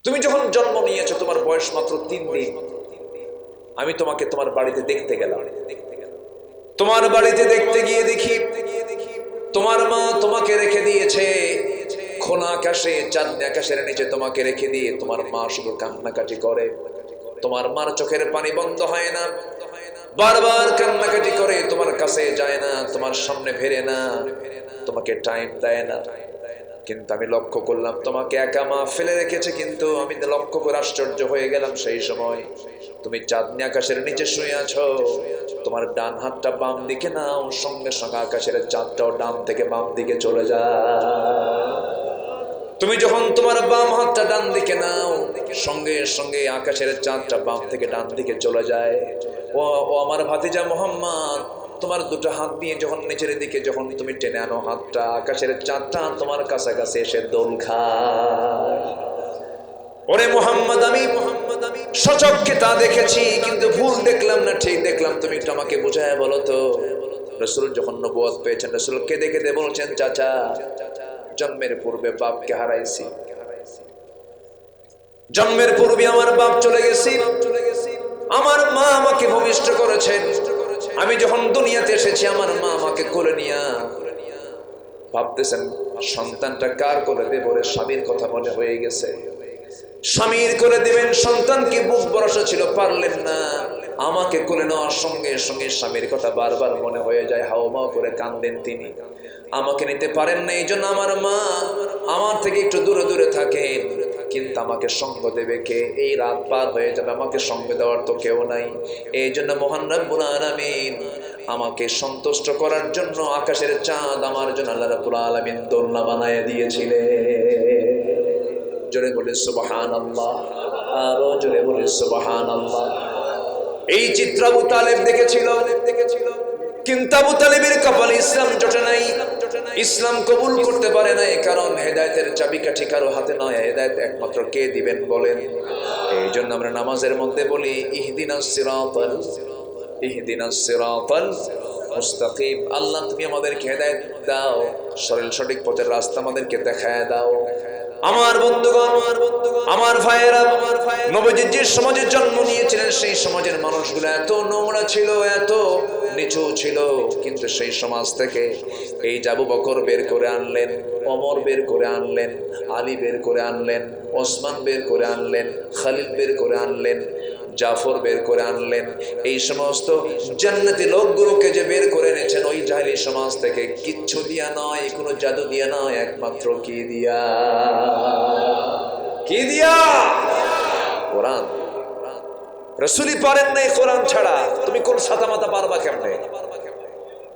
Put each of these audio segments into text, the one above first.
তুমি যখন জন্ম নিয়েছো তোমার বয়স মাত্র 3 দিন, আমি তোমাকে তোমার বাড়িতে দেখতে গেলাম। তোমার বাড়িতে দেখতে গিয়ে দেখি তোমার মা তোমাকে রেখে দিয়েছে খোলা আকাশে, চাঁদনি আকাশের নিচে তোমাকে রেখে দিয়ে তোমার মা শুধু কান্নাকাটি করে। তোমার মার চোখের পানি বন্ধ হয় না, বারবার কান্নাকাটি করে, তোমার কাছে যায় না, তোমার সামনে ফেরে না, তোমাকে টাইম দেয় না। কিন্তু আমি লক্ষ্য করলাম তোমাকে একা মা ফেলে রেখেছে, কিন্তু আমি লক্ষ্য করে আশ্চর্য হয়ে গেলাম। সেই সময় তুমি চাঁদনি আকাশের নিচে শুয়ে আছো, তোমার ডান হাতটা বাম দিকে নাও, সঙ্গে সঙ্গে আকাশের চাঁদটাও ডান থেকে বাম দিকে চলে যায়। তুমি যখন তোমার বাম হাতটা ডান দিকে নাও, সঙ্গে সঙ্গে আকাশের চাঁদটা বাম থেকে ডান দিকে চলে যায়। ও আমার ভাতিজা মোহাম্মদ, তোমার দুটো হাত দিয়ে যখন নিচের দিকে যখন তুমি টেনে আনো হাতটা, আকাশের চাঁদটা তোমার কাছাকাছি এসে দোল খায়। ওরে মোহাম্মদ, আমি সচক্ষে তা দেখেছি, কিন্তু ভুল দেখলাম না ঠিক দেখলাম, তুমি একটু আমাকে বোঝায় বলো তো। রাসূল যখন নবুয়ত পেয়েছেন, রাসূল কেঁদে কেঁদে বলছেন, চাচা জন্মের পূর্বে বাপকে হারাইছি, জন্মের পূর্বে আমার বাপ চলে গেছি, আমার মা আমাকে ভূমিষ্ঠ করেছেন। আমি যখন দুনিয়াতে এসেছি আমার মা আমাকে কোলে নিয়া ভাবতেছেন সন্তানটা কার কোলে দেব রে, স্বামীর কথা মনে হয়ে গেছে, স্বামীর কোলে দিবেন, সন্তানকে বুক ভরসা ছিল, পারলেন না। আমাকে কোলে নেওয়ার সঙ্গে সঙ্গে স্বামীর কথা বারবার মনে হয়ে যায়, হাওমাও করে কান্দেন তিনি, আমাকে নিতে পারেন না। এই জন্য আমার মা আমার থেকে একটু দূরে দূরে থাকেন, কিন্তু আমাকে সঙ্গ দেবে কে? এই রাত পার হয়ে যাবে, আমাকে সঙ্গ দেওয়ার তো কেউ নাই। এই জন্য মহান রব্বুল আলামিন আমাকে সন্তুষ্ট করার জন্য আকাশের চাঁদ আমার জন্য আল্লাহ রাব্বুল আলামিন দোলনা বানায় দিয়েছিলেন। জোরে বলে সুবহানাল্লাহ, আরো জোরে বলে সুবহানাল্লাহ। এই চিত্র আবু তালেব দেখেছিল, কিন্তু আবু তালেবের কপালে ইসলাম জোটে নাই, ইসলাম কবুল করতে পারে নাই, কারণ হেদায়েতের চাবিকাঠি কারো হাতে নয়, হেদায়েত একমাত্র কে দিবেন বলেন? এই জন্য আমরা নামাজের মধ্যে বলি ইহদিনাস সিরাতাল মুস্তাকিম, আল্লাহ তুমি আমাদেরকে হেদায়েত দাও, সঠিক পথের রাস্তা আমাদেরকে দেখায় দাও। আমার বন্ধুগণ, আমার ভাইয়েরা, নবীজি যে সমাজের জন্ম নিয়েছিলেন সেই সমাজের মানুষগুলো এত নোংরা ছিল, এত নিচু ছিল, কিন্তু সেই সমাজ থেকে এই আবু বকর বের করে আনলেন, ওমর বের করে আনলেন, আলী বের করে আনলেন, ওসমান বের করে আনলেন, খালিদ বের করে আনলেন, জাফর বের করে আনলেন। এই সমস্ত জান্নাতি লোকগুলোকে যে বের করে এনেছেন ওই জাহেলি সমাজ থেকে, কিচ্ছু দিয়া নয়, কোনো জাদু দিয়া নয়, একমাত্র কি দিয়া? কি দিয়া? কোরআন। রাসূলই পারেন না কোরআন ছাড়া, তুমি কোন সাদা মাথা পারবা কেমনে?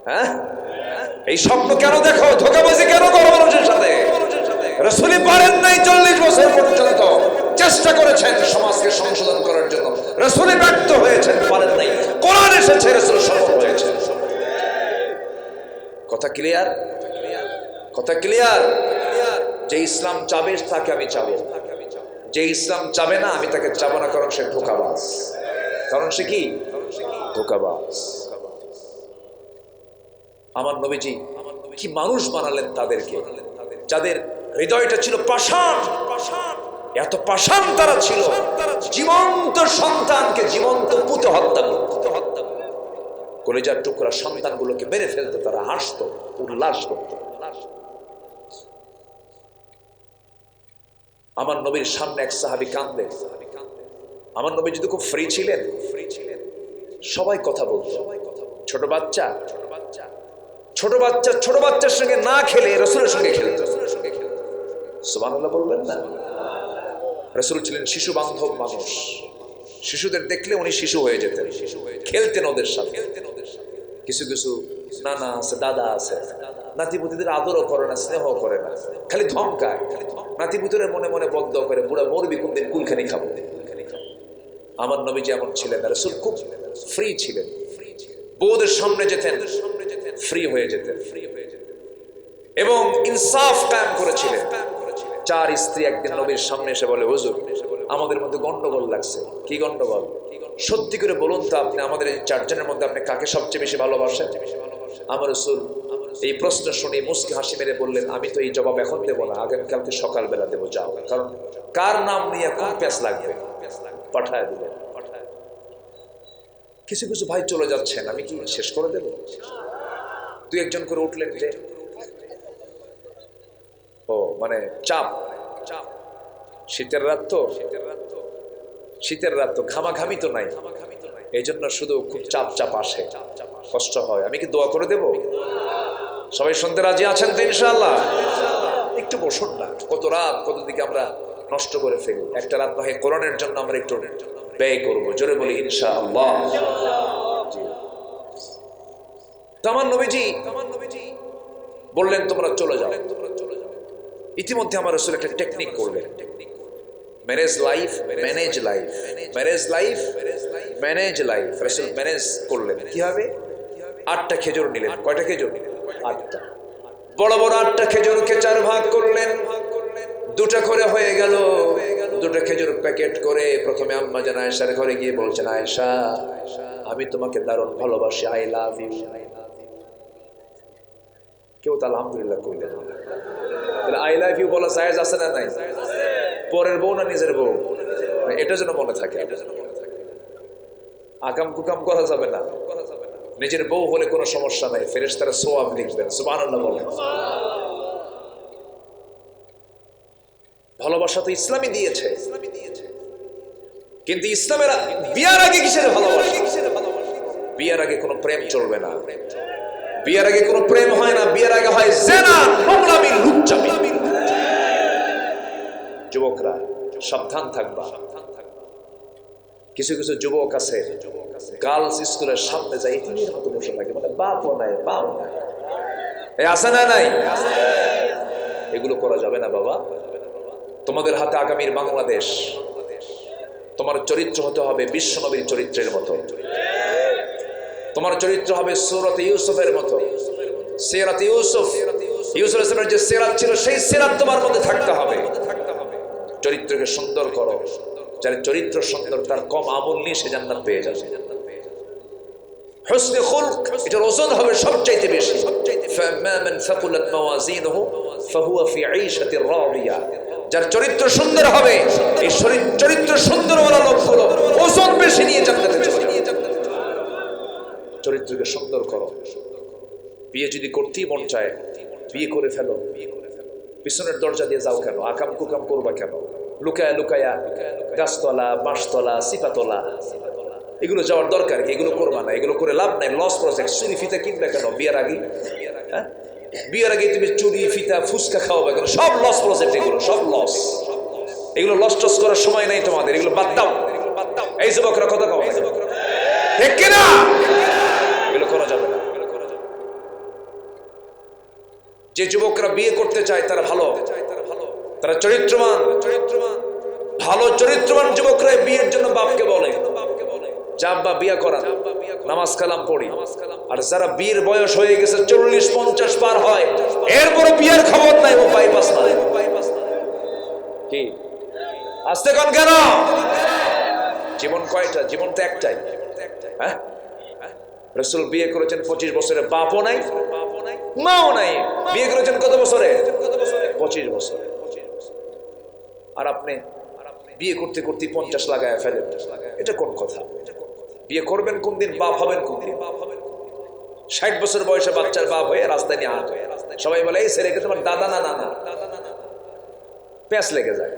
হ্যাঁ, এই স্বপ্ন কেন দেখো, ধোঁকাবাজি কেন করো মানুষের সাথে? রাসূলই পারেন নাই, 40 বছর পর্যন্ত চেষ্টা করেছেন সমাজকে সংশোধন করার জন্য, রাসূলই ব্যর্থ হয়েছেন, পারেন নাই। কোরআন এসেছে, রাসূল সফল হয়েছে। কথা ক্লিয়ার? কথা ক্লিয়ার? যে ইসলাম চাবে তাকে আমি চাবো, যে ইসলাম চাবে না আমি তাকে চাবো না, কারণ সে ধোঁকাবাজ। কারণ সে কি? ধোঁকাবাজ। আমার নবীজি কি মানুষ বানালেন তাদেরকে, যাদের হৃদয়টা ছিল পাষাণ, এত পাষাণ তারা ছিল, জীবন্ত সন্তানকে জীবন্ত পুঁতে হত্যা করত, কলিজার টুকরা সন্তানগুলোকে মেরে ফেলতো, তারা হাসতো, উল্লাস করত। আমার নবীর সামনে এক সাহাবী কাঁদে। আমার নবী যদি খুব ফ্রি ছিলেন, সবাই কথা বলত। ছোট বাচ্চার সঙ্গে না খেলে রাসূলের সঙ্গে খেলত। সুবহানাল্লাহ বলবেন না? রাসূল ছিলেন শিশু বান্ধব মানুষ, শিশুদের দেখলে উনি শিশু হয়ে যেতেন, খেলতেন ওদের সাথে। কিছু কিছু নানা আছে, দাদা আছে, নাতিপুতিদের আদরও করে না, স্নেহ করে না, খালি ধমকায়। নাতিপুতিদের মনে মনে বদ্ধ করে, বুড়া মরবি কোনদিন, কুলখানি খাবো। আমার নবীজি এমন ছিলেন, রাসূল খুব ফ্রি ছিলেন, বউদের সামনে যেতেন ফ্রি হয়ে যেতেন, এবং ইনসাফ কায়েম করেছিলেন। 4 স্ত্রী একদিন নবীর সামনে এসে বলে, হুজুর আমাদের মধ্যে গন্ডগোল লাগছে। কি গন্ডগোল? সত্যি করে বলুন তো, আপনি আমাদের এই 4 জনের মধ্যে আপনি কাকে সবচেয়ে বেশি ভালোবাসেন? আমার রাসূল এই প্রশ্ন শুনে মুস্কি হাসি মেরে বললেন, আমি তো এই জবাব এখন দেবো না, আগামীকালকে সকালবেলা দেবো, যাও। কারণ কার নাম নিয়ে কোন প্যাস লাগবে, পাঠায় দিলেন। কিছু কিছু ভাই চলে যাচ্ছেন, আমি কি শেষ করে দেব? দুই একজন করে উঠলেন যে, ও মানে চাপ, শীতের রাত তো, শীতের রাত তো ঘামাঘামি তো নাই, এই জন্য শুধু খুব চাপ চাপ আসে, কষ্ট হয়। আমি কি দোয়া করে দেব? সবাই শুনতে রাজি আছেন তো ইনশাআল্লাহ? একটু বসুন না, কত রাত কত দিকে আমরা নষ্ট করে ফেলি, একটা রাত নয় কোরআনের জন্য আমরা একটু ব্যয় করবো, জোরে বলি ইনশাআল্লাহ। আমার নবীজি বললেন তোমরা চলে যাও। ইতিমধ্যে আমার রাসূল একটা টেকনিক করলেন, manage life manage life, manage life manage life. রাসূল ম্যানেজ করলেন কিভাবে? 8টা খেজুর নিলেন। কয়টা খেজুর? 8টা। বড় বড় 8টা খেজুরকে 4 ভাগ করলেন, 2টা করে হয়ে গেল। 2টা খেজুর প্যাকেট করে প্রথমে আম্মা জান আয়েশার ঘরে গিয়ে বলছেন, আয়েশা আমি তোমাকে দারুণ ভালোবাসি, আই লাভ ইউ। কেউ তো আলহামদুলিল্লাহ কইলেন। তাহলে আই লাভ ইউ বলা জায়েজ আছে না নাই? পরের বউ না নিজের বউ? এটা যেন মনে থাকে, আকাম কুকাম করা যাবে না। নিজের বউ হলে কোনো সমস্যা নাই, ফেরেশতারা সওয়াব লিখবেন, সুবহানাল্লাহ বলেন। ভালোবাসা তো ইসলামই দিয়েছে, কিন্তু ইসলামের বিয়ার আগে কিসের ভালোবাসা? বিয়ার আগে কোনো প্রেম চলবে না, বিয়ার আগে কোনো প্রেম হয় না, বিয়ার আগে হয় জিনা, নোংরামি, লুচ্চামি। যুবকরা সাবধান থাকবা। কিছু কিছু যুবক আছে গার্লস স্কুলের সামনে যায় এতিমের মতো বসে থাকে, মানে বাপও নাই বাপ নাই, আছে না নাই? এগুলো করা যাবে না বাবা। তোমাদের হাতে আগামীর বাংলাদেশ, তোমার চরিত্র হতে হবে বিশ্বনবীর চরিত্রের মতো, তোমার চরিত্র হবে সূরাত ইউসুফের মতো। সিরাত ইউসুফ, ইউসুফ আলাইহিস সালামের যে সিরাত ছিল সেই সিরাত তোমার মধ্যে থাকতে হবে। চরিত্রকে সুন্দর করো, যার চরিত্র সুন্দর তার কম আমল নিয়ে সে জান্নাত পেয়ে যাবে। হুসনে খুলক, এটার ওজন হবে সবচাইতে বেশি। ফাম্মা মান সাকুলাত মাওয়াজিনুহু ফাহুয়া ফি ঈশাতির রাদিয়া। যার চরিত্র সুন্দর হবে, এই চরিত্র সুন্দরওয়ালা লোকগুলো ওজন বেশি নিয়ে জান্নাতে যাবে। চরিত্রকে সুন্দর করো। বিয়ে যদি করতেই মন চায় বিয়ে করে ফেলো, পিছনের দরজা দিয়ে যাও কেন? আকাম কুকাম করবা কেন? লুকায়া লুকায়া গাছতলা, বাঁশতলা, সিপাতলা এগুলো যাওয়ার দরকার কি? এগুলো করবা না, এগুলো করে লাভ নাই, লস প্রজেক্ট। চুরি ফিতা কিনবে কেন বিয়ের আগে? হ্যাঁ, বিয়ের আগে তুমি চুরি ফিতা ফুচকা খাওয়াবে কেন? সব লস প্রজেক্ট, এগুলো সব লস। এগুলো লস টস করার সময় নাই তোমাদের, এগুলো বাদ দাও। এই যুবকরা কথা কও ঠিক কিনা? এগুলো করা যাবে না। যে যুবকরা বিয়ে করতে চায় তারা ভালো, তারা চরিত্রবান, ভালো চরিত্রবান যুবকরা বিয়ের জন্য বাপকে বলে যা আব্বা বিয়ে করা, নামাজ কালাম পড়ি। আর যারা বিয়ের বয়স হয়ে গেছে 40-50 পার হয়, এরপরে বিয়ের খবর নাই, ও বাইপাস নাই। কি আসতে কোন কেন? জীবন কয়টা? জীবন তো একটাই। হ্যাঁ, রাসূল বিয়ে করেছেন 25 বছরে, বাপও নাই মাও নাই। বিয়ে করেছেন কত বছরে? 25 বছরে। আর আপনি বিয়ে করতে করতে 50 লাগায় ফেলেন, এটা কোন কথা? বিয়ে করবেন কোন দিন, বাপ হবেন কোন দিন? 60 বছর বয়সে বাচ্চার বাপ হয়ে রাস্তায় নিয়ে হাঁটে, সবাই বলে এই ছেলেকে তোমার দাদা না, না না, প্যাঁচ লেগে যায়।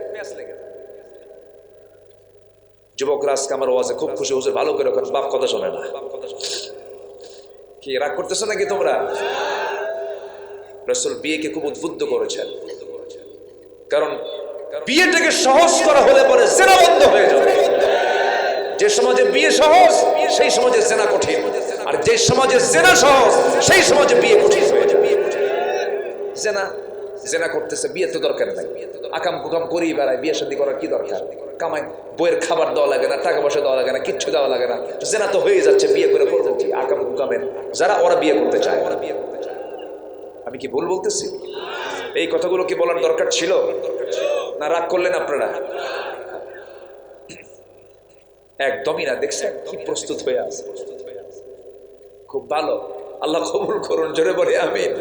যুবকরা আজকে আমার ওয়াজে খুব খুশি, হুজুর ভালো করে বাপ কথা শোনে না। কি রাগ করতেছো নাকি তোমরা? রাসূল বিয়েকে খুব উদ্বুদ্ধ করেছেন, কারণ বিয়েটাকে সহজ করা হলে পরে জেনা বন্ধ হয়ে যাবে। যে সমাজে বিয়ে সহজ সেই সমাজে জেনা কঠিন, আর যে সমাজে জেনা সহজ সেই সমাজে বিয়ে কঠিন হয়ে যাবে। জেনা করতেছে, বিয়ে তো দরকার নাই, আকাম কুকাম করেই বেড়ায়, বিয়ে শাদী করার কি দরকার? কামাই বইয়ের খাবার দেওয়া লাগে না, টাকা পয়সা দেওয়া লাগে না, কিচ্ছু দেওয়া লাগে না, জেনা তো হয়ে যাচ্ছে, বিয়ে করে করবো কি? আকাম কুকামের যারা ওরা বিয়ে করতে চায়। আমি কি ভুল বলতেছি? এই কথাগুলো কি বলার দরকার ছিল না? রাগ করলেন আপনারা? একদমই না। দেখছেন কি প্রস্তুত হয়ে আছে, খুব ভালো। আল্লাহ কবুল করুন, জোরে বলি আমিন।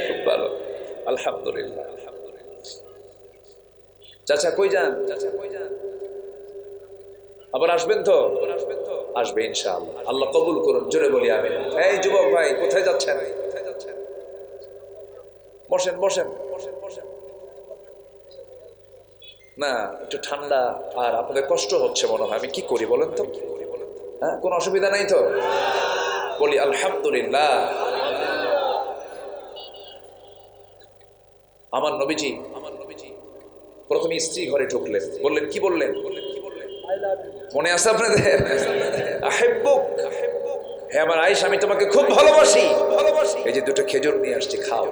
খুব ভালো, আলহামদুলিল্লাহ। চাচা কই যান? আবার আসবেন তো? আসবে ইনশাআল্লাহ, আল্লাহ কবুল করুন, জোরে বলি আমিন। এই যুবক ভাই, কোথায় যাচ্ছেন? বসেন বসেন। না, একটু ঠান্ডা আর আপনাদের কষ্ট হচ্ছে মনে হয়, আমি কি করি বলেন তো? হ্যাঁ, কোনো অসুবিধা নাই তো? বলি আলহামদুলিল্লাহ। আমার নবীজি প্রথমে স্ত্রী ঘরে ঢুকলেন, বললেন কি বললেন? মনে আছে আপনাদের? আহিব্বুক, হে আমার আয়েশা, আমি তোমাকে খুব ভালোবাসি। এই যে দুটো খেজুর নিয়ে আসছি, খাও।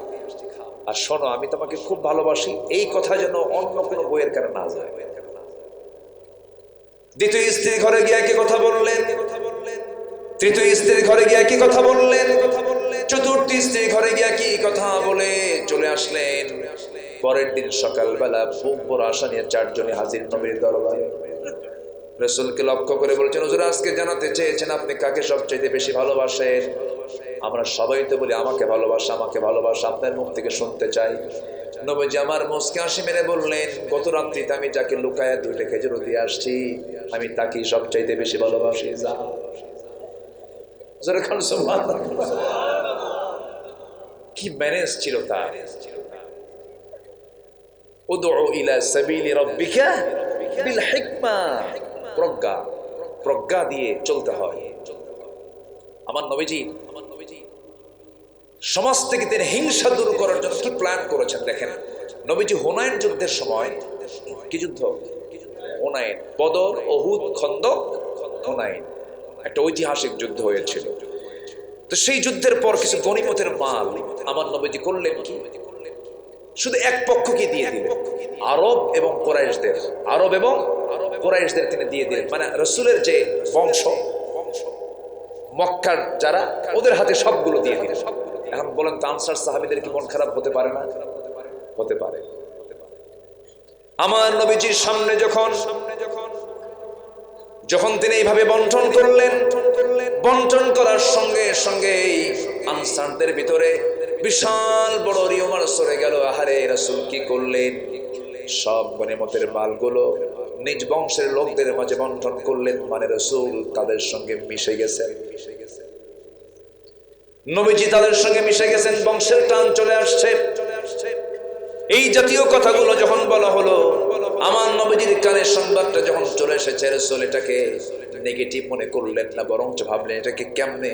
আর শোনো, আমি তোমাকে খুব ভালোবাসি, এই কথা যেন অন্য কোনো বইয়ের কারণে না যায়। দ্বিতীয় স্ত্রীর ঘরে গিয়ে একই কথা বললেন, তৃতীয় স্ত্রীর ঘরে গিয়ে একই কথা বললেন, চতুর্থ স্ত্রীর ঘরে গিয়ে একই কথা বলে চলে আসলেন। পরের দিন সকালবেলা বুক ভরা আশা নিয়ে চারজনে হাজির নবীর দরবারে। রাসূলকে লক্ষ্য করে বলছেন, হুজুর আজকে জানাতে চেয়েছেন আপনি কাকে সবচেয়ে বেশি ভালোবাসেন। আমরা সবাই তো বলি আমাকে ভালোবাসা, আমাকে ভালোবাসা, আপনার মুখ থেকে শুনতে চাই। নবীজি আমার মুস্কি হাসি মেরে বললেন, গত রাত্রিতে আমি যাকে লুকায়া দুইটা খেজুর দিয়ে আসছি, আমি তাকেই সবচাইতে বেশি ভালোবাসি। যা জোরে খান সুবহানাল্লাহ। কি ম্যানেজ ছিল তার! উদউ ইলা সাবিলি রাব্বিকা বিল হিকমা, প্রজ্ঞা দিয়ে চলতে হয়। আমার নবীজি সমাজ থেকে তিনি হিংসা দূর করার জন্য কি প্ল্যান করেছেন দেখেন। নবীজি হুনাইন যুদ্ধের সময়, কি যুদ্ধ? হুনাইন, বদর, উহুদ, খন্দক, হুনাইন, একটা ঐতিহাসিক যুদ্ধ হয়েছিল। তো সেই যুদ্ধের পর কিছু গনিমতের মাল আমার নবীজি করলেন কি, শুধু এক পক্ষকে দিয়ে দিলেন, আরব এবং কুরাইশদের তিনি দিয়ে দিলেন। মানে রাসূলের যে বংশ, মক্কার যারা, ওদের হাতে সবগুলো দিয়ে দিলেন। এখন বলেন তো, আনসার সাহাবীদের কি মন খারাপ হতে পারে না? হতে পারে। আমার নবীজির সামনে যখন তিনি এইভাবে বন্টন করলেন, বন্টন করার সঙ্গে সঙ্গে আনসারদের ভিতরে বিশাল বড় রিউমার সরে গেল। আহারে, রাসূল কি করলেন? সব গনিমতের মালগুলো নিজ বংশের লোকদের মাঝে বন্টন করলেন, মানে রাসূল তাদের সঙ্গে মিশে গেছেন। নবীজি তাদের সঙ্গে মিশে গেছেন, বংশের টান চলে আসছে। এই জাতীয় কথাগুলো যখন বলা হলো, আমার নবীজির কানে সংবাদটা যখন চলে এসেছে, রাসূল এটাকে নেগেটিভ মনে করলেন না, বরং ভাবলেন এটাকে কেমনে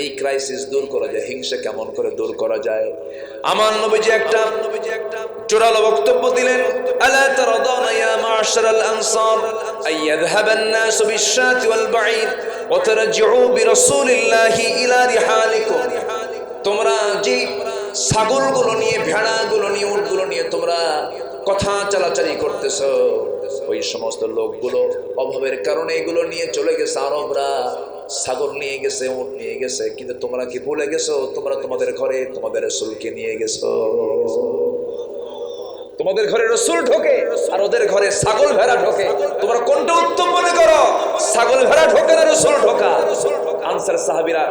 এই ক্রাইসিস দূর করা যায়, হিংসা কেমন করে দূর করা যায়। আমার নবীজি একটা জোরালো বক্তব্য দিলেন, আলা তারাদানা ইয়া মা'শারাল আনসার আইয়াযহাবান নাসু বিশ-শাতি ওয়াল বাঈর ওয়া তারজিউ বিরাসূলিল্লাহি ইলা রিহালিকুম। তোমরা যে ছাগলগুলো নিয়ে, ভেড়াগুলো নিয়ে, উটগুলো নিয়ে তোমরা কথা চালাচালি করতেছ, ওই সমস্ত লোকগুলো অভাবের কারণে এগুলো নিয়ে চলে গেছে। আরবরা ছাগল নিয়ে গেছে, উট নিয়ে গেছে, কিন্তু তোমরা কি ভুলে গেছো তোমরা তোমাদের ঘরে তোমাদের রাসূলকে নিয়ে গেছো। তোমাদের ঘরে রাসূল ঢোকে আর ওদের ঘরে ছাগল ভেড়া ঢোকে। তোমরা কোনটা উত্তম মনে করো? ছাগল ভেড়া ঢোকে না রাসূল ঢোকা? আনসার সাহাবীরা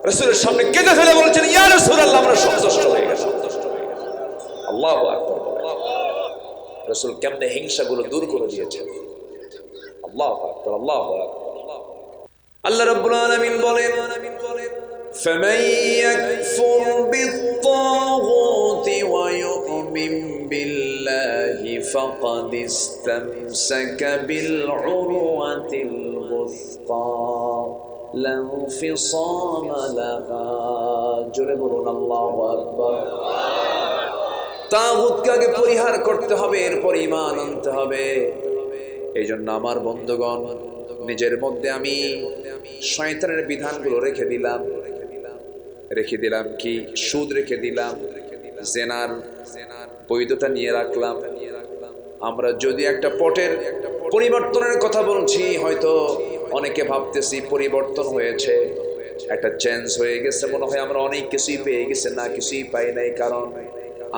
রাসূলের সামনে কেঁদে ফেলে বলেছেন, ইয়া রাসূলুল্লাহ, আমরা সন্তুষ্ট হয়ে গেছি। আল্লাহু আকবার। রাসূল কেমনে হিংসাগুলো দূর করে দিয়েছেন। আল্লাহু আকবার, আল্লাহু আকবার। আল্লাহ রাব্বুল আলামিন বলেন, ফামান ইয়াকফুর বিত-তাগুতি ওয়া ইউমিন বিল্লাহি ফাকাদ ইসতামসাকা বিল উরওয়াতিল গুসতা লা ইনফিসামা লাহা। জোরে বলুন আল্লাহু আকবার। তাগুতকে আগে পরিহার করতে হবে, এরপর ঈমান আনতে হবে। এই জন্য আমার বন্ধুগণ, নিজের মধ্যে আমি শয়তানের বিধানগুলো রেখে দিলাম কি? সুদ রেখে দিলাম, জেনার বৈধতা নিয়ে রাখলাম। আমরা যদি একটা পটের পরিবর্তনের কথা বলছি, হয়তো অনেকে ভাবতেছি পরিবর্তন হয়েছে, একটা চেঞ্জ হয়ে গেছে, মনে হয় আমরা অনেক কিছুই পেয়ে গেছে। না, কিছুই পাই নাই। কারণ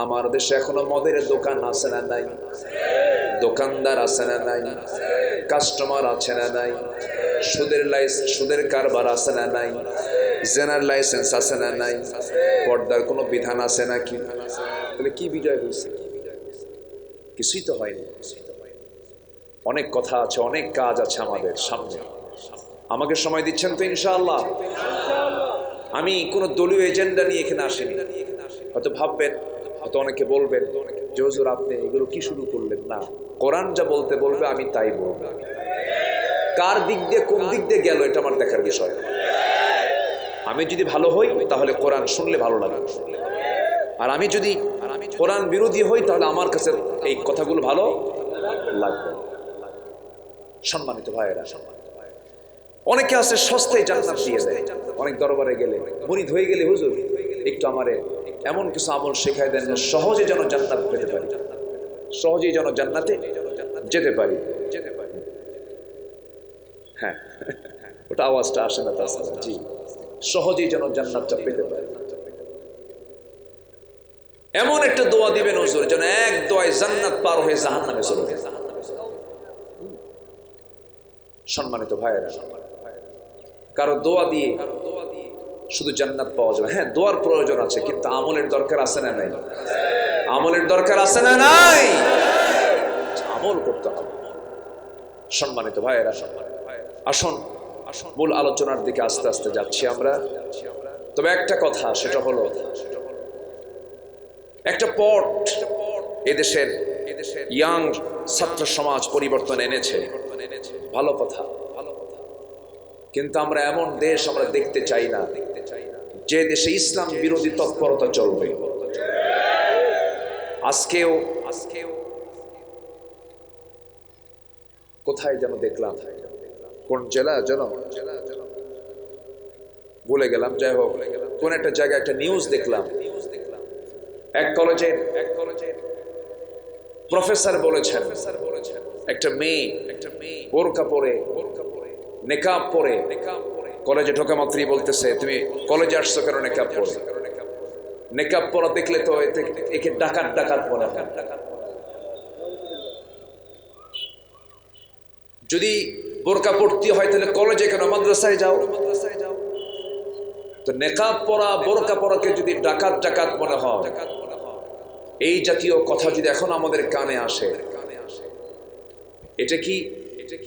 আমার দেশে এখনো মদের দোকান আছে না নাই? দোকানদার আছে না নাই? কাস্টমার আছে না নাই? সুদের কারবার আছে না নাই? জেনার লাইসেন্স আছে না নাই, পর্দার কোনো বিধান আছে নাকি, তাহলে কি বিজয় হয়েছে? কিছুই তো হয়নি। অনেক কথা আছে, অনেক কাজ আছে আমাদের সামনে। আমাকে সময় দিচ্ছেন তো ইনশাআল্লাহ? আমি কোনো দলীয় এজেন্ডা নিয়ে এখানে আসিনি। হয়তো ভাববেন, হয়তো অনেকে বলবেন যে হুজুর আপনি এগুলো কি শুরু করলেন? না, কোরআন যা বলতে বলবে আমি তাই বলবো। কার দিক দিয়ে কোন দিক দিয়ে গেল এটা আমার দেখার বিষয়। আমি যদি ভালো হই তাহলে কোরআন শুনলে ভালো লাগবে, আর আমি যদি কোরআন বিরোধী হই তাহলে আমার কাছে এই কথাগুলো ভালো লাগবে। সম্মানিত ভাইয়েরা, অনেকে আছে সস্তায় জান্নাত দিয়ে দেয়। অনেক দরবারে গেলে, মুরিদ হয়ে গেলে, হুজুর একটু আমারে এমন কিছু আমল শেখায় দেন সহজে যেন জান্নাত পেতে পারি, সহজেই যেন জান্নাতে যেতে পারি। হ্যাঁ, ওটা আওয়াজটা আসে না তাছাড়া। জি, সহজেই যেন জান্নাতটা পেতে পারি, এমন একটা দোয়া দিবেন হুজুর যেন এক দোয়ায় জান্নাত পার হয়ে জাহান্নামে চলে যায়। সম্মানিত ভাইয়েরা, কারো দোয়া দিয়ে শুধু জান্নাত পাওয়া যাবে? হ্যাঁ, দোয়ার প্রয়োজন আছে, কিন্তু আমলের দরকার আছে না নাই? আমলের দরকার আছে না নাই? আমল করতে হবে। সম্মানিত ভাইয়েরা, আসুন মূল আলোচনার দিকে আস্তে আস্তে যাচ্ছি আমরা। তবে একটা কথা, সেটা হলো একটা পট এদেশের ইয়াং ছাত্র সমাজ পরিবর্তন এনেছে, ভালো কথা, কিন্তু আমরা এমন দেশ আমরা দেখতে চাই না যে দেশে ইসলাম বিরোধী তৎপরতা চলবে। আজকেও কোথায় যেন দেখলাম, কোন জেলা যেন ভুলে গেলাম, যাই হোক কোন একটা জায়গায় একটা নিউজ দেখলাম, এক কলেজে প্রফেসর বলেছেন একটা মেয়ে বোরকা পরে, নেকাব পরে কলেজে ঢোকা মাত্রই বলতেছে তুমি কলেজে আসছো কেন নেকাব পরে? নেকাব পরা দেখলে তো একে ডাকাত ডাকাত মনে হয়। যদি বোরকা পড়তে হয় তাহলে কলেজে কেন, মাদ্রাসায় যাও। তো নেকাব পরা বোরকা পরাকে যদি ডাকাত ডাকাত মনে হয়, এই জাতীয় কথা যদি এখন আমাদের কানে আসে, এটা কি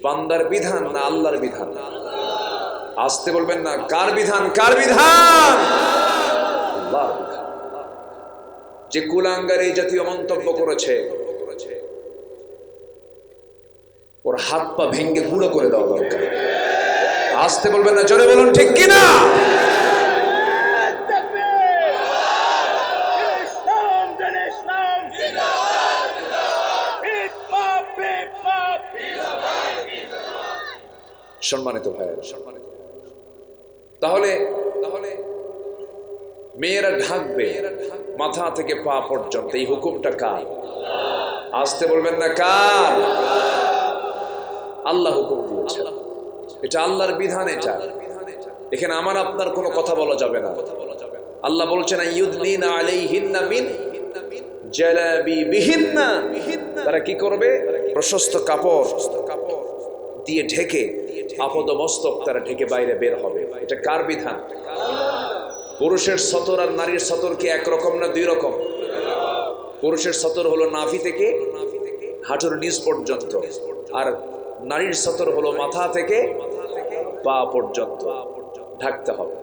বান্দার বিধান না আল্লাহর বিধান? আসতে বলবেন না, কার বিধান? কার বিধান? আল্লাহর বিধান। যে কুলাঙ্গার এই জাতীয় মন্তব্য করেছে ওর হাত পা ভেঙ্গে গুঁড়ো করে দেওয়া দরকার। আসতে বলবেন না, জোরে বলুন ঠিক কিনা? সম্মানিত ভাইয়েরা, তাহলে মেয়েরা ঢাকবে মাথা থেকে পা পর্যন্ত, এই হুকুমটা কার? আসতে বলবেন না, কার? আল্লাহ হুকুম দিয়েছে, এটা আল্লাহর বিধান। এটা এখানে আমার আপনার কোনো কথা বলা যাবে না। আল্লাহ বলছেন ইউদনিনা আলাইহিন্না মিন জালাবিবিহিন্না, তারা কি করবে? প্রশস্ত কাপড় দিয়ে ঢেকে আপদ মস্তক তারা ঢেকে বাইরে বের হবে। এটা কার বিধান? পুরুষের সতর আর নারীর সতর কি একরকম না দুই রকম? পুরুষের সতর হলো নাভি থেকে হাঁটুর নিচ পর্যন্ত, আর নারীর সতর হলো মাথা থেকে পা পর্যন্ত। ঢাকতে হবে,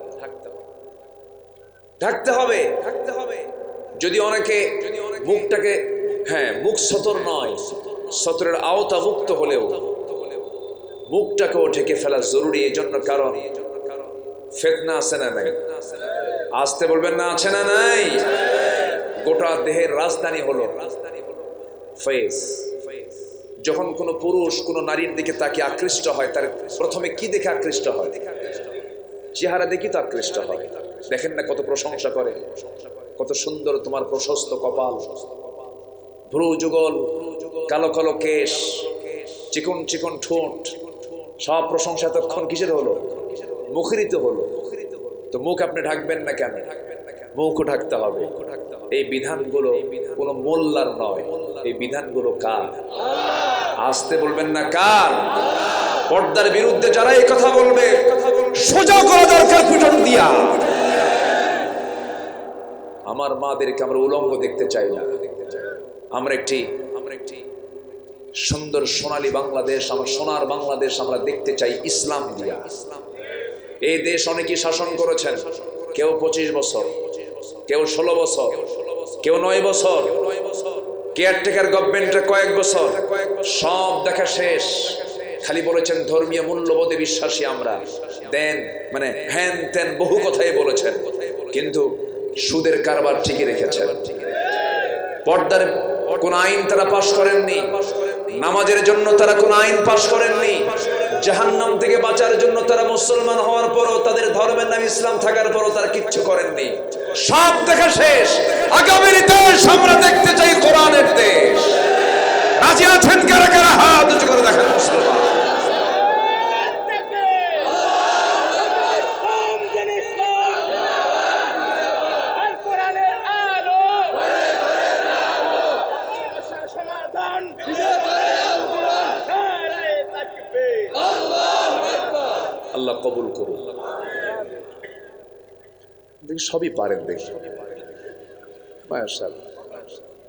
ঢাকতে হবে। যদি অনেকে মুখটাকে, হ্যাঁ মুখ সতর নয়, সতরের আওতা মুক্ত হলেও মুখটাকেও ঢেকে ফেলা জরুরি। এই জন্য কারণ ফিতনা আছে না নাই? আসতে বলবেন না, আছে না নাই? গোটা দেহের রাজধানী হলো ফেস। যখন কোনো পুরুষ কোনো নারীর দিকে তাকে আকৃষ্ট হয়, তার প্রথমে কি দেখে আকৃষ্ট হয়? চেহারা দেখি তো আকৃষ্ট হয়। দেখেন না কত প্রশংসা করে, কত সুন্দর তোমার প্রশস্ত কপাল, ভ্রু যুগল, কালো কালো কেশ, চিকন চিকন ঠোঁট, সব প্রশংসা তখন কিসের হলো? মুখরিত হলো। তো মুখ আপনি ঢাকবেন না কেন? মুখও ঢাকতে হবে। এই বিধানগুলো কোনো মোল্লার নয়, এই বিধানগুলো কার? আসতে বলবেন না, কার? পর্দার বিরুদ্ধে যারা এই কথা বলবে সোজা করা দরকার পিটন দিয়া। আমার মাদেরকে আমরা উলঙ্গ দেখতে চাই না। আমরা একটি সুন্দর সোনালী বাংলাদেশ, আমার সোনার বাংলাদেশ আমরা দেখতে চাই ইসলাম দিয়া। এই দেশ অনেকেই শাসন করেছেন, কেউ 25 বছর, কেউ 16 বছর, কেউ 9 বছর, কেয়ারটেকার গভর্নমেন্টের কয়েক বছর, সব দেখা শেষ। খালি বলেছেন ধর্মীয় মূল্যবোধে বিশ্বাসী আমরা, দেন মানে হ্যান তেন বহু কথাই বলেছেন, কিন্তু সুদের কারবার ঠিকই রেখেছেন। পর্দার কোন আইন তারা পাশ করেননি, নামাজের জন্য তারা কোন আইন পাশ করেননি, জাহান্নাম থেকে বাঁচার জন্য তারা মুসলমান হওয়ার পরও, তাদের ধর্মের নাম ইসলাম থাকার পরও তারা কিচ্ছু করেননি। সব দেখা শেষ। আগামীর দেশ আমরা দেখতে চাই কোরআনের দেশ। রাজি আছেন কারা কারা? হাত উঁচু করে দেখেন মুসলমান। আল্লাহ কবুল করুন। দেখি সবই পারেন, দেখি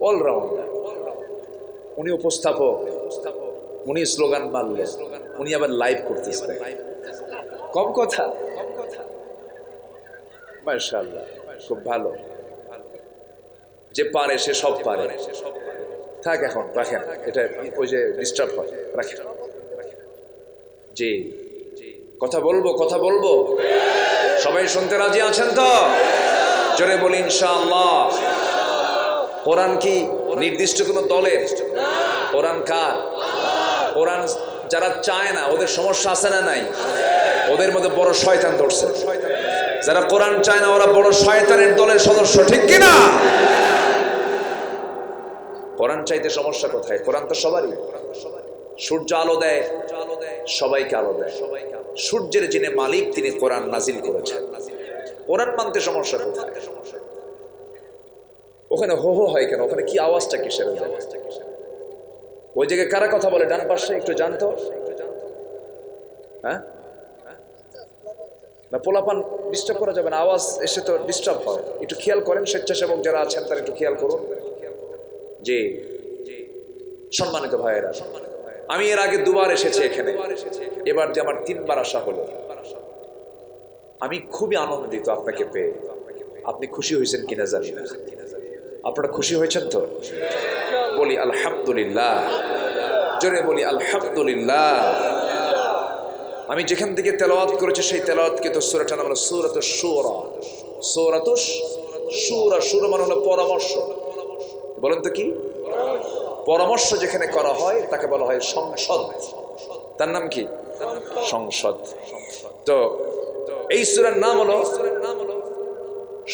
অলরাউন্ডার। উনি উপস্থাপক, উনি স্লোগান মারলেন, উনি আবার লাইভ করতেছেন। কম কথা, মাশাআল্লাহ, খুব ভালো। যে পারে সে সব পারে। থাক, এখন রাখেন, এটা ওই যে ডিস্টার্ব হয়, রাখেন। জি, কথা বলবো। সবাই শুনতে রাজি আছেন তো? জোরে বলি ইনশাআল্লাহ। কোরআন কি নির্দিষ্ট কোন দলের? কোরআন কার? কোরআন যারা চায় না, ওদের সমস্যা আছে না নাই? ওদের মধ্যে বড় শয়তান ধরছে। যারা কোরআন চায় না ওরা বড় শয়তানের দলের সদস্য, ঠিক কিনা? কোরআন চাইতে সমস্যা কোথায়? কোরআন তো সবারই। সূর্য আলো দেয়, সবাইকে আলো দেয়। সূর্যের যিনি মালিক তিনি কোরআন নাজিল করেছেন। কোরআন মানতে সমস্যা কোথায়? ওখানে হো হো হয় কেন? ওখানে কি আওয়াজটা কিসের? ওই জায়গায় কারা কথা বলে? ডান পাশে একটু জানতো, হ্যাঁ না, পোলাপান ডিস্টার্ব করা যাবে না, আওয়াজ এসে তো ডিস্টার্ব হয়। একটু খেয়াল করেন, স্বেচ্ছাসেবক যারা আছেন তারা একটু খেয়াল করুন। জি, সম্মানিত ভাইয়েরা, আমি এর আগে 2বার এসেছি এখানে, এবার যে আমার 3বার আসা হলো। আমি খুবই আনন্দিত আপনাকে পেয়ে। আপনি খুশি হয়েছেন কিনা জানি না। আপনারা খুশি হয়েছেন তো? বলি আলহামদুলিল্লাহ, জোরে বলি আলহামদুলিল্লাহ। আমি যেখান থেকে তেলাওয়াত করেছি সেই তেলাওয়াতকে তো সূরাটার নাম হলো সূরাতুশ শূরা। সূরাতুশ শূরা, শূরা মানে হলো পরামর্শ। বলেন তো কি পরামর্শ? যেখানে করা হয় তাকে বলা হয় সংসদ। তার নাম কি? সংসদ। তো এই সূরার নাম হলো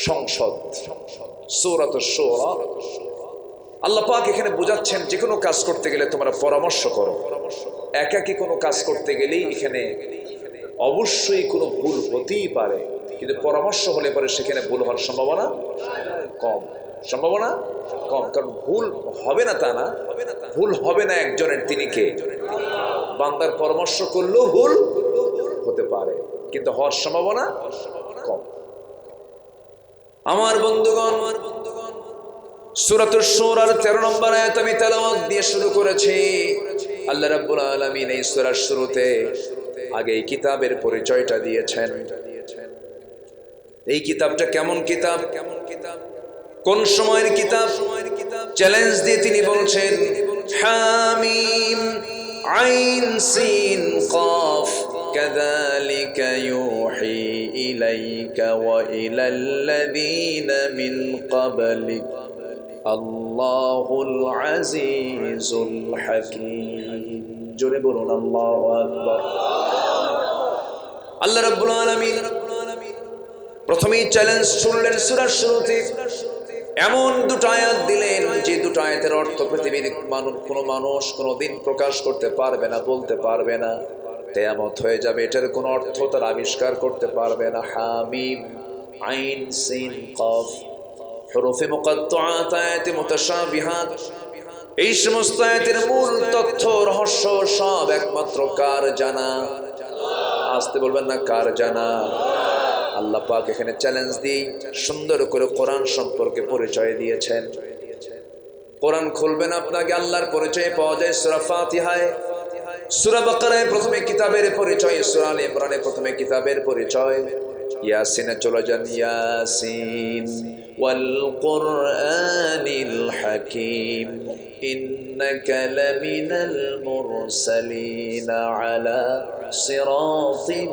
সংসদ, সূরাতুশ শূরা। আল্লাহ পাক এখানে বোঝাচ্ছেন যে কোনো কাজ করতে গেলে তোমরা পরামর্শ করো। একাকী কোনো কাজ করতে গেলেই এখানে অবশ্যই কোনো ভুল হতেই পারে, কিন্তু পরামর্শ হলে পরে সেখানে ভুল হওয়ার সম্ভাবনা কম। কারণ ভুল হবে না তা না, ভুল হবে না একজনের, তিনি কে? বান্দার পরামর্শ করলেও ভুল হতে পারে, কিন্তু হওয়ার সম্ভাবনা কম। আমার বন্ধুগণ, সূরাতুশ শূরার 13 নম্বর আয়াত আমি তেলাওয়াত দিয়ে শুরু করেছি। আল্লাহ রাব্বুল আলামিন এই সূরার শুরুতে আগে এই কিতাবের পরিচয়টা দিয়েছেন। এই কিতাবটা কেমন কিতাব, কোন সময়ের কিতাব? চ্যালেঞ্জ দিয়ে তিনি বলছেন, হামিম আইন সিন কাফ কাযালিকা ইউহি ইলাইকা ওয়া ইলাল্লাযীনা মিন ক্বাবলিক আল্লাহুল আজিজুল হাকীম। জোরে বলুন আল্লাহু আকবার। আল্লাহ রাব্বুল আলামিন প্রথমেই চ্যালেঞ্জ ছুড়লেন সূরার শুরুতে। এমন 2টা আয়াত দিলেন যে 2টা আয়াতের অর্থ পৃথিবীর কোনো মানুষ কোনোদিন প্রকাশ করতে পারবে না, বলতে পারবে না। কিয়ামত হয়ে যাবে, এটার কোনো অর্থ তারা আবিষ্কার করতে পারবে না। হামিম আইন সিন কাফ, হুরুফে মুকাত্তাআত, আয়াতে মুতাশাবিহাত। এই সমস্ত আয়াতের মূল তথ্য রহস্য সব একমাত্র কার জানা? আসতে বলবেন না, কার জানা? আল্লাহ পাক এখানে চ্যালেঞ্জ দিয়ে সুন্দর করে কোরআন সম্পর্কে পরিচয় দিয়েছেন। কোরআন খুলবেন, আপনাকে আল্লাহর পরিচয় পাওয়া যায় সূরা ফাতিহায়, সূরা বাকারায় প্রথমে কিতাবের পরিচয়, সূরা আলে ইমরানে প্রথমে কিতাবের পরিচয়, ইয়াসিনে চলে যান, ইয়াসিন ওয়াল কুরআনিল হাকীম ইন্নাকা লামিনাল মুরসালিন আলা সিরাতিন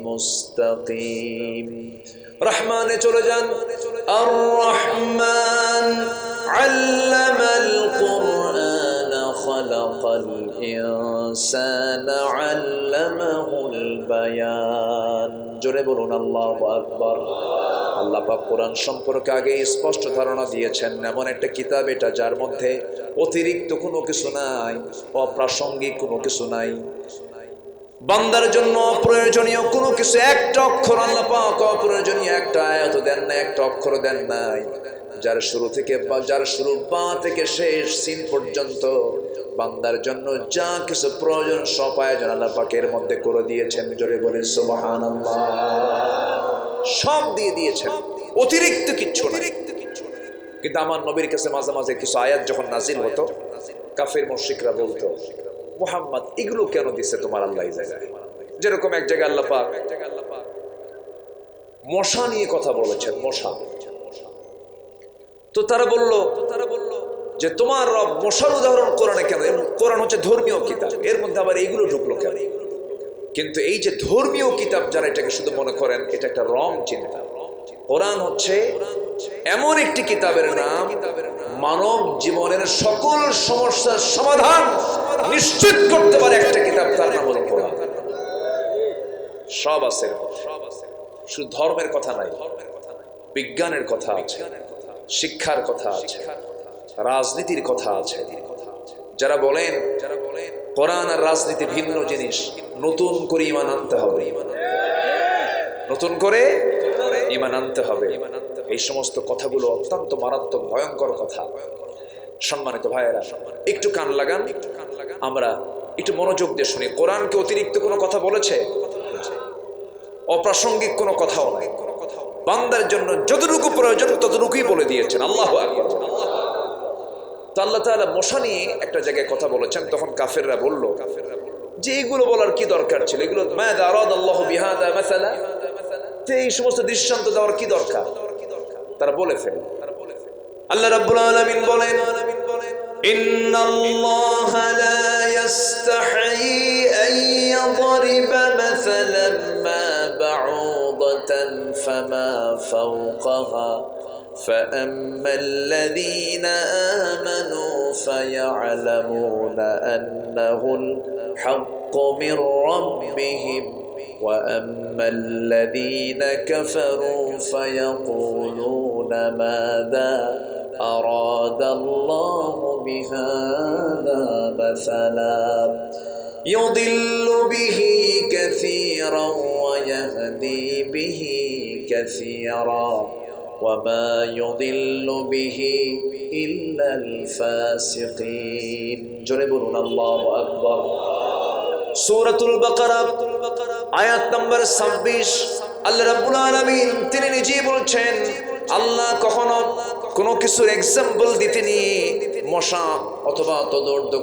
মুস্তাকিম। রহমানে চলে যান, আর রহমান আল্লামাল কুরআন খালাকাল ইনসানা আল্লামাহুল বায়ান। জোরে বলুন আল্লাহু আকবার। আল্লাহ পাক কোরআন সম্পর্কে আগে স্পষ্ট ধারণা দিয়েছেন, এমন একটা কিতাব এটা যার মধ্যে অতিরিক্ত কোনো কিছু নাই, অপ্রাসঙ্গিক কোনো কিছু নাই, বান্দার জন্য প্রয়োজনীয় কোনো কিছু, একটা অক্ষর আল্লাহ পাক অপ্রয়োজনীয় একটা আয়াত দেন না, একটা অক্ষর দেন নাই, যার শুরু থেকে যার শুরু বা থেকে শেষ সিন পর্যন্ত বান্দার জন্য যা কিছু প্রয়োজন সব আয়োজন আল্লাহ পাকের মধ্যে করে দিয়েছেন। জোরে বলেন সুবহানাল্লাহ। সব দিয়ে দিয়েছেন, অতিরিক্ত কিচ্ছু না। কিন্তু আমার নবীর কাছে মাঝে মাঝে কিছু আয়াত যখন নাজিল হতো, কাফের মুশরিকরা বলতো, মুহাম্মদ এগুলো কেন দিচ্ছে তোমার আল্লাহ এই জায়গায়? যেরকম এক জায়গায় আল্লাহ পাক মশা নিয়ে কথা বলেছেন, মশা। তো তারা বলল যে তোমার রব মশার উদাহরণ কোরআনে কেন? কোরআন হচ্ছে ধর্মীয় কিতাব, এর মধ্যে আবার এইগুলো ঢুকলো কেন? কিন্তু এই যে ধর্মীয় কিতাব যারা এটাকে শুধু মনে করেন, এটা একটা রং চিন্তা। কোরআন হচ্ছে এমন একটি কিতাবের নাম, মানব জীবনের সকল সমস্যার সমাধান নিশ্চিত করতে পারে একটা কিতাব, তার নাম হলো কোরআন। সব আছে, শুধু ধর্মের কথা নাই, বিজ্ঞানের কথা আছে, শিক্ষার কথা আছে, রাজনীতির কথা আছে। যারা বলেন কোরআন আর রাজনীতি ভিন্ন জিনিস, নতুন করে ঈমান আনতে হবে, নতুন করে ঈমান আনতে হবে। এই সমস্ত কথাগুলো অত্যন্ত মারাত্মক ভয়ঙ্কর কথা। সম্মানিত ভাইয়েরা, একটু কান লাগান, আমরা একটু মনোযোগ দিয়ে শুনি। কোরআনকে অতিরিক্ত কোনো কথা বলেছে? অপ্রাসঙ্গিক কোনো কথাও নাই। বান্দার জন্য যতটুকু প্রয়োজন ততটুকুই বলে দিয়েছেন। আল্লাহু আকবার। তো আল্লাহ তাআলা মশা নিয়ে একটা জায়গায় কথা বলেছেন, তখন কাফেররা বলল যে এগুলো বলার কি দরকার ছিল? এগুলো মাযা আরাদাল্লাহু বিহাদা মাসালা, এই সমস্ত দৃষ্টান্ত দেওয়ার কি দরকার? তারা বলে ফেলে। আল্লাহ রাব্বুল আলামিন বলেন, ইন্নাল্লাহা লা ইস্তাহি আন ইয়াদরিবা মাসালান মা বাউদাতান ফামা ফাওকাহা فأما الذين آمنوا فيعلمون أنه الحق من ربهم وأما الذين كفروا فيقولون ماذا أراد الله بهذا مثلا يضل به كثيرا ويهدي به كثيرا وما يضل به إلا الفاسقين. জোরে বলুন আল্লাহু আকবার। সূরাতুল বাকারা আয়াত নম্বর 26 আল্লাহ রাব্বুল আলামিন তিনি নিজেই বলছেন, আল্লাহ কখনো কোনো কিছুর এক্সাম্পল দিতে নিয়ে মশা অথবা তদর্থ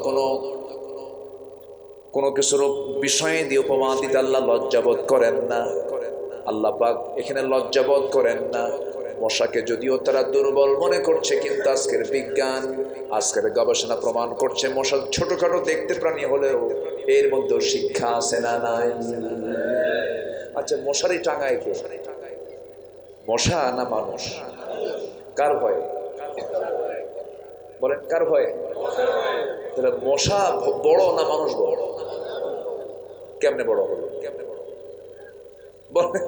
কোনো কিছুর বিষয়ে দিয়ে উপমা দিতে আল্লাহ লজ্জাবোধ করেন না। আল্লাহ পাক এখানে লজ্জাবোধ করেন না। মশাকে যদিও তারা দুর্বল মনে করছে, কিন্তু আজকের বিজ্ঞান, আজকের গবেষণা প্রমাণ করছে মশা ছোটখাটো দেখতে প্রাণী হলেও এর মধ্যে শিক্ষা আছে না নাই? আচ্ছা, মশারি টাঙায় কে? মশা না মানুষ? কার ভয়ে বলেন, কার ভয়ে? তাহলে মশা বড় না মানুষ বড়? কেমনে বড় হলো? বলেন।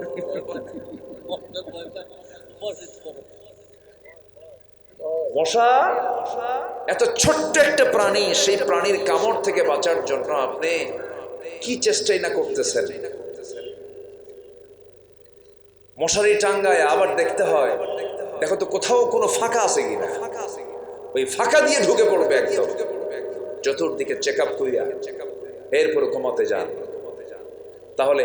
মশা এত ছোট্ট একটা প্রাণী, সেই প্রাণীর কামড় থেকে বাঁচার জন্য আপনি কি চেষ্টাই না করতেছেন। মশারি টাঙ্গায় আবার দেখতে হয়, দেখো তো কোথাও কোনো ফাঁকা আছে কিনা, ওই ফাঁকা দিয়ে ঢুকে পড়বে একদম। চতুর্দিকে চেক আপ করিয়া এরপরে ঘুমাতে যান। তাহলে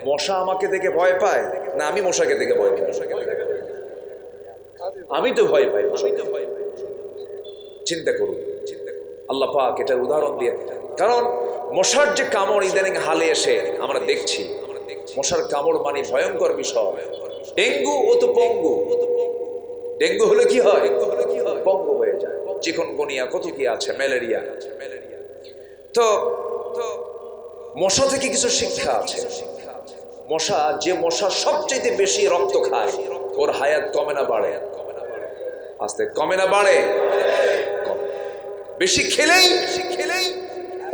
মশা আমাকে দেখে ভয় পায় না আমি মশাকে দেখে ভয় পাই? আমি তো ভয় পাই। চিন্তা করুন, আল্লাহ পাক এটার উদাহরণ দিয়ে, কারণ মশার যে কামড় ইদানিং হালে এসে আমরা দেখছি, মশার কামড় মানে ভয়ঙ্কর বিষয়। ডেঙ্গু ও তো পঙ্গু, ডেঙ্গু হলে কি হয়? পঙ্গু হয়ে যায়। চিকনগুনিয়া কত কি আছে, ম্যালেরিয়া। তো মশা থেকে কিছু শিক্ষা আছে। মশা, যে মশা সবচেয়ে বেশি রক্ত খায় ওর হায়াত কমে না বাড়ে? আস্তে কমে না বাড়ে? বেশি খেলেই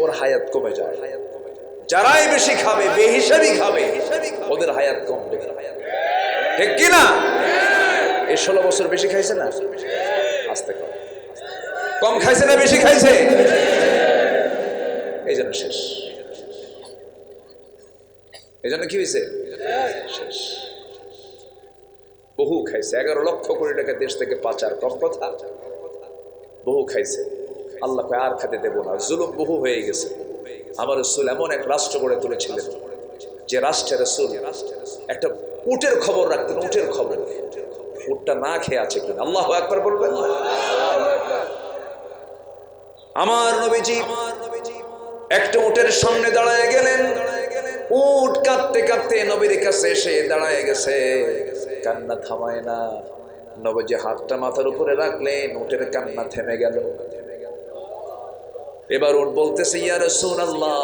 ওর হায়াত কমে যায়। যারাই বেশি খাবে, বেহিসাবি খাবে, ওদের হায়াত কমবে, ঠিক কিনা? এই 16 বছর বেশি খাইছে না? আস্তে কম খাইছে না বেশি খাইছে? এই জন্য শেষ। এই জন্য কি হয়েছে? শেষ। বহু খাইছে। 11 লক্ষ কোটি টাকা দেশ থেকে পাচার কম কথা? বহু খাইছে। আল্লাহ আর খেতে দেব না। জুলুম বহু হয়ে গেছে। আমার রাসূল এমন এক রাষ্ট্র গড়ে তুলেছিলেন যে রাষ্ট্রের রাসূল একটা উটের খবর রাখতেন। উটের খবর, উটটা না খেয়ে আছে কিনা। আল্লাহু আকবার বলবেন। আমার নবীজি একটা উটের সামনে দাঁড়ায় গেলেন। উট কাঁদতে কাঁদতে নবীর কাছে এসে দাঁড়ায় গেছে, কান্না থামায় না। নবীজি হাতটা মাথার উপরে রাখলেন, উটের কান্না থেমে গেল। এবার উট বলতেছে, ইয়া রাসূলুল্লাহ,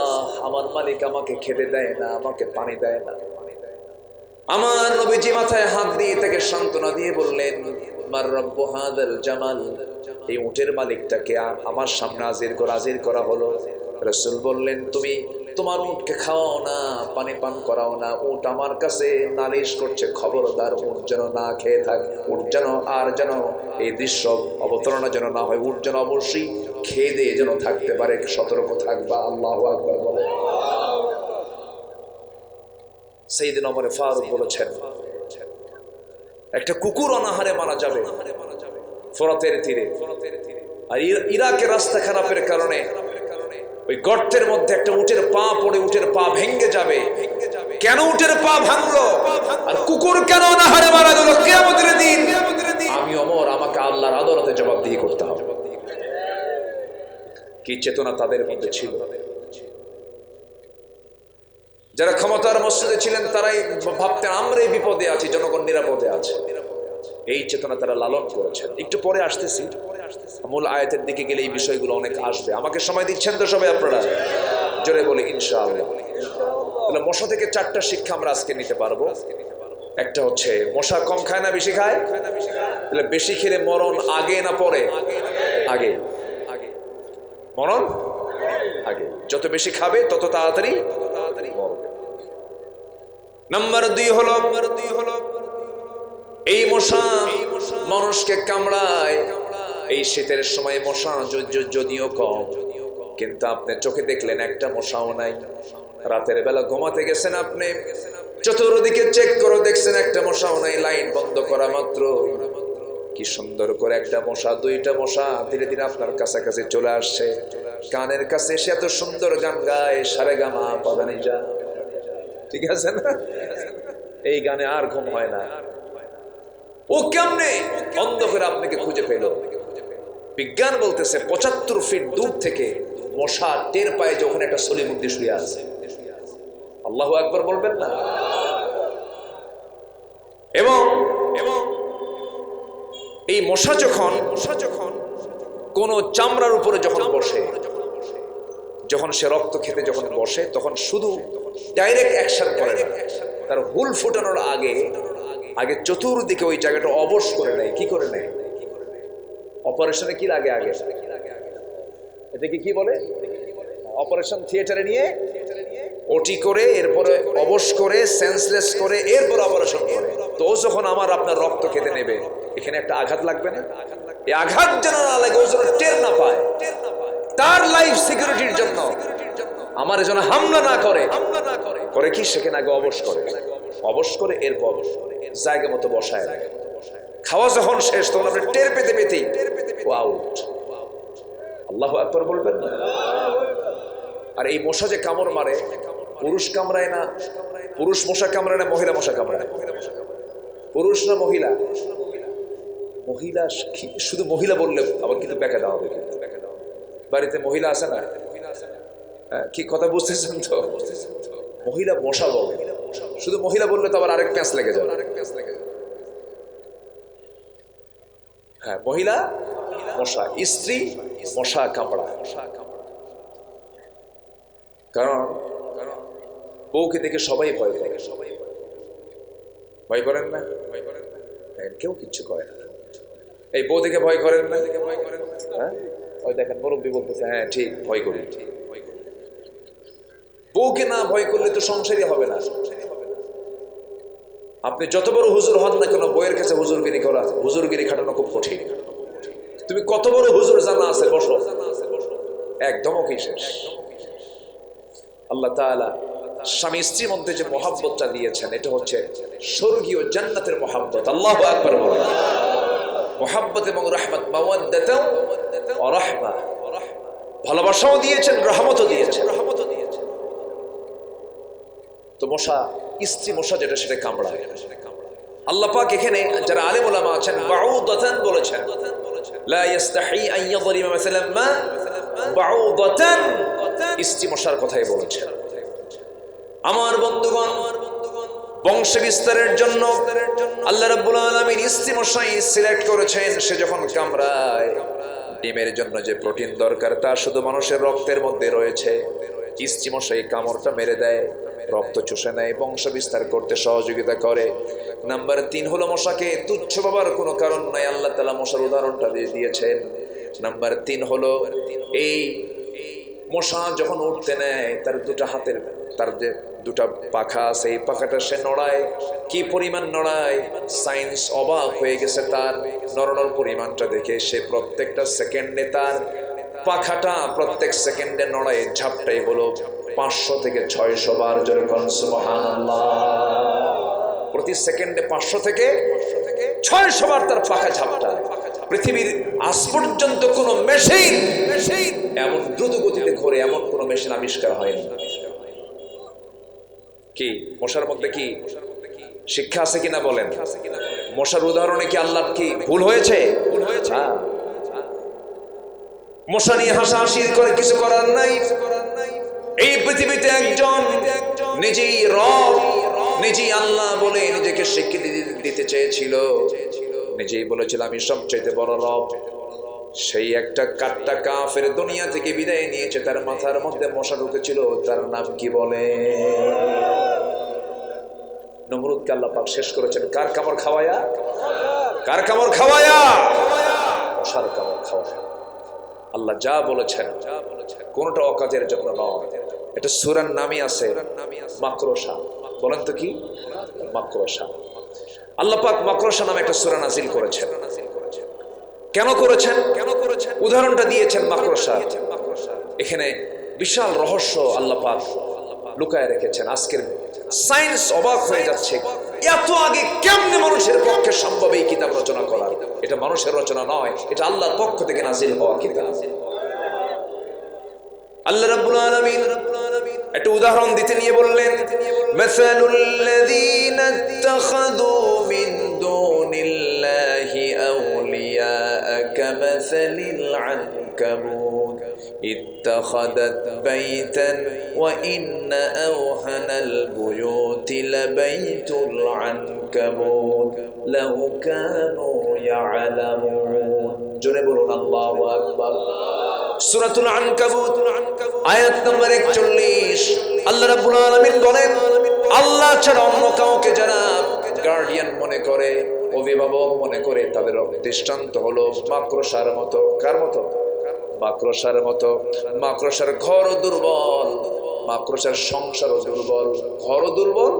আমার মালিক আমাকে খেতে দেয় না, আমাকে পানি দেয় না। আমার নবীজি মাথায় হাত দিয়ে তাকে সান্ত্বনা দিয়ে বললেন, মার রাব্বু হাদাল জামাল, এই উটের মালিকটাকে আমার সামনে হাজির করা হলো। রাসূল বললেন, তুমি তোমার উটকে খাওয়াও না, পানি পান করাও না। উট আমার কাছে নালিশ করছে, খবরদার উট যেন না খেয়ে থাক, উট যেন এই দৃশ্য অবতারণা যেন না হয়, উট যেন অবশ্যই খেয়ে দিয়ে যেন থাকতে পারে, সতর্ক থাকবা। আল্লাহু আকবার বলে। সাইয়েদনা ওমর ফারুক বলেছেন, একটা কুকুর অনাহারে মারা যাবে ফোরাতের তীরে, আর ইরাকের রাস্তা খারাপের কারণে ওই গর্তের মধ্যে একটা উটের পা পড়ে উটের পা ভেঙে যাবে। কেন উটের পা ভাঙলো আর কুকুর কেন অনাহারে মারা গেল? কিয়ামতের দিন আমি ওমর, আমাকে আল্লাহর আদালতে জবাবদিহি করতে হবে। কি চেতনা তাদের মধ্যে ছিল! যারা ক্ষমতার মসজিদে ছিলেন তারাই ভাবতেন আমরাই বিপদে আছি, জনগণ নিরাপদে আছে। এই চেতনা তারা লালন করেছেন। একটু পরে আসতেছি, মূল আয়াতের দিকে গেলে এই বিষয়গুলো অনেক আসবে। আমাকে সময় দিচ্ছেন তো সবাই আপনারা? জোরে বলি ইনশাআল্লাহ। তাহলে মশা থেকে 4টা শিক্ষা আমরা আজকে নিতে পারবো। একটা হচ্ছে, মশা কম খায় না বেশি খায়? তাহলে বেশি খেলে মরণ আগে না পরে? আগে। মরণ আগে। যত বেশি খাবে তত তাড়াতাড়ি মরবে। নাম্বার 2 হলো, এই মশা মানুষকে কামড়ায়। এই শীতের সময় মশা যদিও কম, কিন্তু আপনি চোখে দেখলেন একটা মশাও নাই। রাতের বেলা ঘুমাতে গেছেন, আপনি চতুর্দিকে চেক করে দেখছেন একটা মশাও নাই। লাইট বন্ধ করা মাত্র কি সুন্দর করে একটা মশা, 2টা মশা ধীরে ধীরে আপনার কাছাকাছি চলে আসছে। কানের কাছে এসে এত সুন্দর গান গায়, সারেগামা পাদানিজা, ঠিক আছে না? এই গানে আর ঘুম হয় না। ও কেমনে অন্ধ করে আপনাকে খুঁজে পেল? বিজ্ঞান বলতেছে 75 ফিট দূর থেকে মশা টের পায় যখন একটা সলিমুদ্দি শুয়ে আছে। আল্লাহু আকবার বলবেন না? এবং এই মশা যখন কোন চামড়ার উপরে যখন বসে, যখন সে রক্ত খেতে যখন বসে, তখন শুধু ডাইরেক্ট অ্যাকশন করে না, তার হুল ফুটানোর আগে চতুর্দিকে ওই জায়গাটা অবশ করে নেয়। কি করে নেয়? অপারেশনে কি লাগে আগে? এটাকে কি বলে? অপারেশন থিয়েটারে নিয়ে ওটি করে, এরপরে অবশ করে, সেন্সলেস করে, এরপর অপারেশন করে। তো ও যখন আমার আপনার রক্ত খেতে নেবে, এখানে একটা আঘাত লাগবে না? এই আঘাত যেন না লাগে, ও যেন টের না পায়, তার লাইফ সিকিউরিটির জন্য আমার যেন হামলা না করে কি সেখানে আগে অবশ করে এরপর জায়গা মতো বসায়। খাওয়া যখন শেষ তখন আপনি টের পেতেই ও আউট। আল্লাহু আকবার বলবেন না? আর এই মশা যে কামড় মারে, পুরুষ কামড়ায় না, পুরুষ মশা কামড়ায় না, মহিলা মশা কামড়ায়? পুরুষ না মহিলা? মহিলা। শুধু মহিলা বললে আবার কিন্তু ব্যাখ্যা দেওয়া হবে। বাড়িতে মহিলা আছে না? কি কথা বুঝতেছেন তো? মহিলা মশা বলে, শুধু মহিলা বললে তো আবার আরেক প্যাঁচ লেগে যাবে। হ্যাঁ, মহিলা মশা, স্ত্রী মশা কামড়ায়। কারণ বউকে দেখে সবাই ভয় করে। ভয় করেন না? কেউ কিচ্ছু করে না। এই বউ দেখে ভয় করেন না? হ্যাঁ, ওই দেখেন মুরব্বী বলতেছে, হ্যাঁ ঠিক, ভয় করি। বউকে না ভয় করলে তো সংসারই হবে না। আপনি যত বড় হুজুর হন না কেন, বইয়ের কাছে হুজুরগিরি খাটানো খুব কঠিন। তুমি কত বড় হুজুর জানা আছে, বসো, একদমও কি শেষ। আল্লাহ তাআলা স্বামী স্ত্রীর মধ্যে যে মহাব্বতটা দিয়েছেন, এটা হচ্ছে স্বর্গীয় জান্নাতের মহাব্বত। আল্লাহু আকবার বলেন। মহাব্বত এবং রহমত, মাওয়াদ্দাতাও ওয়া রাহমা, ভালোবাসাও দিয়েছেন, রহমতও দিয়েছেন। তো মশা, স্ত্রী মশা যেটা, সেটা কামড়ায়। আল্লাহ পাক এখানে যারা আলেম ওলামা আছেন, বাউদাতান বলেছেন, লা ইস্তাহি আন ইয়াদরিবা মাসালান মা বাউদাতান, স্ত্রী মশার কথাই বলেছেন। আমার বন্ধুগণ, বংশ বিস্তারের জন্য আল্লাহ রাব্বুল আলামিন স্ত্রী মশাই সিলেক্ট করেছেন। সে যখন কামড়ায়, ডিমের জন্য যে প্রোটিন দরকার তা শুধু মানুষের রক্তের মধ্যে রয়েছে। স্ত্রী মশাই কামড়টা মেরে দেয়, রক্ত চুষে নেয়, বংশ বিস্তার করতে সহযোগিতা করে। নাম্বার 3 হলো মশাকে তুচ্ছ ভাবার কোনো কারণ নাই, আল্লাহ তাআলা মশার উদাহরণটা দিয়ে দিয়েছেন। নাম্বার 3 হলো এই মশা যখন উঠতে নেয়, তার দুটো হাতের, তার যে দুটা পাখা আছে, এই পাখাটা সে নড়ায়। কি পরিমাণ নড়ায়, সায়েন্স অবাক হয়ে গেছে তার নড়ানোর পরিমাণটা দেখে। সে প্রত্যেকটা সেকেন্ডে তার পাখাটা প্রত্যেক সেকেন্ডে নড়ায়, ঝাপটাই হলো 500 থেকে 600 বার। জোরে বলুন সুবহানাল্লাহ। প্রতি সেকেন্ডে 500 থেকে 600 বার তার পাখা ঝাপটায়। পৃথিবীর আজ পর্যন্ত কোনো মেশিন এমন দ্রুত গতিতে ঘোরে, এমন কোনো মেশিন আবিষ্কার হয়নি। কি মশার মধ্যে কি শিক্ষা আছে কিনা বলেন? মশার উদাহরণে কি আল্লাহ কি ভুল হয়েছে? মশা নিয়ে হাসাহাসি করে কিছু করার নাই। এই পৃথিবীতে একজন নিজেই রব, নিজেই আল্লাহ বলে নিজেকে স্বীকৃতি দিতে চেয়েছিল, নিজেই বলেছিল আমি সবচেয়ে বড় রব। সেই একটা কাট্টা কাফের দুনিয়া থেকে বিদায় নিয়েছে, তার মাথার মধ্যে মশা ঢুকেছিল। তার নাম কি বলে? নমরুদকে আল্লাহ পাক শেষ করেছেন কার কামড় খাওয়ায়া? কার কামড় খাওয়ায়া? মশার কামড় খাওয়ায়া। আল্লাহ যা বলেছেন কোনটা অকাজের জন্য নয়। এটা সূরার নামই আছে মাকড়সা। বলেন তো কি মাকড়সা? আল্লাহ পাক মাকড়সা নামে একটা সূরা নাযিল করেছেন। কেন করেছেন? উদাহরণটা দিয়েছেন মাকড়সা। এখানে বিশাল রহস্য আল্লাহ পাক লুকায় রেখেছেন। আজকের সায়েন্স অবাক হয়ে যাচ্ছে, এত আগে কেমনে মানুষের পক্ষে সম্ভব এই কিতাব রচনা করা? এটা মানুষের রচনা নয়, এটা আল্লাহর পক্ষ থেকে নাযিল হওয়া কিতাব। আল্লাহ রাব্বুল আলামিন একটা উদাহরণ দিতে নিয়ে বললেন, মাসালুল লাযীনা ইত্তাখাযু মিন দুনিল্লাহি আউলিয়া কামাসালিল আনকাবুত ইত্তাখাযাত বাইতান ওয়া ইন্না আওহানাল বুয়ুতি লাবাইতুল আনকাবুত লাউ কানু ইয়ালামুন। জোরে বলুন আল্লাহু আকবার। সূরাতুল আনকাবুত আয়াত নম্বর 41। আল্লাহ রাব্বুল আলামিন বলেন, আল্লাহ ছাড়া অন্য কাউকে যারা গার্ডিয়ান মনে করে, অভিভাবক মনে করে, তাদের দৃষ্টান্ত হলো মাকড়সার মতো। কার মতো? মাকড়সার মতো। মাকড়সার ঘরও দুর্বল, মাকড়সার সংসারও দুর্বল। ঘরও দুর্বল,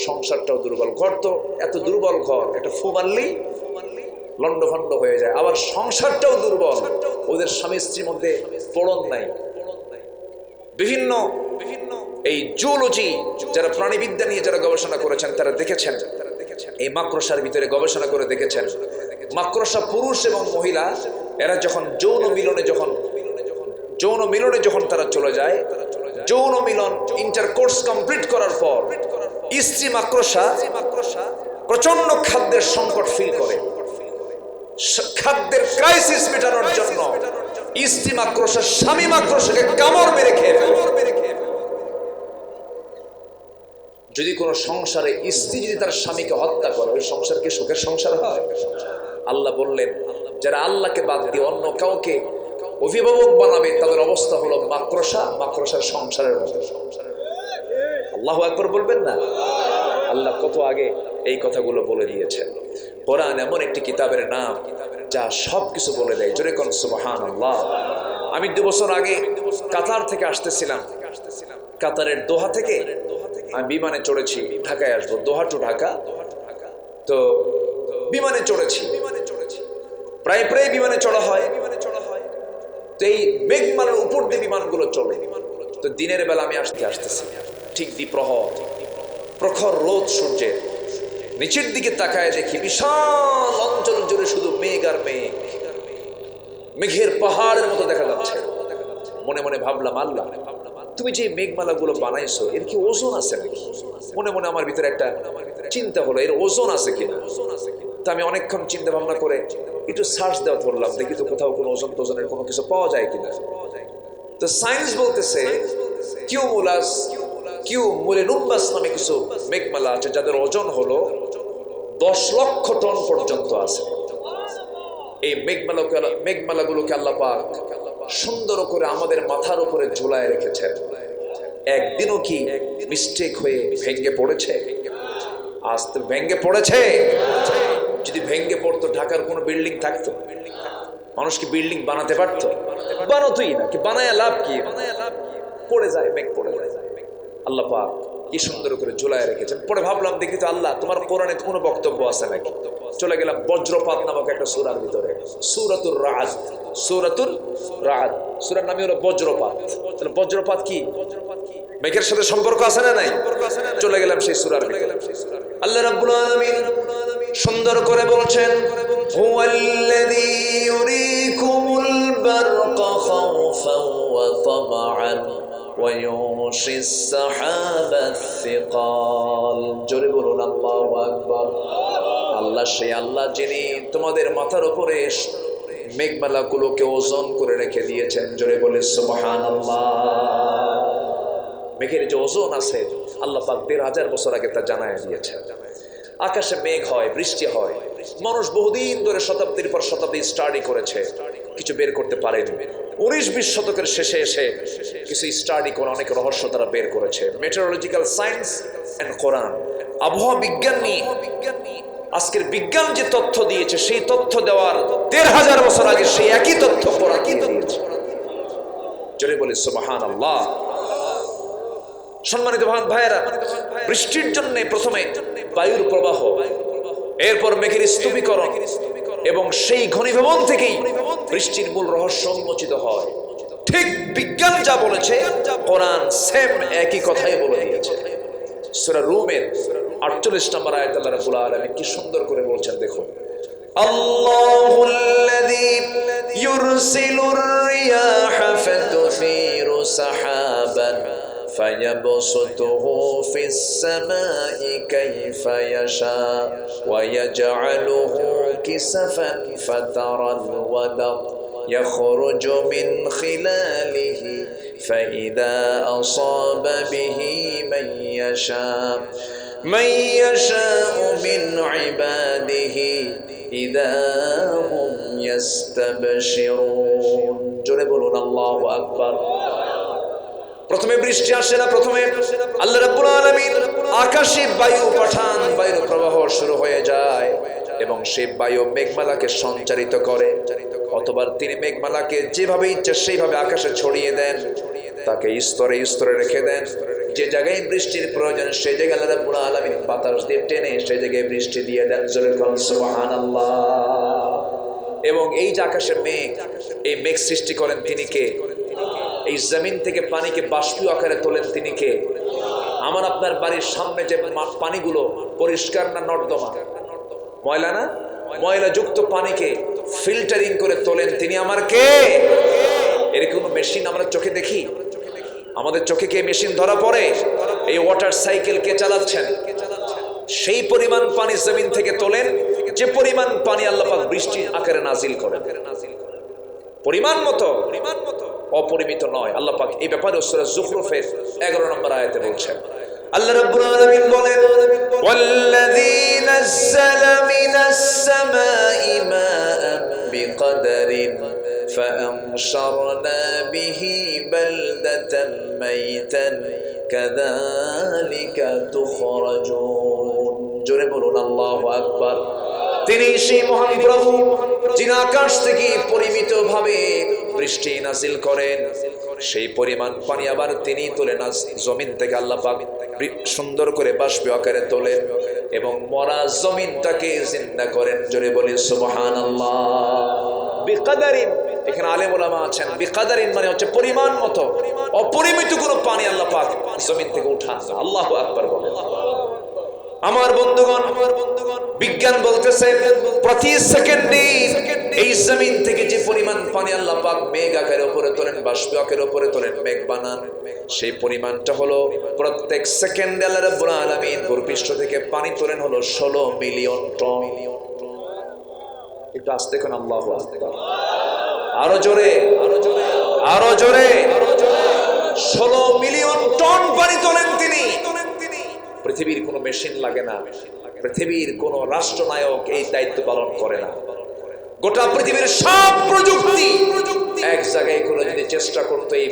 সংসারটাও দুর্বল। ঘর তো এত দুর্বল ঘর, একটা ফু মারলেই লন্ডভন্ড হয়ে যায়। আবার সংসারটাও দুর্বল, ওদের স্বামী স্ত্রীর মধ্যে পড়ন নাই। বিভিন্ন এই জুওলজি, যারা প্রাণীবিদ্যা নিয়ে যারা গবেষণা করেছেন, তারা দেখেছেন এই মাকড়সার ভিতরে গবেষণা করে দেখেছেন, মাকড়সা পুরুষ এবং মহিলা এরা যখন যৌন মিলনে যখন তারা চলে যায়, যৌন মিলন ইন্টারকোর্স কমপ্লিট করার পর স্ত্রী মাকড়সা প্রচন্ড খাদ্যের সংকট ফিল করে। খাদ্যের ক্রাইসিস মেটানোর জন্য স্ত্রী মাকড়সা স্বামী মাকড়সাকে কামড় মেরে খেয়ে ফেলে। যদি কোনো সংসারে স্ত্রী যদি তার স্বামীকে হত্যা করে, ওই সংসার কি সুখের সংসার হয়? আল্লাহ বললেন, যারা আল্লাহকে বাদ দিয়ে অন্য কাউকে অভিভাবক বানাবে তাদের অবস্থা হলো মাকড়সার সংসারের মতো। আল্লাহু আকবার বলবেন না? আল্লাহ কত আগে এই কথাগুলো বলে দিয়েছেন। কোরআন এমন একটি কিতাবের নাম যা সবকিছু বলে দেয়। জোরে কোন সুবহানাল্লাহ। আমি 2 বছর আগে কাতার থেকে আসতেছিলাম। কাতারের দোহা থেকে আমি বিমানে চড়েছি, ঢাকায় আসবো, দোহা টু ঢাকা। তো বিমানে চড়েছি, প্রায় বিমানে চড়া হয়। তো এই মেঘমালার উপর দিয়ে বিমানগুলো চলে। তো দিনের বেলা আমি আসতেছি, ঠিক প্রখর রোদ সূর্যের, নিচের দিকে তাকায় দেখি বিশাল অঞ্চল জুড়ে শুধু মেঘ আর মেঘ, মেঘের পাহাড়ের মতো দেখা যাচ্ছে। মনে মনে ভাবলাম, আল্লাহ তুমি যে মেঘমালাগুলো বানাইছো এর কি ওজন আছে নাকি? মনে মনে আমার ভিতরে একটা চিন্তা হলো, এর ওজন আছে কিনা। তা আমি অনেকক্ষণ চিন্তা ভাবনা করে একটু সার্চ দেওয়া ধরলাম, দেখি তো কোথাও কোনো ওজনের কোনো কিছু পাওয়া যায় কিনা। তো সায়েন্স বলতেছে কিউমুলাস নামে কিছু মেঘমালা আছে যাদের ওজন হলো 10 লক্ষ টন পর্যন্ত আছে। এই মেঘমালাগুলোকে আল্লাহ পাক সুন্দর করে আমাদের মাথার উপরে ঝুলায় রেখেছেন। একদিনও কি মিস্টেক হয়ে ভেঙে পড়েছে? আজ তো ভেঙে পড়েছে। যদি ভেঙে পড়তো ঢাকার কোনো বিল্ডিং থাকতো? মানুষ কি বিল্ডিং বানাতে পারতো? বানাতোই না। কি বানায় লাভ কি? পড়ে যায়, মেঘ পড়ে যায়। আল্লাহ পাক কি সুন্দর করে ঝুলায় রেখেছেন। পরে ভাবলাম, দেখি তো আল্লাহ তোমার কোরআনে কোনো বক্তব্য আছে নাকি। চলে গেলাম বজ্রপাত নামক একটা সূরার ভিতরে, সূরাতুর রাআদ। সূরার নামই হলো বজ্রপাত। তাহলে বজ্রপাত কি মেঘের সাথে সম্পর্ক আছে না নাই? চলে গেলাম সেই সূরার ভিতরে। আল্লাহ রাব্বুল আলামিন সুন্দর করে বলছেন, হুয়াল্লাযী ইউরিকুমুল বারকা খাওফান ওয়া তামাআন ওয়া ইউশিস সাহাবাস সিকাল। জোরে বলুন আল্লাহু আকবার। আল্লাহ সেই আল্লাহ যিনি তোমাদের মাথার উপরে মেঘমালাগুলোকে ওজন করে রেখে দিয়েছেন। জোরে বলে সুবহানাল্লাহ। মেঘের যে ওজন আছে আল্লাহ পাক 1500 বছর আগে তা জানায় দিয়েছেন। আকাশে মেঘ হয়, বৃষ্টি হয়। মানুষ বহুদিন ধরে শতাব্দীর পর শতাব্দী স্টাডি করেছে, কিছু বের করতে পারেনি। 19-20 শতকের শেষে এসে কিছু স্টাডি করে অনেক রহস্য তারা বের করেছে। মেটেরোলজিক্যাল সায়েন্স এন্ড কোরআন, আবহাওয়া বিজ্ঞান নিয়ে আজকের বিজ্ঞান যে তথ্য দিয়েছে সেই তথ্য দেওয়ার 1500 বছর আগে সেই একই তথ্য কোরআন দিয়েছে। জোরে বলি সুবহানাল্লাহ। সম্মানিত ভাইয়েরা, বৃষ্টির জন্য প্রথমে বায়ুর প্রবাহ, এরপর মেঘের স্তূপীকরণ এবং সেই ঘনীভবন থেকেই বৃষ্টির মূল রহস্য উন্মোচিত হয়। ঠিক বিজ্ঞান যা বলেছে কোরআন সেম একই কথাই বলে দিয়েছে। সূরা রুমের 48 নম্বর আয়াতে আল্লাহ রাব্বুল আলামিন কি সুন্দর করে বলছেন, দেখুন, আল্লাহুল্লাযী ইউরসিলুর রিয়াহা ফাতুসিরু সাহাবান فيبسطه في السماء كيف يشاء ويجعله كسفا فترى الودق يخرج من خلاله فإذا أصاب به من يشاء من عباده إذا هم يستبشرون. জোরে বলুন আল্লাহু আকবার। প্রথমে বৃষ্টি আসে না, প্রথমে আল্লাহ রাব্বুল আলামিন আকাশে বায়ু পাঠান, বায়ুর প্রবাহ শুরু হয়ে যায় এবং সেই বায়ু মেঘমালাকে সঞ্চারিত করে। অথবা তিনি মেঘমালাকে যেভাবে ইচ্ছা সেইভাবে আকাশে ছড়িয়ে দেন, তাকে স্তরে স্তরে রেখে দেন। যে জায়গায় বৃষ্টির প্রয়োজন সেই জায়গায় আল্লাহ রাব্বুল আলামিন বাতাস দিয়ে টেনে সেই জায়গায় বৃষ্টি দিয়ে দেন। জোরে বলুন সুবহানাল্লাহ। এবং এই যে আকাশের মেঘ, এই মেঘ সৃষ্টি করেন তিনি কে? এই জমিন থেকে পানিকে বাষ্পীয় আকারে তোলেন তিনি কে? আমার আপনার বাড়ির সামনে যে পানিগুলো পরিষ্কার না নর্দমা, ময়লা না, ময়লা যুক্ত পানিকে ফিল্টারিং করে তোলেন তিনি আমার কে? এর কোনো মেশিন আমরা চোখে দেখি? আমাদের চোখে কে মেশিন ধরা পড়ে? এই ওয়াটার সাইকেল কে চালাচ্ছেন? সেই পরিমাণ পানি জমিন থেকে তোলেন যে পরিমাণ পানি আল্লাহ পাক বৃষ্টির আকারে নাজিল করেন, পরিমাণ মতো, অপরিমিত নয়। আল্লাহ পাক এই ব্যাপারে সূরা যুখরুফের 11 নম্বর আয়াতে বলছেন। আল্লাহ রাব্বুল আলামিন বলেন, ওয়াল্লাযী নাযালা মিনাস সামাই মাআন বিকদরিন فأنشرنا به بلدة ميتا كذلك تخرجون জোরে বলুন আল্লাহু আকবার। তিনি সেই মহান প্রভু যিনি আকাশ থেকে পরিমিত ভাবে বৃষ্টি নাজিল করেন, সেই পরিমাণ পানি আবার তিনি তোলেন জমিন থেকে। আল্লাহ পাক সুন্দর করে বাষ্পীয় আকারে তোলেন এবং মরা জমিনটাকে জিন্দা করেন। জোরে বলি সুবহানাল্লাহ। বিকদারিন, এখানে আলেম ওলামা আছেন, বিকদারিন মানে হচ্ছে পরিমাণ মতো, অপরিমিত কোনো পানি আল্লাহ পাক জমিন থেকে উঠান। আল্লাহু আকবার বলেন। আমার বন্ধুগণ, বিজ্ঞান বলতেছে প্রতি সেকেন্ডে এই জমিন থেকে যে পরিমাণ পানি আল্লাহ পাক মেঘ আকারের উপরে তোলেন, বাষ্প আকারের উপরে তোলেন, মেঘ বানান, সেই পরিমাণটা হলো প্রত্যেক সেকেন্ডে আল্লাহ রাব্বুল আলামিন ভূপৃষ্ঠ থেকে পানি তোলেন হলো 16 মিলিয়ন টন। একটু আস্তে কোন আল্লাহু আকবার, আরো জোরে, আরো জোরে। 16 মিলিয়ন টন পানি তোলেন তিনি। পৃথিবীর কোনো মেশিন লাগে না, পৃথিবীর কোন রাষ্ট্রনায়ক এই দায়িত্ব পালন করে না। গোটা পৃথিবীর সব প্রযুক্তি এক জায়গায় করে যদি চেষ্টা করতো এই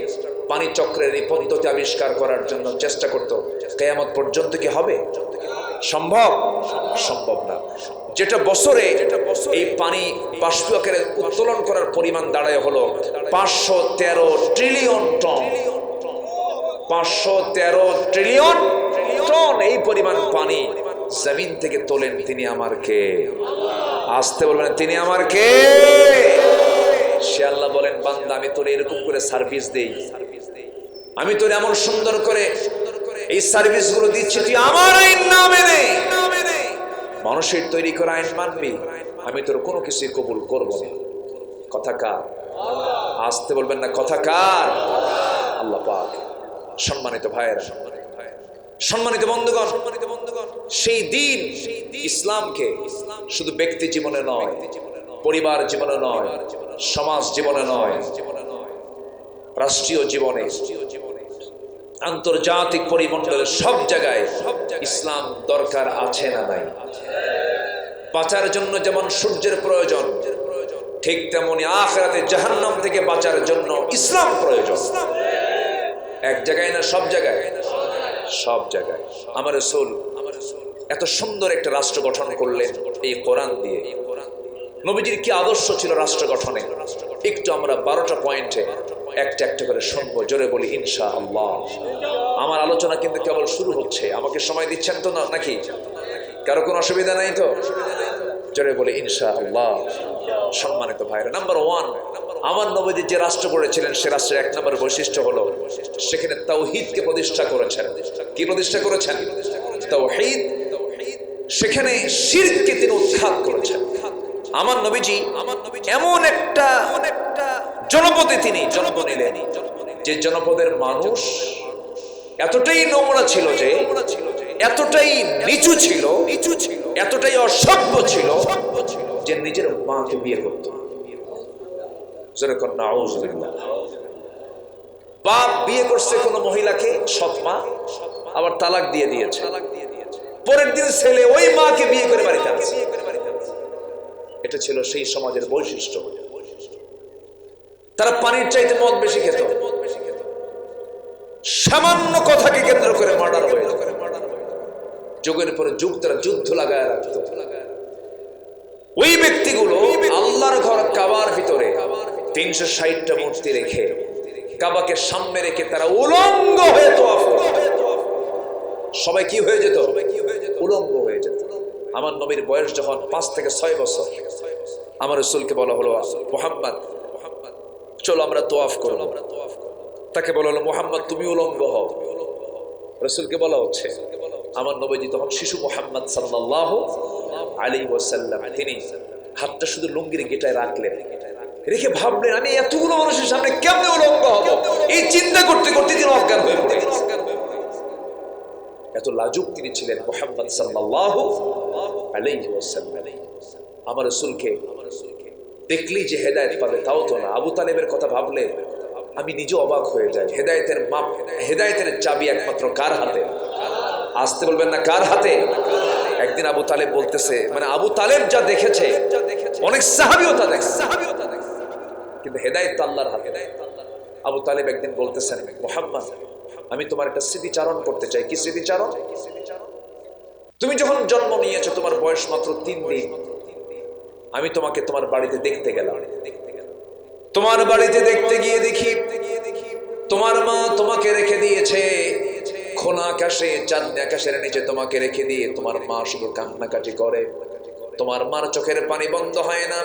পানি চক্রের এই পদ্ধতি আবিষ্কার করার জন্য চেষ্টা করতো, কিয়ামত পর্যন্ত কি হবে? সম্ভব? সম্ভব না। যেটা বছরে এই পানি বাষ্প আকারে উত্তোলন করার পরিমাণ দাঁড়ায় হলো 513 ট্রিলিয়ন টন। 513 ট্রিলিয়ন টন এই পরিমাণ পানি জমিন থেকে তোলেন তিনি। আমার কে? আসতে বলবেন, তিনি আমার কে? সে আল্লাহ বলেন, বান্দা আমি তোর এরকম করে সার্ভিস দেই, আমি তোর এমন সুন্দর করে এই সার্ভিস গুলো দিচ্ছি, তুই আমার আইন না মেনে মানুষের তৈরি করা আইন মানবি, আমি তোর কোনো কিছুই কবুল করব না। কথা কার? আসতে বলবেন না, কথা কার? আল্লাহ পাক। সম্মানিত ভাইয়েরা, সম্মানিত বন্ধুগণ, সেই দিন ইসলামকে শুধু ব্যক্তি জীবনে নয়, পরিবার জীবনে নয়, সমাজ জীবনে নয়, রাষ্ট্রীয় জীবনে, আন্তর্জাতিক পরিমণ্ডলের সব জায়গায় ইসলাম দরকার আছে না নাই? বাঁচার জন্য যেমন সূর্যের প্রয়োজন, ঠিক তেমনি আখিরাতে জাহান্নাম থেকে বাঁচার জন্য ইসলাম প্রয়োজন। এক জায়গায় না, সব জায়গায়, সব জায়গায়। আমার রাসূল এত সুন্দর একটা রাষ্ট্র গঠন করলেন এই কোরআন দিয়ে। নবীজির কি আদর্শ ছিল রাষ্ট্র গঠনে, একটু আমরা 12টা পয়েন্টে একটা একটা করে শুনবো। জোরে বলি ইনশাআল্লাহ। আমার আলোচনা কিন্তু কেবল শুরু হচ্ছে, আমাকে সময় দিচ্ছেন তো নাকি? কারো কোনো অসুবিধা নাই তো? জোরে বলি ইনশাআল্লাহ। সম্মানিত ভাইরা, নাম্বার 1, আমার নবীজি যে রাষ্ট্র গড়েছিলেন সে রাষ্ট্রের 1 নম্বর বৈশিষ্ট্য হলো সেখানে তাওহীদকে প্রতিষ্ঠা করেছেন। কি প্রতিষ্ঠা করেছেন? তাওহীদ। সেখানে শিরককে তিনি উৎখাত করেছেন। আমার নবীজি এমন একটা জনপদে তিনি জন্ম নিলেন যে জনপদের মানুষ এতটাই নোংরা ছিল, যে এতটাই নিচু ছিল, এতটাই অসভ্য ছিল যে নিজের মাকে বিয়ে করত। বাপ বিয়ে করছে কোন মহিলাকে, সৎ মা, আবার তালাক দিয়ে দিয়েছে। পরের দিন ছেলে ওই মাকে বিয়ে করে বাড়িতে আসছে। এটা ছিল সেই সমাজের বৈশিষ্ট্য। তারা পানির চাইতে মদ বেশি খেত। সামান্য কথাকে কেন্দ্র করে মার্ডার হয়ে যেত। যুগের পরে যুগ তারা যুদ্ধ লাগায় রাখত। ওই ব্যক্তিগুলো আল্লাহর ঘর কাবার ভিতরে 360টা মূর্তি রেখে, কাবাকে সামনে রেখে তারা উলঙ্গ হয়ে তওয়াফ করত। সবাই কি হয়ে যেত? উলঙ্গ হয়ে যেত। আমার নবীর বয়স যখন 5 থেকে 6 বছর, আমার রাসূলকে বলা হলো, মুহাম্মদ চলো আমরা তওয়াফ করব। তাকে বলা হলো, মুহাম্মদ তুমি উলঙ্গ হও। রাসূলকে বলা হচ্ছে, আমার নবীজি তখন শিশু মুহাম্মদ সাল্লাল্লাহু আলাইহি ওয়াসাল্লাম, তিনি হাতটা শুধু লুঙ্গির গেটায় রাখলেন, রেখে ভাবলেন আমি এতগুলো মানুষের সামনে কেমনে উলঙ্গ হব। এই চিন্তা করতে করতে তিনি অজ্ঞান হয়ে পড়ে গেছেন। এত লাজুক তিনি ছিলেন মুহাম্মদ সাল্লাল্লাহু আলাইহি ওয়াসাল্লাম। আমার রাসূলকে দেখলেই যে হেদায়েত পাবে তাও তো না। আবু তালেবের কথা ভাবলে আমি নিজে অবাক হয়ে যাই। হেদায়েতের মাপ, হেদায়েতের চাবি একমাত্র কার হাতে? আসতে বলবেন না, কার হাতে? একদিন আবু তালেব বলতেছে, মানে আবু তালেব যা দেখেছে অনেক সাহাবীও তা দেখেছে, কিন্তু হেদায়েত তো আল্লাহর হাতে। আবু তালেব একদিন বলতেছেন, মুহাম্মদ আমি তোমার একটা স্মৃতিচারণ করতে চাই। কি স্মৃতিচারণ? তুমি যখন জন্ম নিয়েছো তোমার বয়স মাত্র 3 দিন, আমি তোমাকে তোমার বাড়িতে দেখতে গেলাম। তোমার বাড়িতে দেখতে গিয়ে দেখি তোমার মা তোমাকে রেখে দিয়েছে খোলা আকাশে, চাঁদনি আকাশের নিচে তোমাকে রেখে দিয়ে তোমার মা শুধু কান্নাকাটি করে। তোমার মার চোখের পানি বন্ধ হয় না,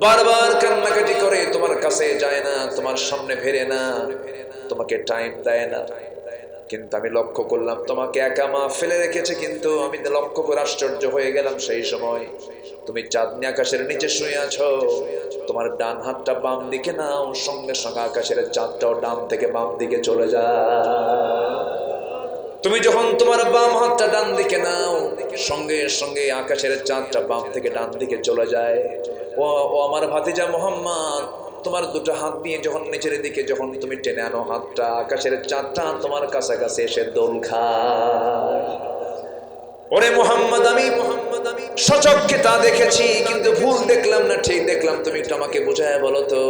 বারবার কান্নাকাটি করে, তোমার কাছে যায় না, তোমার সামনে ফেরে না, তোমাকে টাইম দেয় না। কিন্তু আমি লক্ষ্য করলাম তোমাকে একা মা ফেলে রেখেছে, কিন্তু আমি লক্ষ্য করে আশ্চর্য হয়ে গেলাম সেই সময় তুমি চাঁদনি আকাশের নিচে শুয়ে আছো। তোমার ডান হাতটা বাম দিকে নাও, সঙ্গে সঙ্গে আকাশের চাঁদটাও ডান থেকে বাম দিকে চলে যায়। তুমি যখন তোমার বাম হাতটা ডান দিকে নাও, সঙ্গে সঙ্গে আকাশের চাঁদটা বাম থেকে ডান দিকে চলে যায়। ও আমার ভাতিজা মুহাম্মদ, তোমার দুটো হাত দিয়ে যখন নিচের দিকে যখন তুমি টেনে আনো হাতটা, আকাশের চাঁদটা তোমার কাছাকাছি এসে দোল খায়। ওরে মুহাম্মদ, আমি সচক্ষে তা দেখেছি, কিন্তু ভুল দেখলাম না ঠিক দেখলাম, তুমি একটু আমাকে বুঝায় বলো তো।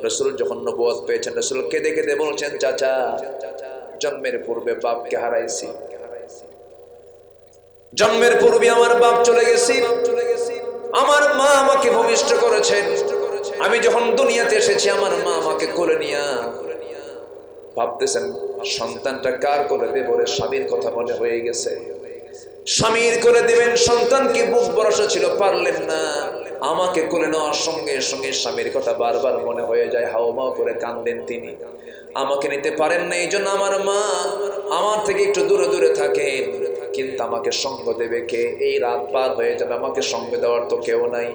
রাসূল যখন নবুয়ত পেয়েছেন, রাসূল কেঁদে কেঁদে বলছেন, চাচা জন্মের পূর্বে বাপকে হারাইছি, জন্মের পূর্বে আমার বাপ চলে গেছি, আমার মা আমাকে ভূমিষ্ঠ করেছেন। আমি যখন দুনিয়াতে এসেছি আমার মা আমাকে কোলে নিয়া ভাবতেছেন সন্তানটা কার কোলে দেব। স্বামীর কথা মনে হয়ে গেছে, স্বামীর কোলে দিবেন, সন্তানকে বুক ভরসা ছিল, পারলেন না। আমাকে কোলে নেওয়ার সঙ্গে সঙ্গে স্বামীর কথা বারবার মনে হয়ে যায়, হাওমাও করে কান্দেন তিনি। আমাকে নিতে পারেন না, এই জন্য আমার মা আমার থেকে একটু দূরে দূরে থাকেন। কিন্তু আমাকে সঙ্গ দেবে কে? এই রাত পার হয়ে যাবে, আমাকে সঙ্গ দেওয়ার তো কেউ নাই।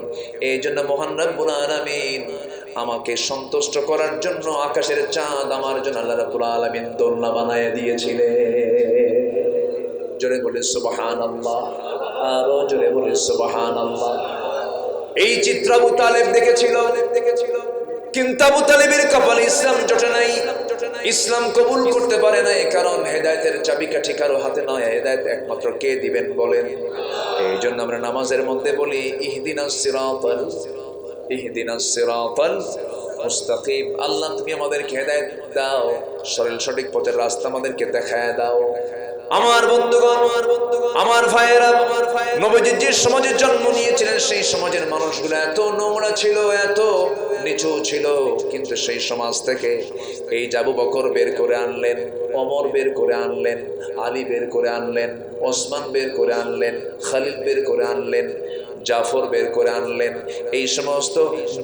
এই জন্য মহান রব্বুল আলামিন আমাকে সন্তুষ্ট করার জন্য আকাশের চাঁদ আমার জন্য আল্লাহ রাব্বুল আলামিন দোলনা বানায় দিয়েছিলেন। জোরে বলে সুবহানাল্লাহ, আরো জোরে বলে সুবহানাল্লাহ। এই চিত্র আবু তালেব দেখেছিল, কিন্তু আবু তালেবের কপালে ইসলাম জোটে নাই, ইসলাম কবুল করতে পারে নাই। কারণ হেদায়েতের চাবিকাঠি কারো হাতে নয়, হেদায়েত একমাত্র কে দিবেন বলেন? এই জন্য আমরা নামাজের মধ্যে বলি ইহদিনাস সিরাতাল মুস্তাকিম। আল্লাহ তুমি আমাদেরকে হেদায়েত দাও, সঠিক পথের রাস্তা আমাদেরকে দেখায় দাও। আমার বন্ধুগণ, আমার ভাইয়েরা, নবীজি যে সমাজের জন্ম নিয়েছিলেন সেই সমাজের মানুষগুলো এত নোংরা ছিল, এত নিচু ছিল, কিন্তু সেই সমাজ থেকে এই আবু বকর বের করে আনলেন, ওমর বের করে আনলেন, আলী বের করে আনলেন, ওসমান বের করে আনলেন, খালিদ বের করে আনলেন, জাফর বের করে আনলেন। এই সমস্ত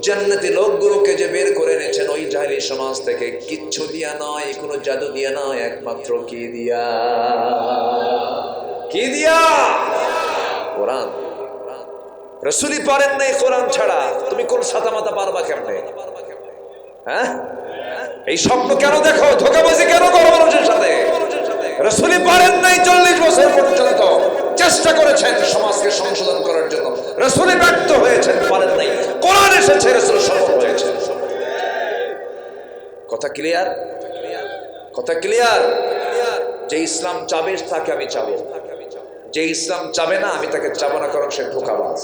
জান্নাতি লোকগুলোকে যে বের করে এনেছেন ওই জাহেলি সমাজ থেকে, কিচ্ছু দিয়া নয়, কোনো জাদু দিয়া নয়, একমাত্র কি দিয়া? কি দিয়া? কোরআন। রাসূলই পারেন নাই কোরআন ছাড়া, তুমি কোন সাদা মাথা পারবা কেমনে? হ্যাঁ, এই স্বপ্ন কেন দেখো? ধোঁকাবাজি কেন করো মানুষের সাথে? রাসূলই পারেন নাই, 40 বছর পর্যন্ত চেষ্টা করেছেন সমাজকে সংশোধন করার জন্য, রাসূলই ব্যর্থ হয়েছেন, পারেন নাই। কোরআন এসেছে, রাসূল সফল হয়েছে। কথা ক্লিয়ার? কথা ক্লিয়ার? যে ইসলাম চাবে তাকে আমি চাবো, যে ইসলাম চাবে না আমি তাকে চাবো না, কারণ সে ধোঁকাবাজ।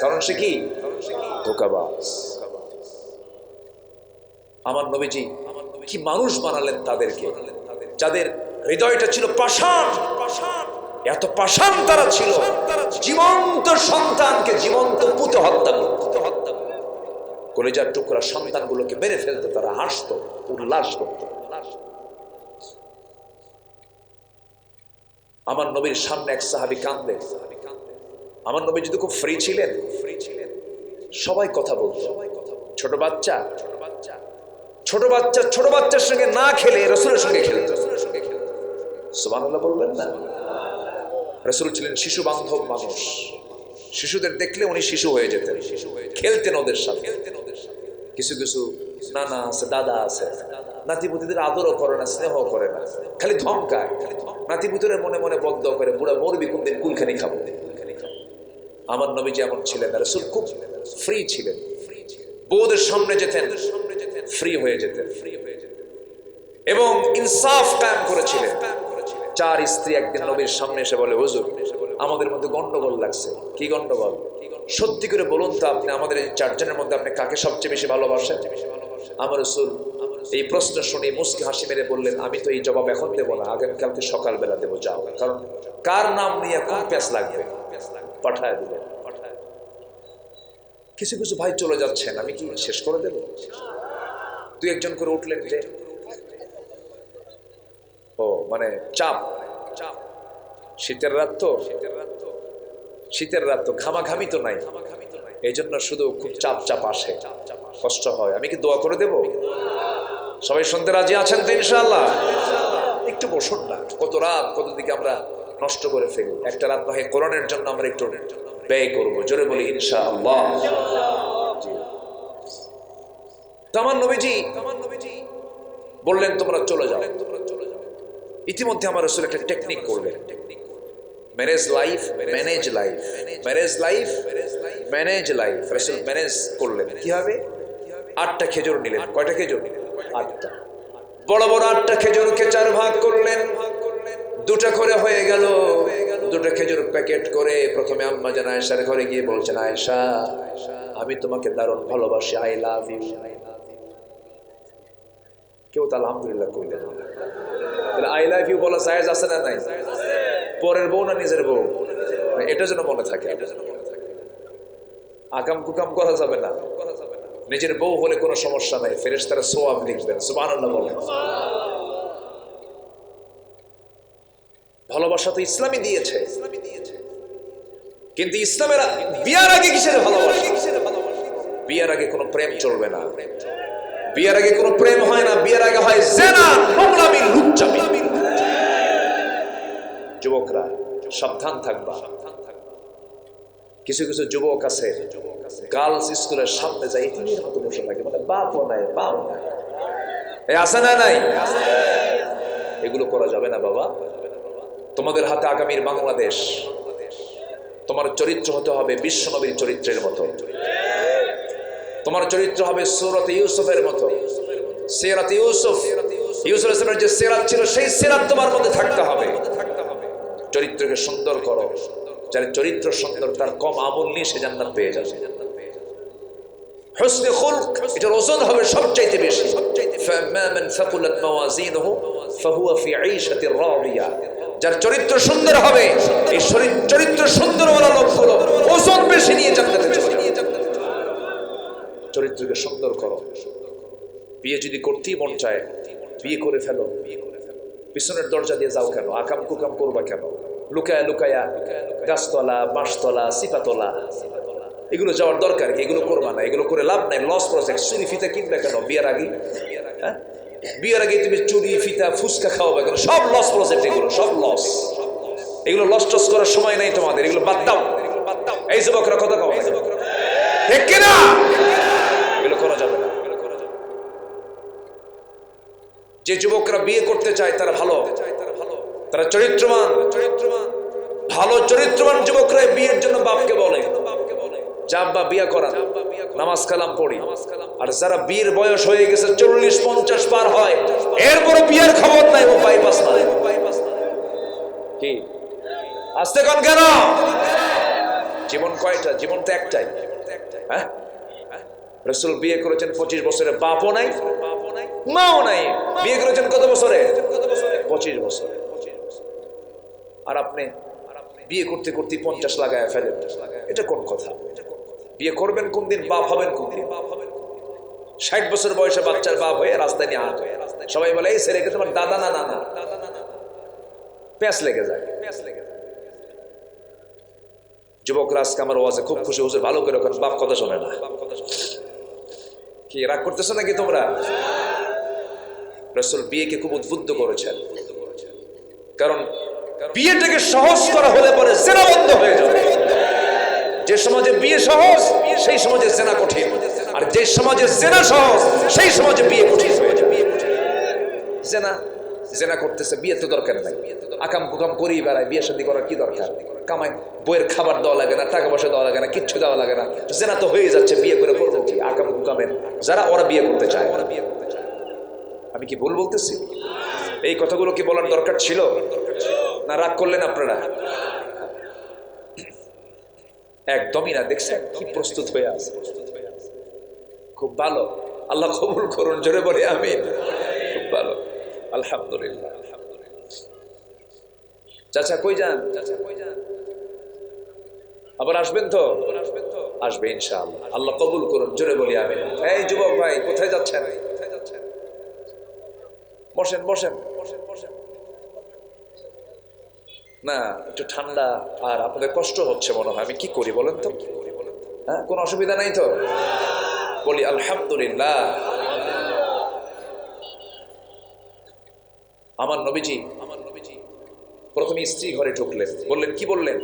কারণ সে কি? ধোঁকাবাজ। আমার নবীজি কি মানুষ বানালেন তাদেরকে, যাদের হৃদয়টা ছিল পাষাণ, এত পাষাণ তারা ছিল, জীবন্ত সন্তানকে জীবন্ত পুঁতে হত্যা করত, কলিজার টুকরা সন্তানগুলোকে মেরে ফেলতো, তারা হাসতো, উল্লাস করত। আমার নবীর সামনে এক সাহাবী কাঁদে। আমার নবী যদি খুব ফ্রি ছিলেন, সবাই কথা বলত। ছোট বাচ্চার সঙ্গে না খেলে রাসূলের সঙ্গে খেলত। সুবহানাল্লাহ বলবেন না? রাসূল ছিলেন শিশু বান্ধব মানুষ, শিশুদের দেখলে উনি শিশু হয়ে যেতেন, খেলতেন ওদের সাথে। কিছু কিছু নানা আছে, দাদা আছে, নাতিপুতিদের আদরও করে না, স্নেহ করে না, খালি ধমকায়। নাতিপুতিরা মনে মনে বদ্ধ করে, বুড়া মরবি কোন দিন, কুলখানি খাবো। আমার নবীজি এমন ছিলেন, রাসূল খুব ফ্রি ছিলেন, বউদের সামনে যেতেন ফ্রি হয়ে যেতেন এবং ইনসাফ কায়েম করেছিলেন। 4 স্ত্রী একদিন নবীর সামনে এসে বলে, হুজুর আমাদের মধ্যে গন্ডগোল লাগছে। কি গন্ডগোল? সত্যি করে বলুন তো, আপনি আমাদের এই 4 জনের মধ্যে আপনি কাকে সবচেয়ে বেশি ভালোবাসেন? আমার রাসূল এই প্রশ্ন শুনে মুস্কি হাসি মেরে বললেন, আমি তো এই জবাব এখন দেবো না, আগামীকালকে সকালবেলা দেবো, যাও। কারণ কার নাম নিয়ে কোন প্যাঁচ লাগবে, পাঠায় দিলেন। কিছু কিছু ভাই চলে যাচ্ছেন, আমি কি শেষ করে দেব? 2-1 জন করে উঠলেন যে, ও মানে চাপ, শীতের রাত তো, শীতের রাত তো ঘামাঘামি তো নাই, এই জন্য শুধু খুব চাপ চাপ আসে, কষ্ট হয়। আমি কি দোয়া করে দেব? সবাই শুনতে রাজি আছেন তো ইনশাআল্লাহ? একটু বসুন না, কত রাত কত দিকে আমরা নষ্ট করে ফেলি। একটা রাত নয় কোরআনের জন্য আমরা একটু ব্যয় করবো, জোরে বলি ইনশাআল্লাহ। আমার নবীজি বললেন, তোমরা চলে যাও। ইতিমধ্যে আমার রাসূল একটা টেকনিক করলেন, manage life manage life, manage life manage life. রাসূল ম্যানেজ করলেন কিভাবে? 8টা খেজুর নিলেন। কয়টা খেজুর? 8টা। বড় বড় 8টা খেজুরকে 4 ভাগ করলেন, 2টা করে হয়ে গেল। 2টা খেজুর প্যাকেট করে প্রথমে আম্মা জান আয়েশার ঘরে গিয়ে বলছেন, আয়েশা আমি তোমাকে দারুণ ভালোবাসি, আই লাভ ইউ। কেউ তো আলহামদুলিল্লাহ কইলেন। তাহলে আই লাভ ইউ বলা জায়েজ আছে না নাই? পরের বউ না নিজের বউ? এটা যেন মনে থাকে। আকাম কুকাম করা যাবে না। নিজের বউ হলে কোনো সমস্যা নাই, ফেরেশতারা সওয়াব লিখবেন। সুবহানাল্লাহ বলেন। ভালোবাসা তো ইসলামই দিয়েছে, কিন্তু ইসলামের বিয়ার আগে কিসের ভালোবাসা? বিয়ার আগে কোনো প্রেম চলবে না, বিয়ার আগে কোনো প্রেম হয় না, বিয়ার আগে হয় জিনা, নোংরামি, লুচ্চামি। যুবকরা সাবধান থাকবা। কিছু কিছু যুবক আছে গার্লস স্কুলের সামনে যায় এতিমের মতো বসে থাকে, মানে বাপও নাই বাপ নাই, এই আছে না নাই? এগুলো করা যাবে না বাবা। তোমাদের হাতে আগামীর বাংলাদেশ। তোমার চরিত্র হতে হবে বিশ্বনবীর চরিত্রের মতো, তোমার চরিত্র হবে সূরাত ইউসুফের মতো। সিরাত ইউসুফ, ইউসুফ আলাইহিস সালামের যে সিরাত ছিল সেই সিরাত তোমার মধ্যে থাকতে হবে। চরিত্রকে সুন্দর করো, যার চরিত্র সুন্দর তার কম আমল নিয়ে সে জান্নাত পেয়ে যাবে। হুসনে খুলক, এটার ওজন হবে সবচাইতে বেশি। ফাম্মা মান সাকুলাত মাওয়াজিনুহু ফাহুয়া ফি ঈশাতির রাদিয়া। যার চরিত্র সুন্দর হবে, এই চরিত্র সুন্দরওয়ালা লোকগুলো ওজন বেশি নিয়ে জান্নাতে চলে যাবে। চরিত্রকে সুন্দর করো। বিয়ে যদি করতেই মন চায় বিয়ে করে ফেলো, পিছনের দরজা দিয়ে যাও কেন? আকাম কুকাম করবা কেন? লুকায়া লুকায়া গাছতলা, বাঁশতলা, সিপাতলা, এগুলো যাওয়ার দরকার কি? এগুলো করবা না, এগুলো করে লাভ নাই, লস প্রজেক্ট। চুরি ফিতা কিনবে কেন বিয়ের আগে? হ্যাঁ, বিয়ের আগে তুমি চুরি ফিতা ফুচকা খাওয়াবে কেন? সব লস প্রজেক্ট, এগুলো সব লস। এগুলো লস টস করার সময় নাই তোমাদের, এগুলো বাদ দাও। এই যুবকরা কথা কও, ঠিক কিনা? এগুলো করা যাবে না। যে যুবকরা বিয়ে করতে চায় তারা ভালো, তারা চরিত্রবান, ভালো চরিত্রবান যুবকরা বিয়ের জন্য বাপকে বলে যা আব্বা বিয়ে করা, নামাজ কালাম পড়ি। আর যারা বিয়ের বয়স হয়ে গেছে 40-50 পার হয়, এরপরে বিয়ের খবর নাই, ও বাইপাস মারে। কি আসতে কোন কেন? জীবন কয়টা? জীবন তো একটাই। হ্যাঁ, রাসূল বিয়ে করেছেন 25 বছরে, বাপও নাই মাও নাই। বিয়ে করেছেন কত বছরে? 25 বছরে। আর আপনি বিয়ে করতে করতে 50 লাগায় ফেলেন, এটা কোন কথা? বিয়ে করবেন কোন দিন, বাপ হবেন কোন দিন? 60 বছর বয়সে বাচ্চার বাপ হয়ে রাস্তায় নিয়ে হাঁটে, সবাই বলে এই ছেলেকে তোমার দাদা না নানা, প্যাঁচ লেগে যায়। যুবকরা আজকে আমার ওয়াজে খুব খুশি, হুজুর ভালো করে বাপ কথা শোনে না। কি রাগ করতেছো নাকি তোমরা? রাসূল বিয়েকে খুব উদ্বুদ্ধ করেছেন, কারণ বিয়েটাকে সহজ করা হলে পরে জেনা বন্ধ হয়ে যাবে। যে সমাজে বিয়ে সহজ সেই সমাজে জেনা কঠিন। আর যে সমাজে জেনা সহজ সেই সমাজে বিয়ে কঠিন হয়ে যাবে। জেনা জেনা করতেছে, বিয়ে তো দরকার নাই, আকাম কুকাম করেই বেড়ায়, বিয়ে শাদী করার কি দরকার? কামাই বইয়ের খাবার দেওয়া লাগে না, টাকা পয়সা দেওয়া লাগে না, কিচ্ছু দেওয়া লাগে না, জেনা তো হয়ে যাচ্ছে, বিয়ে করে করবো কি? আকাম কুকামের যারা ওরা বিয়ে করতে চায়। আমি কি ভুল বলতেছি? এই কথাগুলো কি বলার দরকার ছিল না? রাগ করলেন আপনারা? একদমই না। দেখছেন কি প্রস্তুত হয়ে আছে, খুব ভালো। আল্লাহ কবুল করুন, জোরে বলে আমিন। খুব ভালো, আলহামদুলিল্লাহ। চাচা কই যান? আবার আসবেন তো? আসবে ইনশাআল্লাহ। আল্লাহ কবুল করুন, জোরে বলি আমিন। এই যুবক ভাই, কোথায় যাচ্ছেন? বসেন বসেন বসেন। না, একটু ঠান্ডা আর আপনাদের কষ্ট হচ্ছে মনে হয়। আমি কি করি বলেন তো? হ্যাঁ, কোনো অসুবিধা নাই তো? বলি আলহামদুলিল্লাহ। আমার নবীজি প্রথমে স্ত্রী ঘরে ঢুকলেন, বললেন কি বললেন?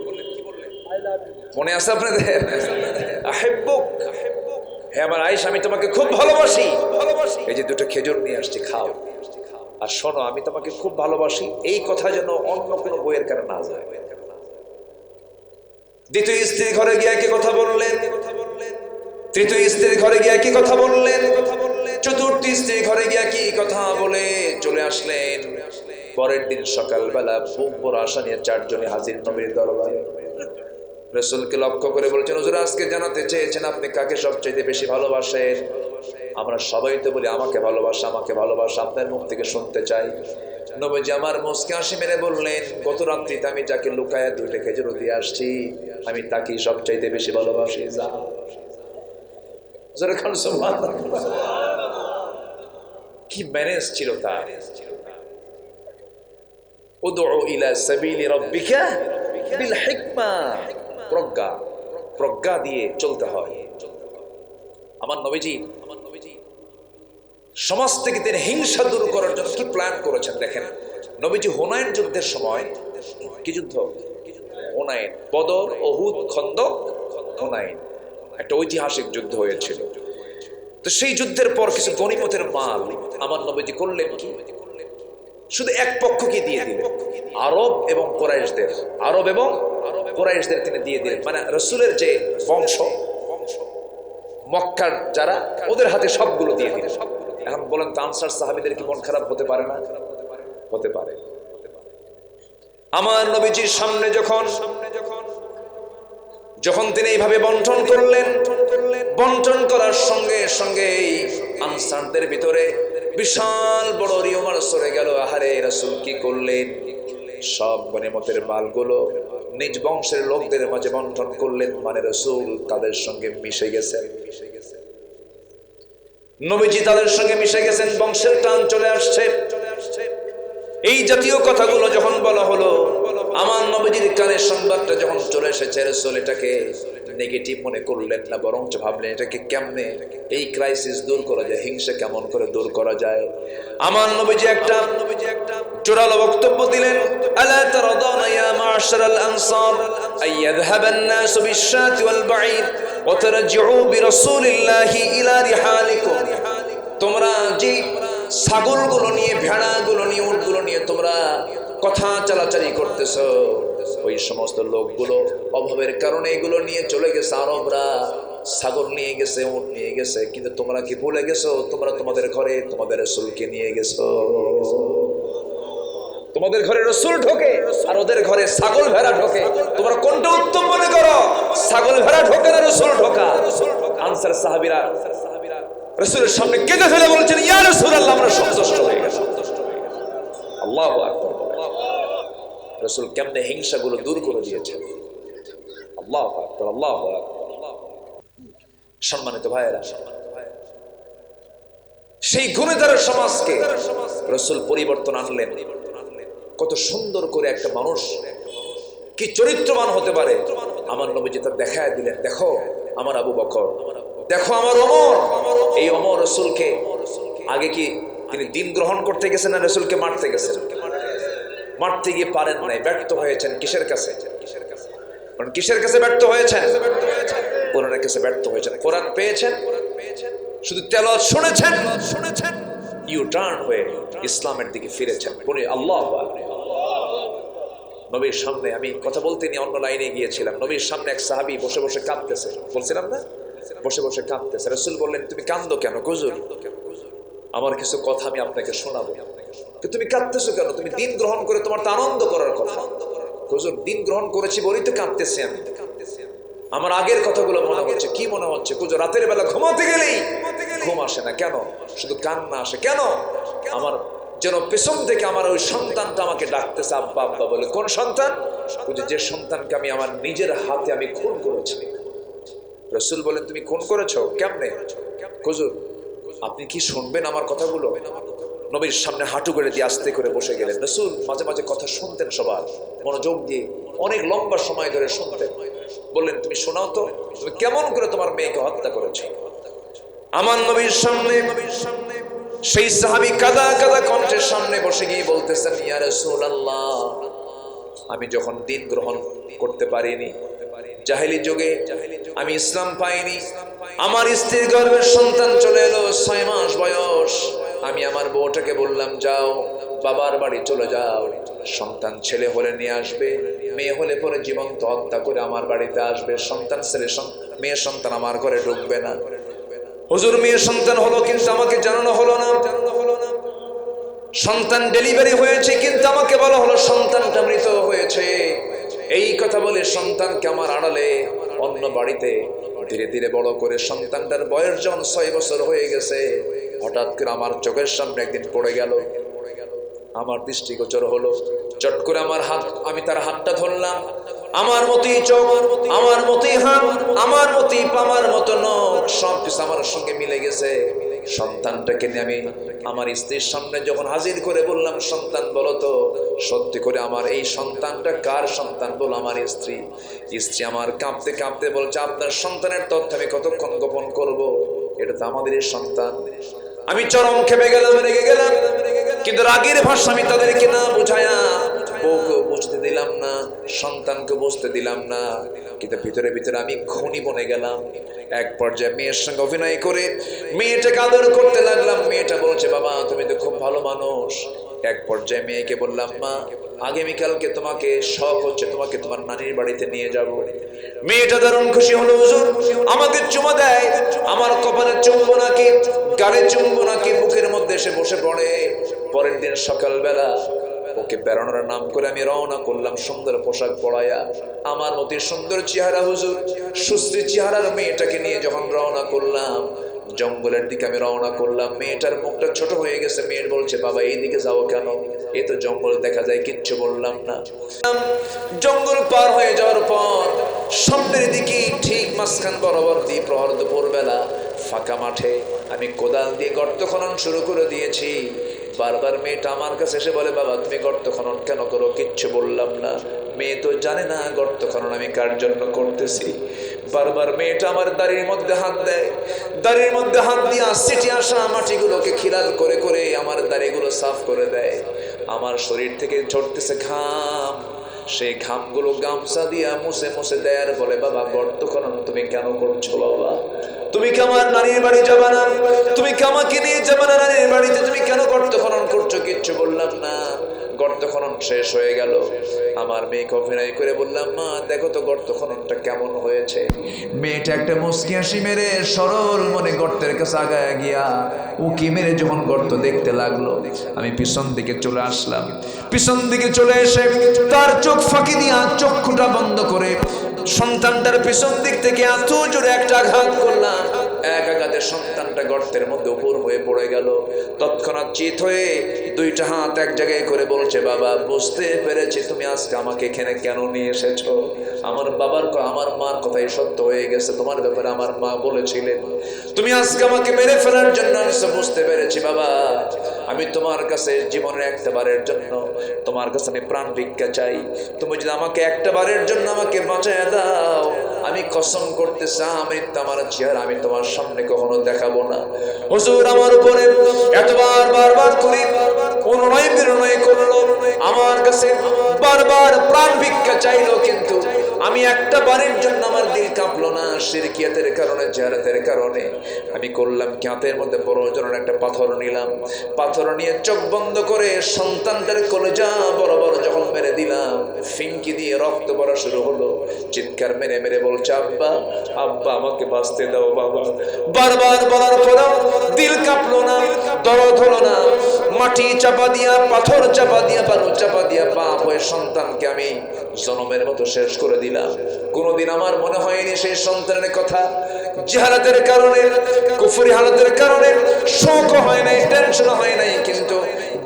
মনে আছে আপনাদের? আহিব্বুক, হে আমার আয়েশা, আমি তোমাকে খুব ভালোবাসি। এই যে দুটো খেজুর নিয়ে আসছি, খাও। আর শোনো, আমি তোমাকে খুব ভালোবাসি, এই কথা যেন অন্য কোনো বইয়ের কারণে না যায়। দ্বিতীয় স্ত্রীর ঘরে গিয়ে কি কথা বললেন? তৃতীয় স্ত্রীর ঘরে গিয়ে কি কথা বললেন? চতুর্থ স্ত্রীর ঘরে গিয়ে কি কথা বলে চলে আসলেন। পরের দিন সকালবেলা বুক ভরা আশা নিয়ে চারজনে হাজির নবীর দরবারে। রাসূলকে লক্ষ্য করে বলছেন, হুজুর আজকে জানাতে চেয়েছেন আপনি কাকে সবচেয়ে বেশি ভালোবাসেন। আমরা সবাই তো বলি আমাকে ভালোবাসা, আমাকে ভালোবাসা, আপনার মুখ থেকে শুনতে চাই। নবীজি আমার মুস্কি হাসি মেরে বললেন, গত রাত্রিতে আমি যাকে লুকায়া দুইটা খেজুর দিয়ে আসছি, আমি তাকেই সবচাইতে বেশি ভালোবাসি। যা জোরে খান সুবহানাল্লাহ। কি ম্যানেজ ছিল তার! উদউ ইলা সাবিলি রাব্বিকা বিল হিকমা, প্রজ্ঞা দিয়ে চলতে হয়। আমার নবীজি সমাজ থেকে তিনি হিংসা দূর করার জন্য কি প্ল্যান করেছেন দেখেন। নবীজি হুনাইন যুদ্ধের সময়, কি যুদ্ধ? হুনাইন, বদর, উহুদ, খন্দক, হুনাইন, একটা ঐতিহাসিক যুদ্ধ হয়েছিল। তো সেই যুদ্ধের পর কিছু গনিমতের মাল আমার নবীজি করলেন কি, শুধু এক পক্ষকে দিয়ে দিলেন, আরব এবং কুরাইশদের তিনি দিয়ে দিলেন। মানে রাসূলের যে বংশ, মক্কার যারা, ওদের হাতে সবগুলো দিয়ে দিলেন। এখন বলেন তো, আনসার সাহাবীদের কি মন খারাপ হতে পারে না? হতে পারে। আমার নবীজির সামনে যখন তিনি এইভাবে বন্টন করলেন, বন্টন করার সঙ্গে সঙ্গে আনসারদের ভিতরে বিশাল বড় রিউমার সরে গেল। আহারে, রাসূল কি করলেন? সব গনিমতের মালগুলো নিজ বংশের লোকদের মাঝে বন্টন করলেন। মানে রাসূল তাদের সঙ্গে মিশে গেছেন, নবীজি তাদের সঙ্গে মিশে গেছেন, বংশের টান চলে আসছে। এই জাতীয় কথাগুলো যখন বলা হলো, আমার নবীজির কানে সংবাদটা যখন চলে এসেছে, রাসূল এটাকে নেগেটিভ মনে করলেন না, বরঞ্চ ভাবলেন এটাকে কেমনে এই ক্রাইসিস দূর করা যায়, হিংসা কেমন করে দূর করা যায়। আমার নবীজি একটা জোরালো বক্তব্য দিলেন, আলা তারাদানা ইয়া মা'শারাল আনসার আইয়াযহাবান নাসু বিশ-শাতি ওয়াল বাঈর ওয়া তারজিউ বিরাসূলিল্লাহি ইলা রিহালিকুম। তোমরা যে ছাগলগুলো নিয়ে, ভেড়াগুলো নিয়ে, উটগুলো নিয়ে তোমরা কথা চালাচালি করতেছো, ওই সমস্ত লোকগুলো অভাবের কারণে এগুলো নিয়ে চলে গেছে। আরবরা ছাগল নিয়ে গেছে, উট নিয়ে গেছে, কিন্তু তোমরা কি ভুলে গেছো তোমরা তোমাদের ঘরে তোমাদের রাসূলকে নিয়ে গেছো। তোমাদের ঘরে রাসূল ঢোকে আর ওদের ঘরে ছাগল ভেড়া ঢোকে। তোমরা কোনটা উত্তম মনে করো? ছাগল ভেড়া ঢোকে না রাসূল ঢোকা? আনসার সাহাবীরা রাসূলের সামনে কেঁদে ফেলে বলছেন, ইয়া রাসূলুল্লাহ, আমরা সন্তুষ্ট হয়ে গেছি। আল্লাহু আকবার। রাসূল কেমনে হিংসাগুলো দূর করে দিয়েছেন। আল্লাহু আকবার, আল্লাহু আকবার। সম্মানিত ভাইয়েরা, সেই গুণেদার সমাজকে রাসূল পরিবর্তন আনলেন। কত সুন্দর করে একটা মানুষ কি চরিত্রবান হতে পারে আমার নবীজি তা দেখায় দিলেন। দেখো আমার আবু বকর, দেখো আমার ওমর। এই ওমর রাসূলকে আগে কি তিনি দিন গ্রহণ করতে গেছেন না রাসূলকে মারতে গেছেন? মারতে গিয়ে পারেন নাই, ব্যর্থ হয়েছেন। কিসের কাছে? কিসের কাছে ব্যর্থ হয়েছেন? কোরআনের কাছে ব্যর্থ হয়েছেন। কোরআন পেয়েছেন, শুধু তেলাওয়াত শুনেছেন, ইউ টার্ন হয়ে ইসলামের দিকে ফিরেছেন। বলে আল্লাহু আকবার। নবীর সামনে আমি কথা বলতে নিয়ে অন্য লাইনে গিয়েছিলাম। নবীর সামনে এক সাহাবী বসে বসে কাঁদতেছে, বলছিলাম না, বসে বসে কাঁদতেছে। রাসূল বললেন, তুমি কাঁদো কেন হুজুর? আমার কিছু কথা আমি আপনাকে শোনাবো। তুমি কাঁদতেছো কেন? তুমি দিন গ্রহণ করে তোমার তো আনন্দ করার কথা। হুজুর, দিন গ্রহণ করেছি বলেই তো কাঁদতেছি আমি। আমার আগের কথাগুলো মনে হচ্ছে। কি মনে হচ্ছে? হুজুর, রাতের বেলা ঘুমাতে গেলেই ঘুম আসে না কেন? শুধু কান্না আসে কেন? আমার যেন পেছন থেকে আমার ওই সন্তানটা আমাকে ডাকতেছে আব্বা আব্বা বলে। কোন সন্তান? যে সন্তানকে আমি আমার নিজের হাতে আমি খুন করেছি। রাসূল বলেন, তুমি খুন করেছো? কেমনে? হুজুর, আপনি কি শুনবেন আমার কথাগুলো? নবীর সামনে হাঁটু গেড়ে দিয়ে আস্তে করে বসে গেলেন। রাসূল মাঝে মাঝে কথা শুনতেন, সবার মনোযোগ দিয়ে অনেক লম্বা সময় ধরে শুনতেন। বললেন, তুমি শোনাও তো, তুমি কেমন করে তোমার মেয়েকে হত্যা করেছো? আমার নবীর সামনে সেই সাহাবী কাদা কাদা কণ্ঠের সামনে বসে গিয়ে বলতেছেন, ইয়া রাসূলুল্লাহ, আমি যখন দিন গ্রহণ করতে পারিনি, জাহেলি যুগে আমি ইসলাম পাইনি, আমার স্ত্রীর গর্ভের সন্তান চলে এলো 6 মাস বয়স। আমি আমার বউটাকে বললাম, যাও বাবার বাড়ি চলে যাও, সন্তান ছেলে হলে নিয়ে আসবে, মেয়ে হলে পরে জীবন্ত হত্যা করে আমার বাড়িতে আসবে। সন্তান ছেলে মেয়ে সন্তান আমার ঘরে ঢুকবে না। হুজুর, মেয়ে সন্তান হলো কিন্তু আমাকে জানানো হলো না। সন্তান ডেলিভারি হয়েছে কিন্তু আমাকে বলা হলো সন্তানটা মৃত হয়েছে। এই কথা বলে সন্তানকে আমার আড়ালে অন্য বাড়িতে ধীরে ধীরে বড় করে সন্তানটার বয়স যখন 6 বছর হয়ে গেছে, হঠাৎ করে আমার চোখের সামনে একদিন পড়ে গেল। আমার দৃষ্টিগোচর হলো, চট করে আমার হাত, আমি তার হাতটা ধরলাম। আমার মতোই চোখ, আমার মতোই হাত, আমার মতোই পা, আমার মতো নখ, সবকিছু আমার সঙ্গে মিলে গেছে। সন্তানটাকে নিয়ে আমি আমার স্ত্রীর সামনে যখন হাজির করে বললাম, সন্তান বলো তো সত্যি করে আমার এই সন্তানটা কার সন্তান? বলো আমার স্ত্রী। স্ত্রী আমার কাঁপতে কাঁপতে বলছে, আপনার সন্তানের তথ্য আমি কতক্ষণ গোপন করব? এটা তো আমাদেরই সন্তান। আমি চরম খেপে গেলাম, রেগে গেলাম, কিন্তু রাগের ভাষা আমি তাদেরকে না বুঝায়া বউকে বুঝতে দিলাম না, সন্তানকে বুঝতে দিলাম না, কিন্তু ভিতরে ভিতরে আমি খুনি বনে গেলাম। এক পর্যায়ে মেয়ের সঙ্গে অভিনয় করে মেয়েটাকে আদর করতে লাগলাম। মেয়েটা বলছে, বাবা তুমি তো খুব ভালো মানুষ। এক পর্যায়ে মেয়েকে বললাম, মা আগামীকালকে তোমাকে শখ হচ্ছে তোমাকে তোমার নানির বাড়িতে নিয়ে যাব। মেয়েটা দারুণ খুশি হলো, হুজুর আমাকে চুমা দেয়, আমার কপালে চুমবো নাকি, গালে চুমবো নাকি, বুকের মধ্যে এসে বসে পড়ে। পরের দিন সকালবেলা ওকে বেড়ানোর নাম করে আমি রওনা করলাম, সুন্দর পোশাক পরাইয়া, আমার মতো সুন্দর চেহারা, হুজুর সুশ্রী চেহারার মেয়েটাকে নিয়ে যখন রওনা করলাম, জঙ্গলের দিকে আমি রওনা করলাম। মেয়েটার মুখটা ছোট হয়ে গেছে। মেয়ের বলছে, বাবা এইদিকে যাও কেন? এই তো জঙ্গল দেখা যায়। কিচ্ছু বললাম না। জঙ্গল পার হয়ে যাওয়ার পর সামনের দিকে ঠিক মাঝখান বরাবর দ্বিপ্রহর দুপুরবেলা ফাঁকা মাঠে আমি কোদাল দিয়ে গর্ত খনন শুরু করে দিয়েছি। বারবার মেয়েটা আমার কাছে এসে বলে, বাবা তুমি গর্ত খনন কেন করো? কিচ্ছু বললাম না। মেয়ে তো জানে না গর্ত খনন আমি কার জন্য করতেছি। বারবার মেয়েটা আমার দাড়ির মধ্যে হাত দেয়, দাড়ির মধ্যে হাত দিয়ে সিটি আসা মাটিগুলোকে খিলাল করে করে আমার দাড়িগুলো সাফ করে দেয়। আমার শরীর থেকে ঝরতেছে ঘাম, সেই ঘামগুলো গামছা দিয়া মুছে মুছে দেয় আর বলে, বাবা গর্ত খনন তুমি কেন করছো? বাবা তুমি কি আমার নানির বাড়ি যাবে না? তুমি কি আমাকে নিয়ে যাবে না নানির বাড়িতে? তুমি কেন গর্ত খনন করছো? কিচ্ছু বললাম না। গর্ত খনন শেষ হয়ে গেল। আমার মেয়েকে অভিনয় করে বললাম, মা দেখো তো গর্ত খননটা কেমন হয়েছে। মেয়েটা একটা মুচকি হাসি মেরে সরল মনে গর্তের কাছে আগায় গিয়া উকি মেরে যখন গর্ত দেখতে লাগলো, আমি পিছন দিকে চলে আসলাম। পিছন দিকে চলে এসে তার চোখ ফাঁকি দিয়া চক্ষুটা বন্ধ করে সন্তানটার পিছন দিক থেকে এত জোরে একটা আঘাত করলাম, এক আঘাতে সন্তানটা গর্তের মধ্যে উপর হয়ে পড়ে গেল। তৎক্ষণাৎ চিত হয়ে দুইটা হাত এক জায়গায় করে বলছে, বাবা বুঝতে পেরেছি তুমি আজকে আমাকে এখানে কেন নিয়ে এসেছো। আমার আমার মার কথাই সত্য হয়ে গেছে। তোমার ব্যাপারে আমার মা বলেছিলেন তুমি আজকে আমাকে মেরে ফেলার জন্য আসছো। বুঝতে পেরেছি বাবা, আমি তোমার কাছে জীবনের একটা বারের জন্য তোমার কাছে আমি প্রাণ ভিক্ষা চাই। তুমি যদি আমাকে একটা বারের জন্য আমাকে বাঁচায় দাও, আমি কসম করতেছি আমার চেহারা আমি তোমার সামনে কখনো দেখাবো না। হুজুর আমার উপরে এতবার বারবার করে অনুনয় বিনয় করলো, আমার কাছে বারবার প্রাণ ভিক্ষা চাইলো, কিন্তু আমি একটা বারের জন্য আমার দিল কাঁপলো না, শিরকিয়াতের কারণে, জাহালাতের কারণে। আমি করলাম কি, হাতের মধ্যে বড় ওজনের একটা পাথর নিলাম, পাথর নিয়ে চোখ বন্ধ করে সন্তানটার কলেজা বরাবর যখন মেরে দিলাম, ফিঙ্কি দিয়ে রক্ত পড়া শুরু হলো। চিৎকার মেরে মেরে বলছে, আব্বা আব্বা আমাকে বাঁচতে দাও বাবা। বারবার বলার পরেও দিল কাঁপলো না, দরদ হলো না। মাটি চাপা দিয়া, পাথর চাপা দিয়া, বালু চাপা দিয়া বাপ হয়ে সন্তানকে আমি জনমের মতো শেষ করে দিলাম। কোনোদিন আমার মনে হয়নি সেই সন্তানের কথা। জাহালাতের কারণে, কুফরি হালাতের কারণে শোক হয় নাই, টেনশন হয় নাই, কিন্তু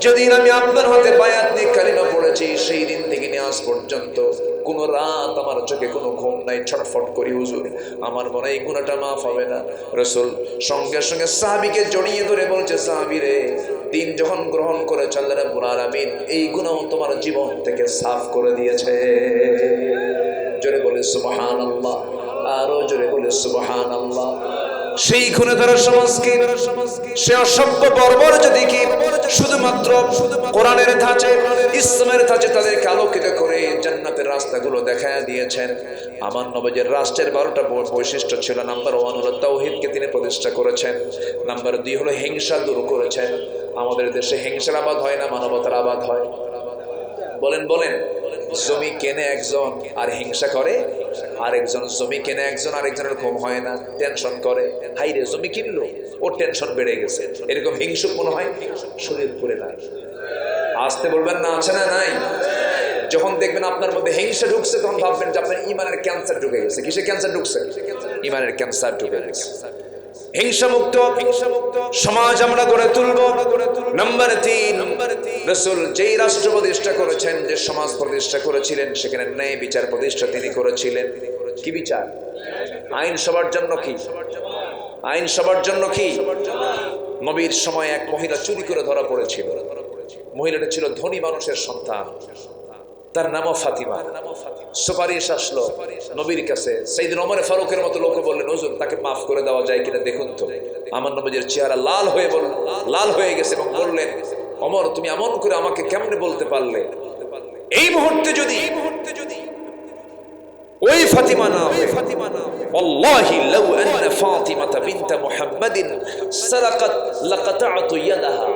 যেদিন আমি আপনার হাতে বায়াত নিয়ে কালিমা পড়েছি, সেই দিন থেকে নিয়ে আজ পর্যন্ত কোন রাত আমার চোখে কোনো ঘুম নাই। ছটফট করি, হুজুর আমার মনে হয় এই গুনাহটা মাফ হবে না। রাসূল সঙ্গে সঙ্গে সাহাবীকে জড়িয়ে ধরে বলছে, সাহাবী রে, দিন যখন গ্রহণ করেছে আল্লাহ রাব্বুল আলামিন এই গুনাহ তোমার জীবন থেকে সাফ করে দিয়েছে। জোরে বলে সুবহানাল্লাহ, আরো জোরে বলে সুবহানাল্লাহ। সেই খুনে ধরা সমাজকে, সে অসভ্য বর্বর যদি কি শুধুমাত্র কোরআনের ধাঁচে, ইসলামের ধাঁচে তাদেরকে আলোকিত করে জান্নাতের রাস্তাগুলো দেখায় দিয়েছেন। আমার নবীর রাষ্ট্রের 12টা বৈশিষ্ট্য ছিল। নাম্বার 1 হলো তাওহীদকে তিনি প্রতিষ্ঠা করেছেন। নাম্বার 2 হলো হিংসা দূর করেছেন। আমাদের দেশে হিংসার আবাদ হয় না, মানবতার আবাদ হয়। বলেন বলেন, জমি কেনে একজন আর হিংসা করে আরেকজন। জমি কেনে একজন, আরেকজনের ঘুম হয় না, টেনশন করে, হাই রে জমি কিনলো, ওর টেনশন বেড়ে গেছে। এরকম হিংসুক মনে হয় শরীর করে না। আসতে বলবেন না, আছে না নাই? যখন দেখবেন আপনার মধ্যে হিংসা ঢুকছে, তখন ভাববেন যে আপনার ইমানের ক্যান্সার ঢুকে গেছে। কিসে ক্যান্সার ঢুকছে? ইমানের ক্যান্সার ঢুকে গেছে। হিংসামুক্ত সমাজ আমরা গড়ে তুলব। নাম্বার 3, রাসূল যেই রাষ্ট্র প্রতিষ্ঠা করেছেন, যে সমাজ প্রতিষ্ঠা করেছিলেন, সেখানে ন্যায় বিচার প্রতিষ্ঠা তিনি করেছিলেন। কি বিচার? আইন সবার জন্য। কি আইন সবার জন্য? কি নবীর সময় এক মহিলা চুরি করে ধরা পড়েছিল। মহিলাটা ছিল ধনী মানুষের সন্তান, তার নামও ফাতিমা। সুপারিশ আসলো নবীর কাছে। সাইয়েদনা ওমর ফারুকের মতো লোক বললেন, হুজুর তাকে মাফ করে দেওয়া যায় কিনা দেখুন তো। আমার নবীর চেহারা লাল হয়ে গেছে এবং বললেন, ওমর তুমি এমন করে আমাকে কেমনে বলতে পারলে? এই মুহূর্তে যদি ওই ফাতিমা না হয়, ওয়াল্লাহি লাউ আন্না ফাতিমাতা বিনত মুহাম্মাদিন সারাকাত লাকাতা'তু ইয়াদাহা।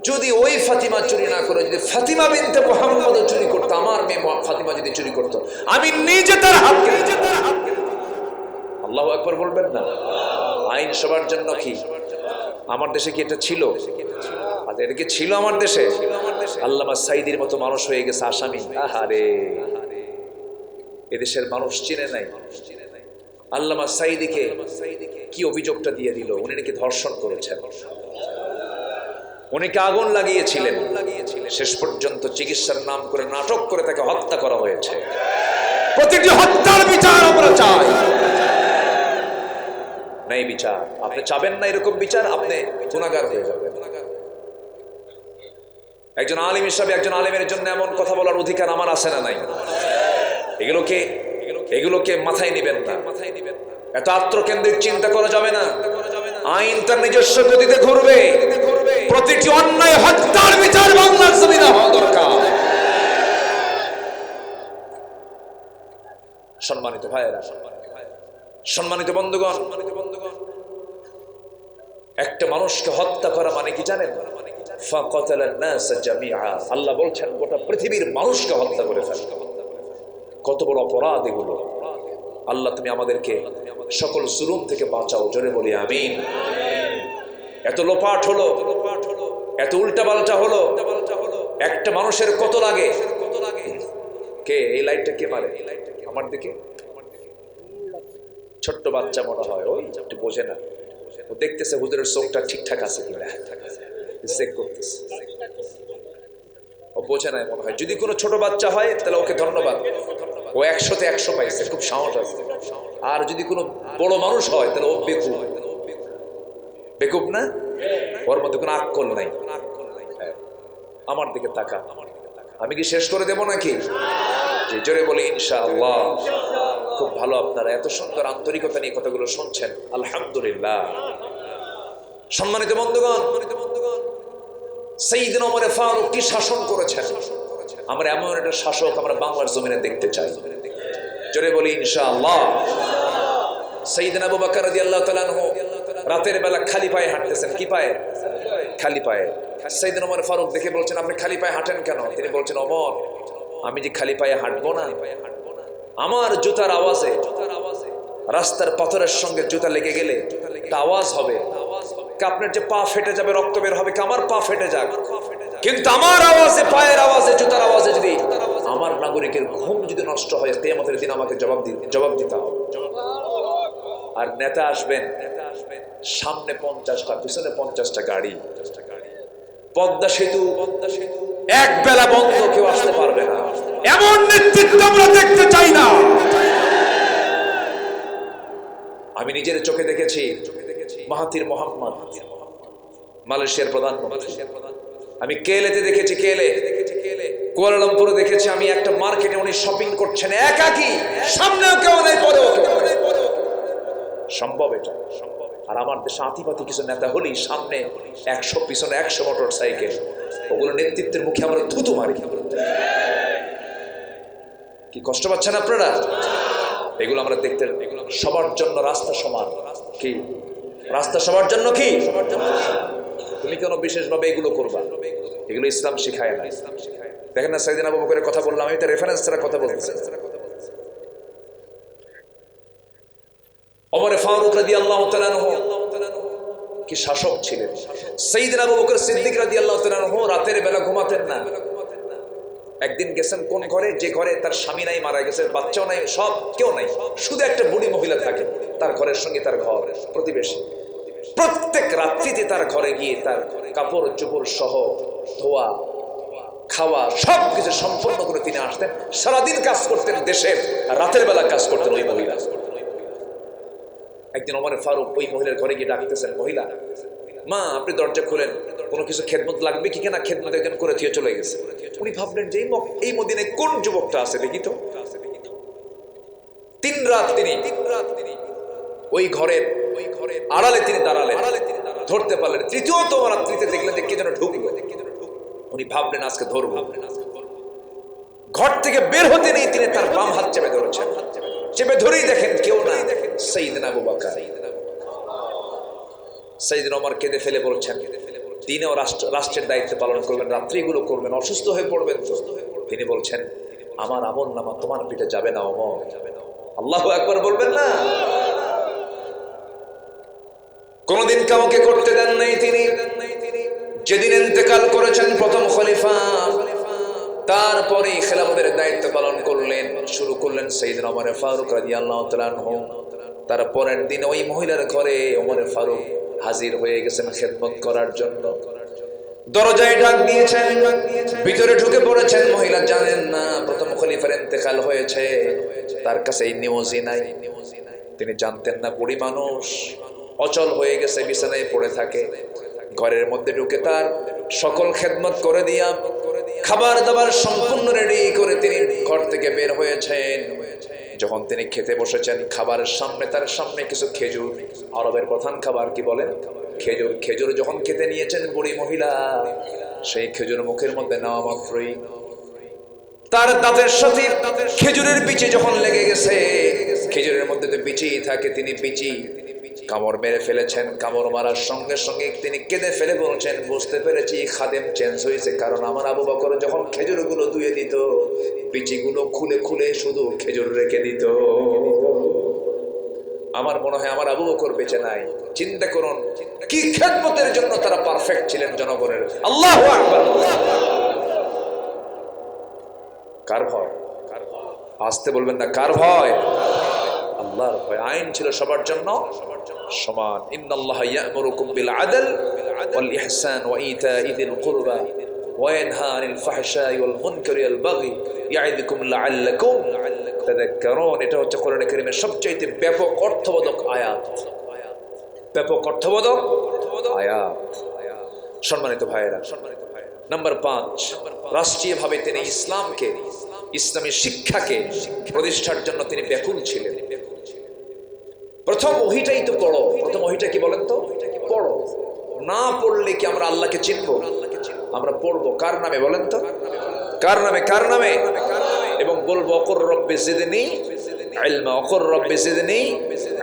যদি ওই ফাতিমা চুরি না করে, যদি ফাতিমা বিনতে মুহাম্মদ চুরি করতো, আমার মেয়ে ফাতিমা যদি চুরি করতো, আমি নিজে তার হাত কেটে দিতাম। আল্লাহু আকবার বলবেন না? আইন সবার জন্য। কি আমার দেশে কি এটা ছিল? আচ্ছা, এটা কি ছিল আমার দেশে? আল্লামা সাইদির মতো মানুষ হয়ে গেছে আসামি। আহারে, এদেশের মানুষ চিনে নাই। আল্লামা সাইদিকে কি অভিযোগটা দিয়ে দিল? উনি নাকি ধর্ষণ করেছেন, উনিকে আগুন লাগিয়েছিলেন। শেষ পর্যন্ত চিকিৎসার নাম করে নাটক করে তাকে হত্যা করা হয়েছে। প্রতিটি হত্যার বিচার আমরা চাই। নাই বিচার আপনি চাবেন না, এরকম বিচার আপনি গুনাহগার হয়ে যাবেন। একজন আলিম হিসাবে একজন আলিমের জন্য এমন কথা বলার অধিকার আমার আছে না নাই? এগুলোকে মাথায় নেবেন না। এত আত্মকেন্দ্রিক চিন্তা করা যাবে না। আইন তার নিজস্ব গতিতে ঘুরবে। প্রতিটি অন্যায় হত্যার বিচার বাংলার জমিনে হওয়া দরকার। সম্মানিত ভাইয়েরা, সম্মানিত বন্ধুগণ, একটা মানুষকে হত্যা করা মানে কি জানেন? ফাকাতালান নাস জামিআ। আল্লাহ বলছেন গোটা পৃথিবীর মানুষকে হত্যা করে ফেলে। কত বড় অপরাধ এগুলো! আল্লাহ তুমি আমাদেরকে সকল জুলুম থেকে বাঁচাও। জোরে বলি আমিন। এত লোপাট হলো, এত উল্টাপাল্টা হলো, একটা মানুষের কত লাগে? কে এই লাইটটা কে মারে আমার দিকে? ছোট্ট বাচ্চা মনে হয়, ওই একটু বোঝে না, ও দেখতেছে হুজুরের চোখটা ঠিকঠাক আছে কিনা, চেক করতেছে। ও বোঝে না মনে হয়। যদি কোনো ছোট বাচ্চা হয় তাহলে ওকে ধন্যবাদ, ও 100-তে 100 পাইছে, খুব সাহস আছে। আর যদি কোনো বড় মানুষ হয় তাহলে ও বেকুব। বেকুব না? ওর মধ্যে কোনো আক্কল নাই। আমার দিকে তাকা, আমি কি শেষ করে দেব নাকি? জোরে বলি ইনশাআল্লাহ। খুব ভালো, আপনারা এত সুন্দর আন্তরিকতা নিয়ে কথাগুলো শুনছেন, আলহামদুলিল্লাহ। সম্মানিত বন্ধুগণ, সাইয়েদনা ওমর ফারুক কি শাসন করেছেন! আমরা এমন একটা শাসক আমরা বাংলার জমিনে দেখতে চাই। জোরে বলি ইনশাআল্লাহ। সাইয়েদনা আবু বকর রাদিয়াল্লাহু তাআলা আনহু রাতের বেলা খালি পায়ে হাঁটতেছেন। কি পায়ে? খালি পায়ে। সাইয়েদনা ওমর ফারুক দেখে বলছেন, আপনি খালি পায়ে হাঁটেন কেন? তিনি বলছেন, ওমর, আমি যে খালি পায়ে হাঁটবো না, আমার জুতার আওয়াজে রাস্তার পাথরের সঙ্গে জুতা লেগে গেলে একটা আওয়াজ হবে, আপনার যে পা ফেটে যাবে, রক্ত বের হবে, আমার পা ফেটে যাক, কিন্তু আমার আওয়াজে, পায়ের আওয়াজে, জুতার আওয়াজে যদি আমার নাগরিকের ঘুম যদি নষ্ট হয়, কিয়ামতের দিন আমাকে জবাব দিতে হবে। আর নেতা আসবেন, সামনে 50টা, পিছনে 50টা গাড়ি, পদ্মা সেতু এক বেলা বন্ধ, কেউ আসতে পারবে না। এমন নেতৃত্ব আমরা দেখতে চাই না। আমি নিজের চোখে দেখেছি মাহাথির মোহাম্মদ, মালয়েশিয়ার প্রধানমন্ত্রী। আমি কেলেতে দেখেছি, কুয়ালালামপুরে দেখেছি। আমি একটা মার্কেটে উনি শপিং করছেন একাকী, সামনেও কেউ নেই, পরেও কেউ নেই। সম্ভব এটা? আর আমার দেশে আতিপাতি কিছু নেতা হলেই সামনে 100, পিছনে 100 মোটর সাইকেল। ওগুলো নেতৃত্বের মুখে আমরা থুতু মারি। কি কষ্ট পাচ্ছেন আপনারা? এগুলো আমরা দেখতে, সবার জন্য রাস্তা সমান। কি রাস্তা সবার জন্য? কি তুমি কেন বিশেষভাবে এগুলো করবা? এগুলো ইসলাম শিখায় না। দেখেন না, সাইয়েদনা আবু বকরের কথা বললাম, আমি তো রেফারেন্স ছাড়া কথা বলতেছি। ওমর ফারুক রাদিয়াল্লাহু তাআলা আনহু কি শাসক ছিলেন। সাইয়েদনা আবু বকর সিদ্দিক রাদিয়াল্লাহু তাআলা আনহু রাতের বেলা ঘুমাতেন না। একদিন গেছেন কোন ঘরে? যে ঘরে তার স্বামী নাই, মারা গেছে, বাচ্চাও নাই, সব কেউ নাই, শুধু একটা বুড়ি মহিলা থাকে তার ঘরের সঙ্গে, তার ঘর প্রতিবেশী। প্রত্যেক রাত্রিতে তার ঘরে গিয়ে তার কাপড় চোপড় সহ ধোয়া, খাওয়া, সবকিছু সম্পন্ন করে তিনি আসতেন। সারাদিন কাজ করতেন দেশের, রাতের বেলা কাজ করতেন ওই মহিলা। একদিন ওমর ফারুক ওই মহিলার ঘরে গিয়ে ডাকতেছেন, মহিলা, মা আপনি দরজা খুলেন, কোনো কিছু খেদমত লাগবে কি? কেনা খেদমত একজন করে দিয়ে চলে গেছে। উনি ভাবলেন যে এই মদিনায় কোন যুবকটা আছে, দেখি তো। 3 রাত তিনি ওই ঘরের আড়ালে তিনি দাঁড়ালেন, ধরতে পারলেন। তৃতীয়ত রাত্রিতে দেখলেন যে কে যেন ঢুকলো। উনি ভাবলেন আজকে ধরবো। ঘর থেকে বের হতে নেই তিনি তার বাম হাত চেপে ধরেছেন। চেপে ধরেই দেখেন কেউ না, সাইয়েদনা আবু বকর। সাইয়েদনা ওমর কেঁদে ফেলে বলছেন, দিনেও রাষ্ট্রের দায়িত্ব পালন করবেন, রাত্রিগুলো করবেন, অসুস্থ হয়ে পড়বেন তো। তিনি বলছেন, আমার আমলনামা তোমার পিঠে যাবে না ওমর। আল্লাহু আকবার বলবেন না? কোনদিন কাউকে করতে দেন নাই তিনি। যেদিন ইন্তেকাল করেছেন প্রথম খলিফা, তারপরে খেলাফতের দায়িত্ব পালন করলেন, শুরু করলেন সাইয়েদনা ওমর ফারুক রাদিয়াল্লাহু তাআলা আনহু। তারপরের দিন ওই মহিলার ঘরে ওমর ফারুক হাজির হয়ে গেছেন খেদমত করার জন্য। দরজায় ডাক দিয়েছেন, ভিতরে ঢুকে পড়েছেন। মহিলা জানেন না প্রথম খলিফার ইন্তেকাল হয়েছে, তার কাছে এই নিউজই নাই। তিনি জানতেন না বুড়ি মানুষ, অচল হয়ে গেছে, বিছানায় পড়ে থাকে। ঘরের মধ্যে ঢুকে তার সকল খেদমত করে দিয়া, খাবার দাবার সম্পূর্ণ রেডি করে তিনি ঘর থেকে বের হয়েছেন। যখন তিনি খেতে বসেছেন, খাবারের সামনে তার সামনে কিছু খেজুর, আরবের প্রধান খাবার কি বলেন? খেজুর। খেজুর যখন খেতে নিয়েছেন বুড়ি মহিলা, সেই খেজুর মুখের মধ্যে নেওয়া মাত্রই তার দাঁতের সাথে খেজুরের বিচি যখন লেগে গেছে, খেজুরের মধ্যে তো বিচি থাকে, তিনি বিচি কামড় মেরে ফেলেছেন। কামড় মারার সঙ্গে সঙ্গে তিনি কেঁদে ফেলে বলছেন, বুঝতে পেরেছি খাদেম চেঞ্জ হয়েছে, কারণ আমার আবু বকর যখন খেজুরগুলো ধুয়ে দিত, বিচিগুলো খুলে খুলে শুধু খেজুর রেখে দিত। আমার মনে হয় আমার আবু বকর বেঁচে নাই। চিন্তা করুন কি খেদমতের জন্য তারা পারফেক্ট ছিলেন জনগণের। আল্লাহু আকবার। কার ভয়? আসতে বলবেন না, কার ভয়? আল্লাহর ভয়। আইন ছিল সবার জন্য সমান। ইন্নাল্লাহা ইয়া'মুরুকুম বিল আদল ওয়াল ইহসান ওয়া ইতা'i যিল কুরবা ওয়া ইয়ানহা আনিল ফাহশাই ওয়াল মুনকারি ওয়াল বাগই ইয়া'iদুকুম লাআল্লাকুম তাযাক্কারুন। এটা হচ্ছে কোরআনে কারীমের সবচেয়ে ব্যাপক অর্থবোধক আয়াত। ব্যাপক অর্থবোধক আয়াত। সম্মানিত ভাইয়েরা, নাম্বার 5, রাষ্ট্রীয়ভাবে তিনি ইসলামকে, ইসলামী শিক্ষাকে প্রতিষ্ঠার জন্য তিনি ব্যাকুল ছিলেন। প্রথম ওহীটাই তো পড়ো। প্রথম ওহীটা কি বলেন তো? পড়ো। না পড়লে কি আমরা আল্লাহকে চিনব? আমরা পড়বো কার নামে বলেন তো? কার নামে? কার নামে? এবং বলবো অকুর রব্বি জিদনি ইলমা ওয়াকুর রব্বি জিদনি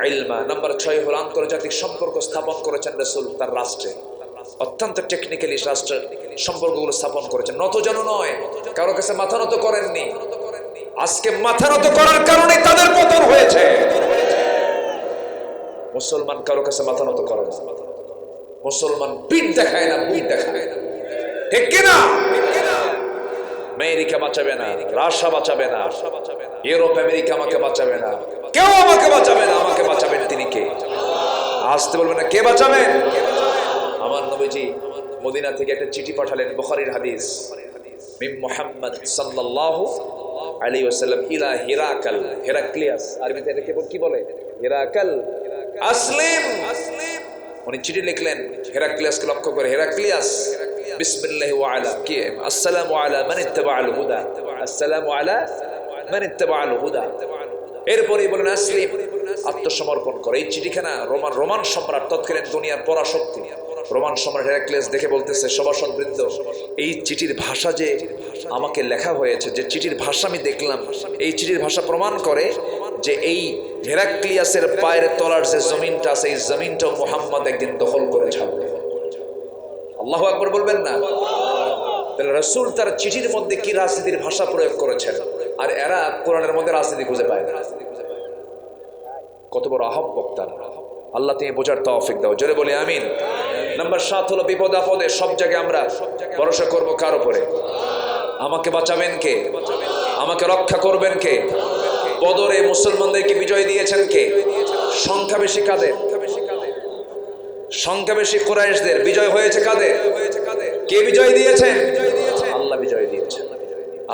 ইলমা। নাম্বার 6 হলো আন্তর্জাতিক সম্পর্ক স্থাপন করেছেন রাসূল তার রাষ্ট্রে, অত্যন্ত টেকনিক্যালি রাষ্ট্রের সম্পর্কগুলো স্থাপন করেছেন। নত যেন নয়, কারো কাছে মাথা নত করেননি। আজকে মাথা নত করার কারণে তাদের পতন হয়েছে। মুসলমান কারো কাছে মাথা নত করে না, মুসলমান পিঠ দেখায় না, বুক দেখায় না, ঠিক কিনা? আমেরিকা বাঁচাবে না, রাশিয়া বাঁচাবে না, ইউরোপ আমেরিকা আমাকে বাঁচাবে না, কেউ আমাকে বাঁচাবে না। আমাকে বাঁচাবেন তিনি কে? আসতে বলবেন না, কে বাঁচাবেন? আমার নবীজি মদিনা থেকে একটা চিঠি পাঠালেন, বুখারীর হাদিস, মিন মুহাম্মদ সাল্লাল্লাহু আলাইহি ওয়াসাল্লাম ইলা হিরাকাল, হেরাক্লিয়াস, আরবিতে এটাকে কি বলে? হিরাকাল আসলিম। উনি চিঠি লিখলেন হেরাক্লিয়াসকে লক্ষ্য করে, হেরাক্লিয়াস বিসমিল্লাহি ওয়া আলা কি আসসালামু আলা মান ইত্তাবাআল হুদা, আসসালামু আলা মান ইত্তাবাআল হুদা। এরপরেই বলেন আসলিম, আত্মসমর্পণ করে। এই চিঠিখানা রোমান সম্রাট, তৎকালীন দুনিয়ার পরাশক্তি রোমান সম্রাট হেরাক্লিয়াস দেখে বলতেছে, সভাসদ বৃন্দ, এই চিঠির ভাষা যে আমাকে লেখা হয়েছে, যে চিঠির ভাষা আমি দেখলাম, এই চিঠির ভাষা প্রমাণ করে যে এই হেরাক্লিয়াসের পায়ের তলার যে জমিনটা আছে, এই জমিনটা মুহাম্মদ একদিন দখল করে ছাড়বে। আল্লাহু আকবার বলবেন না? তাহলে রাসূল তার চিঠির মধ্যে কি রাজনীতির ভাষা প্রয়োগ করেছেন, আর এরা কোরআনের মধ্যে রাজনীতি খুঁজে পায় না। কত বড় আহম্মক তারা! আল্লাহ তুমি বোঝার তৌফিক দাও, জোরে বলি আমিন। নাম্বার 7 হলো বিপদ আপদে সব জায়গায় আমরা ভরসা করব কার উপরে? আমাকে বাঁচাবেন কে? আমাকে রক্ষা করবেন কে? বদরে মুসলমানদেরকে বিজয় দিয়েছেন কে? সংখ্যা বেশি কাদের? সংখ্যা বেশি কুরাইশদের। বিজয় হয়েছে কাদের? কে বিজয় দিয়েছেন? আল্লাহ বিজয় দিয়েছেন,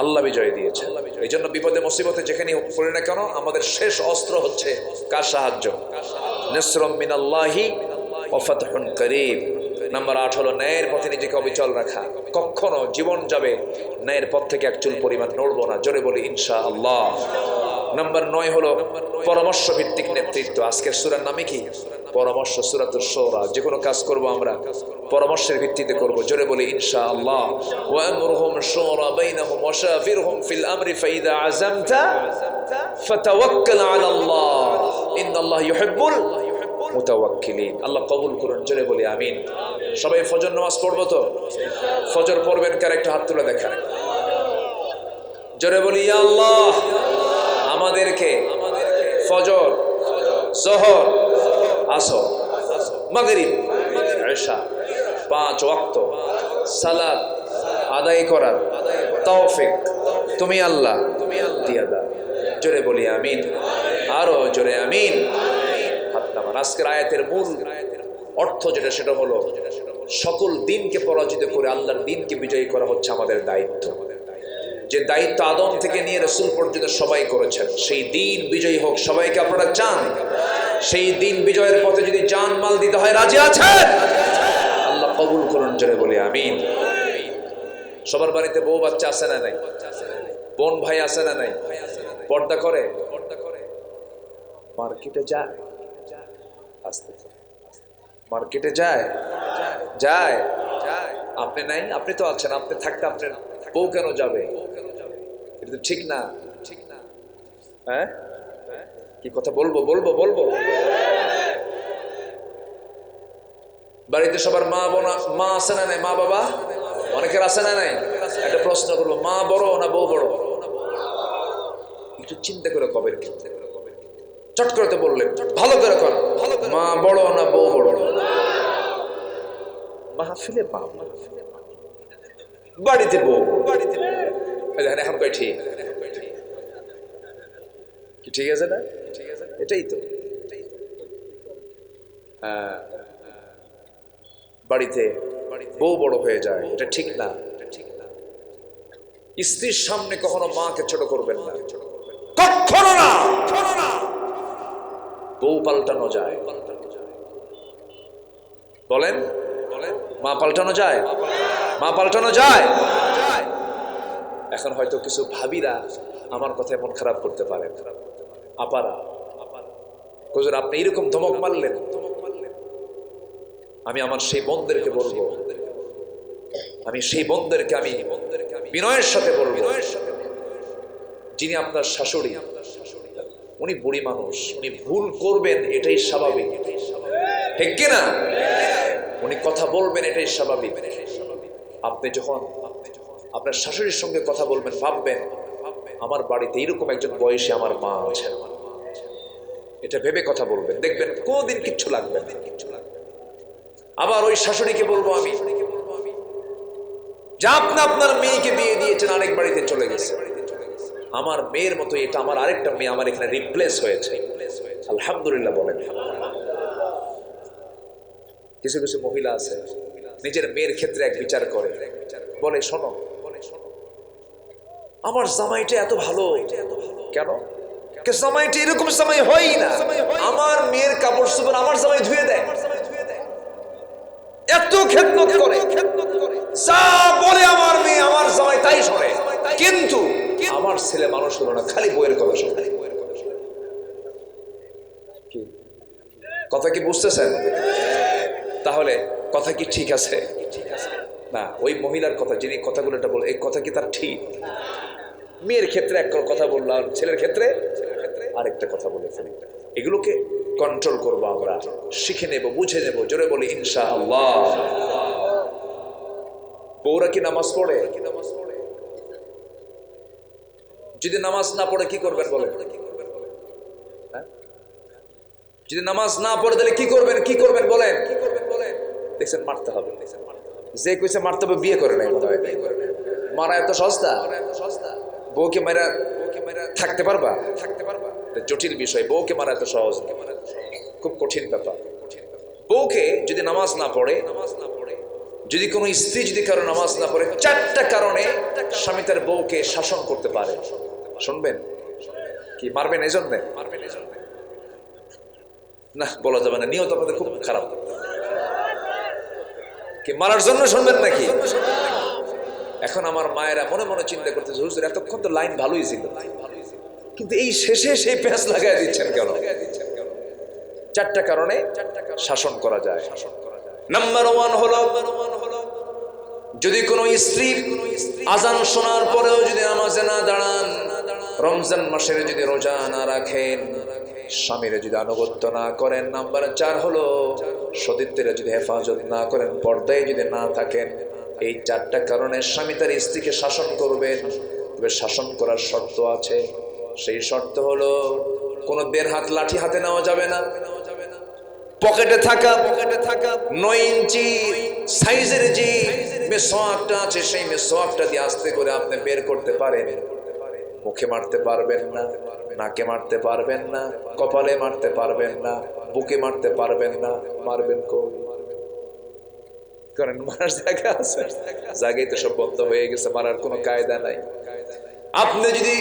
আল্লাহ বিজয় দিয়েছেন। এই জন্য বিপদে মুসিবতে যেখানে পড়ি না কেন, আমাদের শেষ অস্ত্র হচ্ছে কার সাহায্য? নাসরুম মিনাল্লাহি ওয়া ফাতহুন করিব। নাম্বার 8 হলো ন্যায়ের পথে নিজেকে অবিচল রাখা। কখনো জীবন যাবে ন্যায়ের পথ থেকে এক চুল পরিমাণ নড়বো না, জোরে বলি ইনশাআল্লাহ। নাম্বার 9 হলো পরামর্শ ভিত্তিক নেতৃত্ব। আজকের সূরার নামে কি? পরামর্শ, সূরাতুশ শুরা। যে কোনো কাজ করব আমরা পরামর্শের ভিত্তিতে করব, জোরে বলি ইনশাআল্লাহ। ওয়া আমরুহুম শুরা বাইনাহুম ওয়া শাফিরহুম ফিল আমরি ফাইদা আযামতা ফাতাওয়াক্কাল আলাল্লাহ ইন্নাল্লাহ ইউহিব্বুল মুতাওয়াক্কিলিন। আল্লাহ কবুল করুন, জোরে বলি আমিন। সবাই ফজর নামাজ পড়বো তো? ফজর পড়বেন কার? একটা হাত তুলে দেখান, জোরে বলি ইয়া আল্লাহ আমাদেরকে ফজর, যোহর, আসর, মাগরিব, ইশা 5 ওয়াক্ত সালাত আদায় করার তৌফিক তুমি আল্লাহ দিয়া দাও, জোরে বলি আমিন। আরো জোরে আমিন। হাত নামান। আজকের আয়াতের মূল অর্থ যেটা, সেটা হলো সকল দিনকে পরাজিত করে আল্লাহর দিনকে বিজয়ী করা হচ্ছে আমাদের দায়িত্ব। যে দায়িত্ব আদম থেকে নিয়ে রাসূল পর্যন্ত সবাই করেছেন, সেই দিন বিজয়ী হোক। সবাইকে আপনারা চান? সেই দিন বিজয়ের পথে যদি জান মাল দিতে হয় রাজি আছেন? আল্লাহ কবুল করুন, জোরে বলি আমিন। সবার বাড়িতে বউ বাচ্চা আছে না নাই? বোন ভাই আছে না নাই? পর্দা করে? মার্কেটে যায়? আস্তে মার্কেটে যায়? যায়। আপনি নাই? আপনি তো আছেন, আপনি থাকতে আপনার বউ কেন যাবে? এটা তো ঠিক না। হ্যাঁ, কি কথা বলবো? বাড়িতে সবার মা আছে না নাই? মা বাবা অনেকের আছে না নাই? একটা প্রশ্ন করবো, মা বড় না বউ বড়? একটু চিন্তা করে কবেন, চট করে তো বললেন, ভালো করে কর। মা বড় না বউ বড়? মাহফিলে মা, বাড়িতে বউ। এখন কই ঠিক? কি ঠিক আছে না? এটাই তো। হ্যাঁ, বাড়িতে বউ বড় হয়ে যায়, এটা ঠিক না। স্ত্রীর সামনে কখনো মাকে ছোট করবেন না, কখনো না। বউ পাল্টানো যায়, বলেন? মা পাল্টানো যায়? মা পাল্টানো যায়? এখন হয়তো কিছু ভাবিরা আমার কথায় মন খারাপ করতে পারেন। আপারা, হুজুর আপনি এরকম ধমক মারলেন। আমি আমার সেই বোনদেরকে বলবো, আমি সেই বোনদেরকে আমি বিনয়ের সাথে বলবো, যিনি আপনার শাশুড়ি, উনি বুড়ি মানুষ, উনি ভুল করবেন, এটাই স্বাভাবিক, ঠিক কিনা? উনি কথা বলবেন, এটাই স্বাভাবিক। আপনি যখন আপনার শাশুড়ির সঙ্গে কথা বলবেন, ভাববেন আমার বাড়িতে এরকম একজন বয়সী আমার মা আছে, এটা ভেবে কথা বলবেন, দেখবেন কোনদিন কিচ্ছু লাগবে না। আবার ওই শাশুড়িকে বলবো আমি যে আপনি আপনার মেয়েকে বিয়ে দিয়েছেন, আরেক বাড়িতে চলে গেছে, আমার মেয়ের মতো এটা আমার আরেকটা মেয়ে আমার এখানে রিপ্লেস হয়েছে, আলহামদুলিল্লাহ বলেন। কিছু কিছু মহিলা আছে নিজের মেয়ের ক্ষেত্রে এক বিচার করে, বলে শোনো আমার জামাইটা এত ভালো, কেন? জামাইটা এরকম জামাই হয়ই না, আমার মেয়ের কাপড় চোপড় আমার জামাই ধুয়ে দেয়, এত খেদমত করে, যা বলে আমার মেয়ে আমার জামাই তাই শোনে, কিন্তু আমার ছেলে মানুষ হলো না, খালি বইয়ের কথা শোনে। কথা কি বুঝতেছেন? তাহলে কথা কি ঠিক আছে? না, ওই মহিলার কথা, যিনি কথাগুলো বল, এই কথা কি তার ঠিক? মেয়ের ক্ষেত্রে এক কথা বললাম, ছেলের ক্ষেত্রে আরেকটা কথা বলে ফেলি। এগুলোকে কন্ট্রোল করবো আমরা, শিখে নেব, বুঝে নেব, জোরে বলি ইনশাআল্লাহ। বউরা কি নামাজ পড়ে? যদি নামাজ না পড়ে কি করবেন বলেন? যদি নামাজ না পড়ে তাহলে কি করবেন? কি করবেন বলেন? দেখছেন, মারতে হবে। যে কইছে মারতে হবে বিয়ে করে নাই মনে হয়, মারা এত সস্তা? বউকে মারা থাকতে পারবা? জটিল বিষয়, বউকে মারা এত সহজ, খুব কঠিন ব্যাপার। বউকে যদি নামাজ না পড়ে, যদি কোনো স্ত্রী যদি কারো নামাজ না পড়ে, 4টা কারণে স্বামী তার বউকে শাসন করতে পারে। শুনবেন কি? মারবেন এই জন্যে? না, বলা যাবে না, নিয়ত আপনাদের খুব খারাপ। কি মারার জন্য শুনবেন নাকি? এখন আমার মায়েরা মনে মনে চিন্তা করতেছে, হুজুর এতক্ষণ তো লাইন ভালোই ছিল, কিন্তু এই শেষে সেই পেঁয়াজ লাগাই দিচ্ছেন কেন? 4টা কারণে শাসন করা যায়। নাম্বার 1 হলো, যদি কোনো স্ত্রী আজান শোনার পরেও যদি নামাজে না দাঁড়ান, রমজান মাসের যদি রোজা না রাখেন, স্বামীরা যদি আনুগত্য না করেন। নাম্বার 4 হলো, সতীত্বের যদি হেফাজত না করেন, পর্দায় যদি না থাকেন। এই 4টা কারণে স্বামী তার স্ত্রীকে শাসন করবেন। তবে শাসন করার শর্ত আছে। সেই শর্ত হলো, কোনো 1.5 হাত লাঠি হাতে নেওয়া যাবে না, পকেটে থাকা 9 ইঞ্চি সাইজের যে মেসওয়াকটা আছে, সেই মেসওয়াকটা দিয়ে আস্তে করে আপনি বের করতে পারেন। মুখে মারতে পারবেন না, নাকে মারতে পারবেন না, কপালে মারতে পারবেন না, বুকে মারতে পারবেন না। মারবেন কই? কারণ মারার জায়গা আছে, জায়গায় তো সব বন্ধ হয়ে গেছে, মারার কোনো কায়দা নাই। আপনি যদি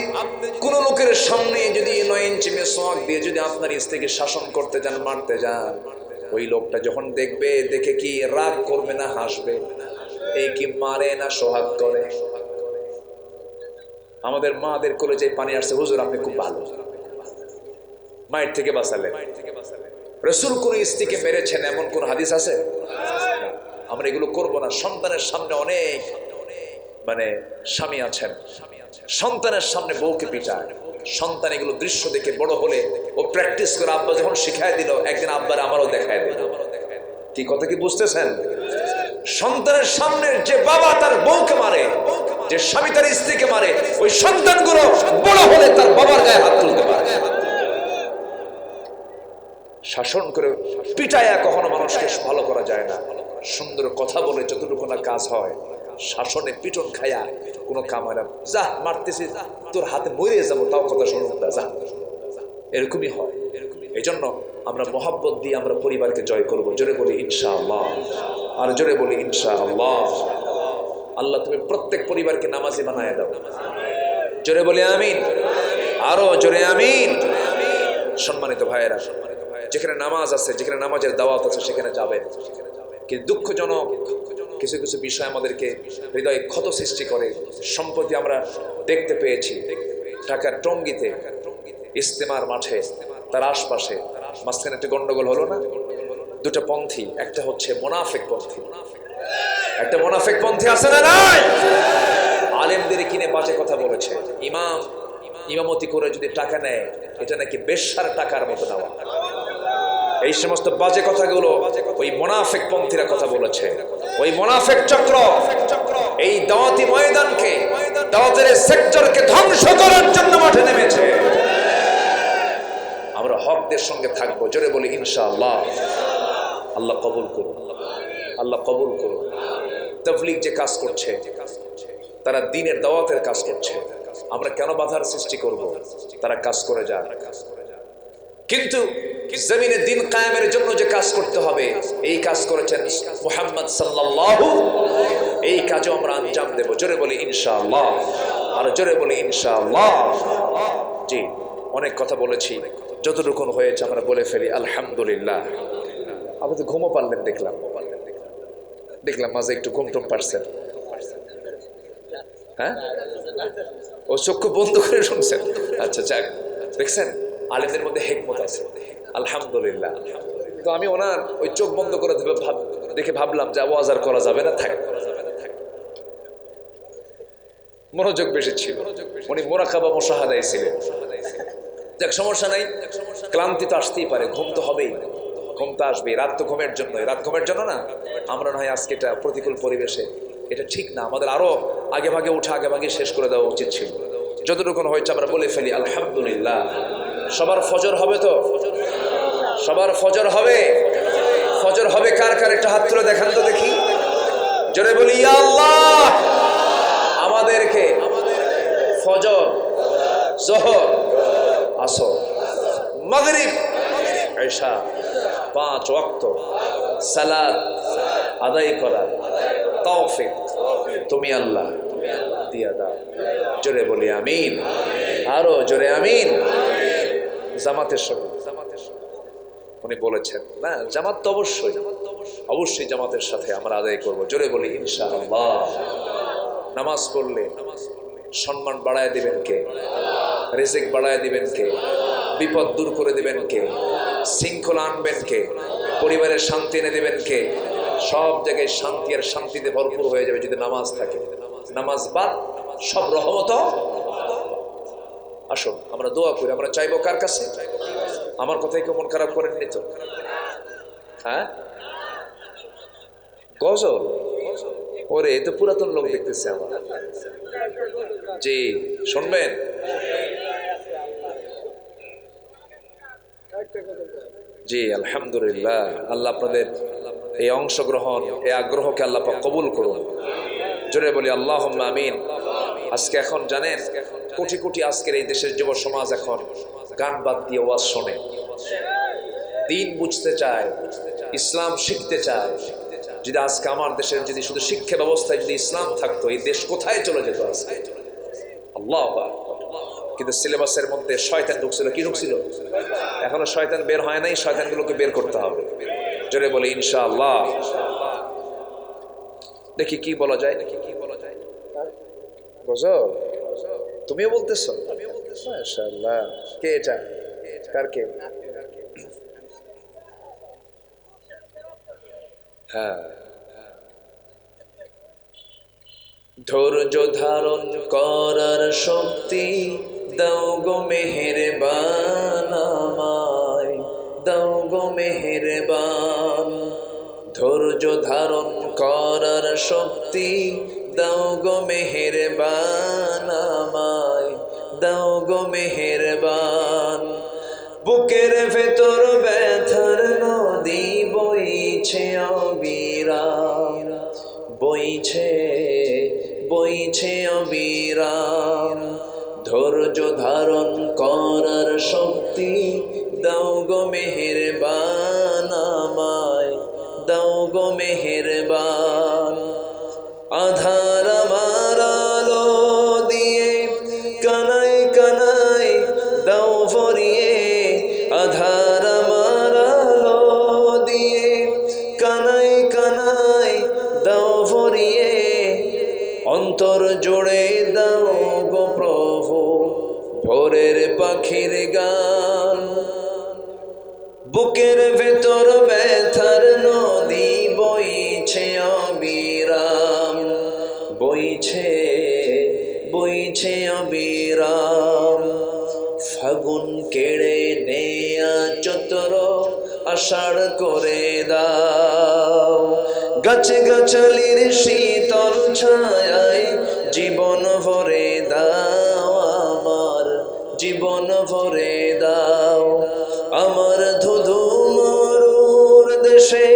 কোন লোকের সামনে যদি 9 ইঞ্চি মেসওয়াক দিয়ে যদি আপনার স্ত্রীকে শাসন করতে যান, মারতে যান, ওই লোকটা যখন দেখবে, দেখে কি রাগ করবে না হাসবে? এই কি মারে না সোহাগ করে? আমাদের মাদের কোলে যে পানি আসছে, হুজুর আপনি খুব ভালো, মায়ের থেকে বাঁচালেন। রাসূল কোন স্ত্রীকে মেরেছেন এমন কোন হাদিস আছে? আমরা এগুলো করব না। সন্তানের সামনে অনেক স্বামী আছেন, সন্তানের সামনে বউকে পিটায়। সন্তান এগুলো দৃশ্য দেখে বড় হলে ও প্র্যাকটিস করে, আব্বা যখন শিখায় দিল, একদিন আব্বার আমারও দেখায় দিল। কি কথা কি বুঝতেছেন? সন্তানের সামনে যে বাবা তার বউকে মারে, যে স্বামী তার স্ত্রীকে মারে, ওই সন্তানগুলো বড় হলে তার বাবার গায়ে হাত তুলতে পারে। শাসন করে পিটায়া কখনো মানুষকে ভালো করা যায় না। সুন্দর কথা বলে যতটুকু না কাজ হয়, শাসনে পিটন খায়া কোনো কাম হয় না। যা মারতেছিস, তোর হাতে মরে যাবো, তাও কথা শুনুক না, যা, এরকমই হয়। এই জন্য আমরা মহাব্বত দিয়ে আমরা পরিবারকে জয় করবো। জোরে বলি ইনশাআল্লাহ, আর জোরে বলি ইনশাআল্লাহ। আল্লাহ তুমি প্রত্যেক পরিবারকে নামাজি বানায় দাও। জোরে বলি আমিন, আরো জোরে আমিন। সম্মানিত ভাইয়েরা, যেখানে নামাজ আছে, যেখানে নামাজের দাওয়াত আছে, সেখানে যাবেন। কিন্তু দুঃখজনক কিছু কিছু বিষয় আমাদেরকে হৃদয়ে ক্ষত সৃষ্টি করে। সম্প্রতি আমরা দেখতে পেয়েছি ঢাকার টঙ্গীতে ইস্তেমার মাঠে, তার আশপাশে মাঝখানে একটি গন্ডগোল হলো না? 2টা পন্থী, একটা হচ্ছে মোনাফেক পন্থী, একটা মোনাফেক পন্থী আছে না নাই? আলেমদের কিনে বাজে কথা বলেছে। ইমামতি করে যদি টাকা নেয়, এটা নাকি বেশ্যার টাকার মতো নেওয়া। এই সমস্ত বাজে কথাগুলো ওই মুনাফিক পন্থীরা কথা বলেছে। ওই মুনাফিক চক্র এই দাওয়াতি ময়দানকে, দাওয়াতের সেক্টরকে ধ্বংস করার জন্য মাঠে নেমেছে। আমরা হকদের সঙ্গে থাকবো, জোরে বলি ইনশাআল্লাহ। আল্লাহ কবুল করুন, আল্লাহ কবুল করুন। তাবলীগ যে কাজ করছে, তারা দ্বীনের দাওয়াতের কাজ করছে, আমরা কেন বাধার সৃষ্টি করব? তারা কাজ করে যাক। কিন্তু জমিনে দ্বীন কায়েমের জন্য যে কাজ করতে হবে, এই কাজ করেছেন মুহাম্মদ সাল্লাল্লাহু, এই কাজও আমরা আঞ্জাম দেব, জোরে বলি ইনশাআল্লাহ। আর জোরে বলি ইনশাআল্লাহ। জি, অনেক কথা বলেছি, যতটুকু হয়েছে আমরা বলে ফেলি আলহামদুলিল্লাহ। আপনি তো ঘুমো পারলেন, দেখলাম মাঝে একটু ঘুমটুম পারছেন। হ্যাঁ, ও চক্ষু বন্ধ করে শুনছেন। আচ্ছা যাক, দেখছেন আলেমদের মধ্যে হিকমত আছে, আলহামদুলিল্লাহ। তো আমি ওনার ওই চোখ বন্ধ করে দেখে ভাবলাম যে ওয়াজ আর করা যাবে না, থাক। মনোযোগ বেশি ছিল, উনি মুরাকাবা মুশাহাদায় ছিলেন। যাক, সমস্যা নাই, ক্লান্তি তো আসতেই পারে, ঘুম তো হবেই, ঘুম তো আসবে। রাত তো ঘুমের জন্য, রাত ঘুমের জন্য না। আমরা নয় আজকে এটা প্রতিকূল পরিবেশে, এটা ঠিক না। আমাদের আরো আগে ভাগে উঠে আগে ভাগে শেষ করে দেওয়া উচিত ছিল। যতটুকু হয়েছে আমরা বলে ফেলি আলহামদুলিল্লাহ। সবার ফজর হবে তো? সবার ফজর হবে? ফজর হবে কার কার? একটা হাত তুলে দেখান তো দেখি, জোরে বলি ইয়া আল্লাহ। আমাদেরকে ফজর, যোহর, আসর, মাগরিব, ইশা 5 ওয়াক্ত সালাত আদায় করার তৌফিক তুমি আল্লাহ দিয়া দাও, জোরে বলি আমিন। আরো জোরে আমিন। জামাতের সঙ্গে উনি বলেছেন না, জামাত তো অবশ্যই জামাতের সাথে আমরা আদায় করব, জোরে বলি ইনশাআল্লাহ। নামাজ পড়লে সম্মান বাড়ায় দিবেন কে? রিজিক বাড়ায় দিবেন কে? বিপদ দূর করে দিবেন কে? শৃঙ্খলা আনবেন কে? পরিবারের শান্তি এনে দিবেন কে? সব জায়গায় শান্তি আর শান্তিতে ভরপুর হয়ে যাবে যদি নামাজ থাকে। নামাজ বাদ সব রহমত। আসুন আমরা দোয়া করি, আমরা চাইবো কার কাছে? আমার কথাই কেউ মন খারাপ করেননি তো? হ্যাঁ, গজল, ওরে এ তো পুরাতন লোক দেখতেছে আমার। জি, শুনবেন? জি, আলহামদুলিল্লাহ। আল্লাহ আপনাদের এই অংশগ্রহণ, এই আগ্রহকে আল্লাহ পাক কবুল করুন, জোরে বলি আল্লাহুম্মা আমিন। আজকে এখন জানেন কোটি কোটি আজকের এই দেশের যুব সমাজ এখন গান বাদ দিয়ে ওয়াজ শোনে, দিন বুঝতে চায়, ইসলাম শিখতে চায়। যদি আজকে আমার দেশের যদি শুধু শিক্ষা ব্যবস্থায় যদি ইসলাম থাকতো, এই দেশ কোথায় চলে যেত আজকে? আল্লাহু আকবার। কিন্তু সিলেবাসের মধ্যে শয়তান ঢুকছিল। কি ঢুকছিল? এখনো শয়তান বের হয় নাই, শয়তানগুলোকে বের করতে হবে, জোরে বলি ইনশাআল্লাহ। দেখি কি বলা যায়, গজল তুমিও বলতেছো? মাশাআল্লাহ। কে এটা? কার কে? হ্যাঁ, ধৈর্য ধারণ করার শক্তি দাও গো মেহেরবান আমায়, দাও গো মেহেরবান। ধৈর্য ধারণ করার শক্তি দাও গো মেহেরবান আমায়, দাও গো মেহেরবান। বুকের ভেতর ব্যথার নদী বইছে অবিরাম, বইছে বইছে অবিরাম। ধৈর্য ধারণ করার শক্তি দাও গো মেহেরবান আমায়, দাও গো মেহেরবান। আধার আমার আলো দিয়ে কানাই কানাই দাও ভরিয়ে, আধার আমার আলো দিয়ে কানাই কানাই দাও ভরিয়ে। অন্তর জোড়ে দাও গো প্রভু ভোরের পাখির গান। বুকের ভেতর ব্যথার নদী বইছে অবিরাম, বইছে বইছে অবিরাম। ফাগুন জনম কেড়ে নেয়া চতুর আষাঢ় করে দাও। গাছে গাছালির শীতল ছায়ায় জীবন ভরে দাও, আমার জীবন ভরে দাও। আমার ধুধু মরুর দেশে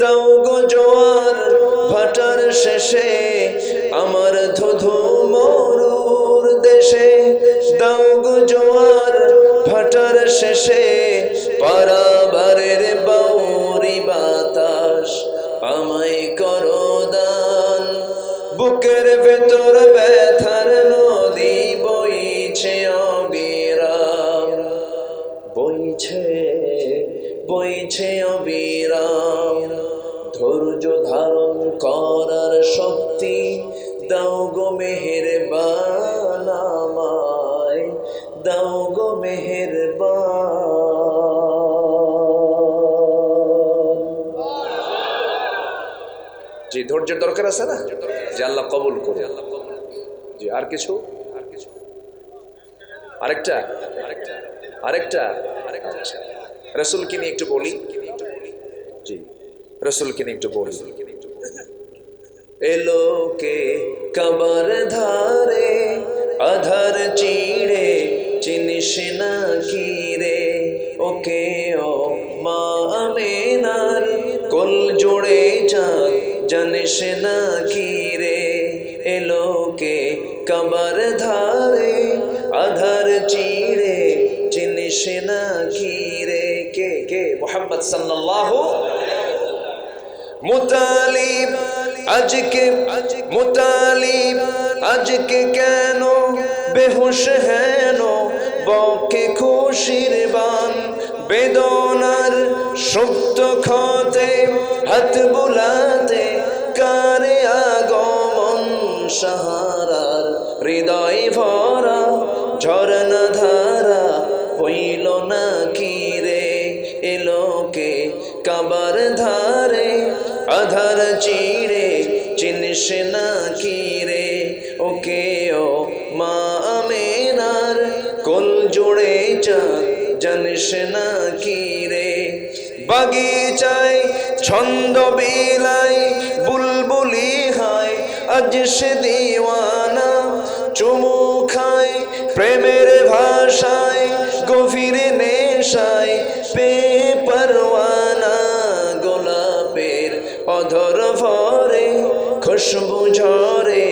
দাও গো জোয়ার ভাটার শেষে, আমার ধুধু মরুর দেশে দাও গো জোয়ার ভাটার শেষে। পারাবারের বাউরি বাতাস আমায় করো দান, বুকের ভেতর ব্যথার নদী বইছে অবিরাম, বইছে বইছে অবিরাম। ধৈর্য ধারণ করার শক্তি দাও গো মেহেরবান, আমায় দাও গো মেহেরবান। জি, ধৈর্যের দরকার আছে না, যে আল্লাহ কবুল করে। জি, আর কিছু আরেকটা আরেকটা আচ্ছা, রাসূলকে নিয়ে একটু বলি। জি, রাসূলকে নিয়ে একটু বলি। এলো কে কাবার ধারে আধার চিড়ে, চিনিস না কি রে ওকে ও মা আমেনার কোল জোড়ে চাঁদ, জানিস না কি রে। এলো কে কাবার ধারে আধার চিড়ে, চিনিস না কি রে। কে কে? মুহাম্মদ সাল্লাল্লাহু মুতালিব। আজকে মুতালিব আজকে কেন বেহুশ হেন, বকে খুশির বান বেদনার সুপ্ত ক্ষতে হাত বুলাতে কারে আগমন সাহারার হৃদয় ভরা ঝরনা ধারা হইল না কি রে। এলোকে কাবার ধারে আধার চিড়ে, চিনিস না কি রে ওকে ও মা আমেনার কোল জোড়ে চাঁদ, জানিস না কি রে। বাগিচায় ছন্দ বিলায় বুলবুলি হায়, আজ সে দিওয়ানা চুমু খায় প্রেমের ভাষায় গভীর নেশায়। পে পরওয়ানা গোলাপের অধর ভরে খুশবু ঝরে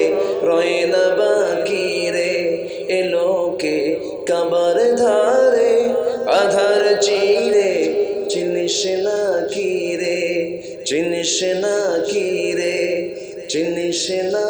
রয় না বাকি রে। এলোকে কাবার ধারে আধার চিড়ে, চিনিস না কি রে, চিনিস না কি রে, চিনিস না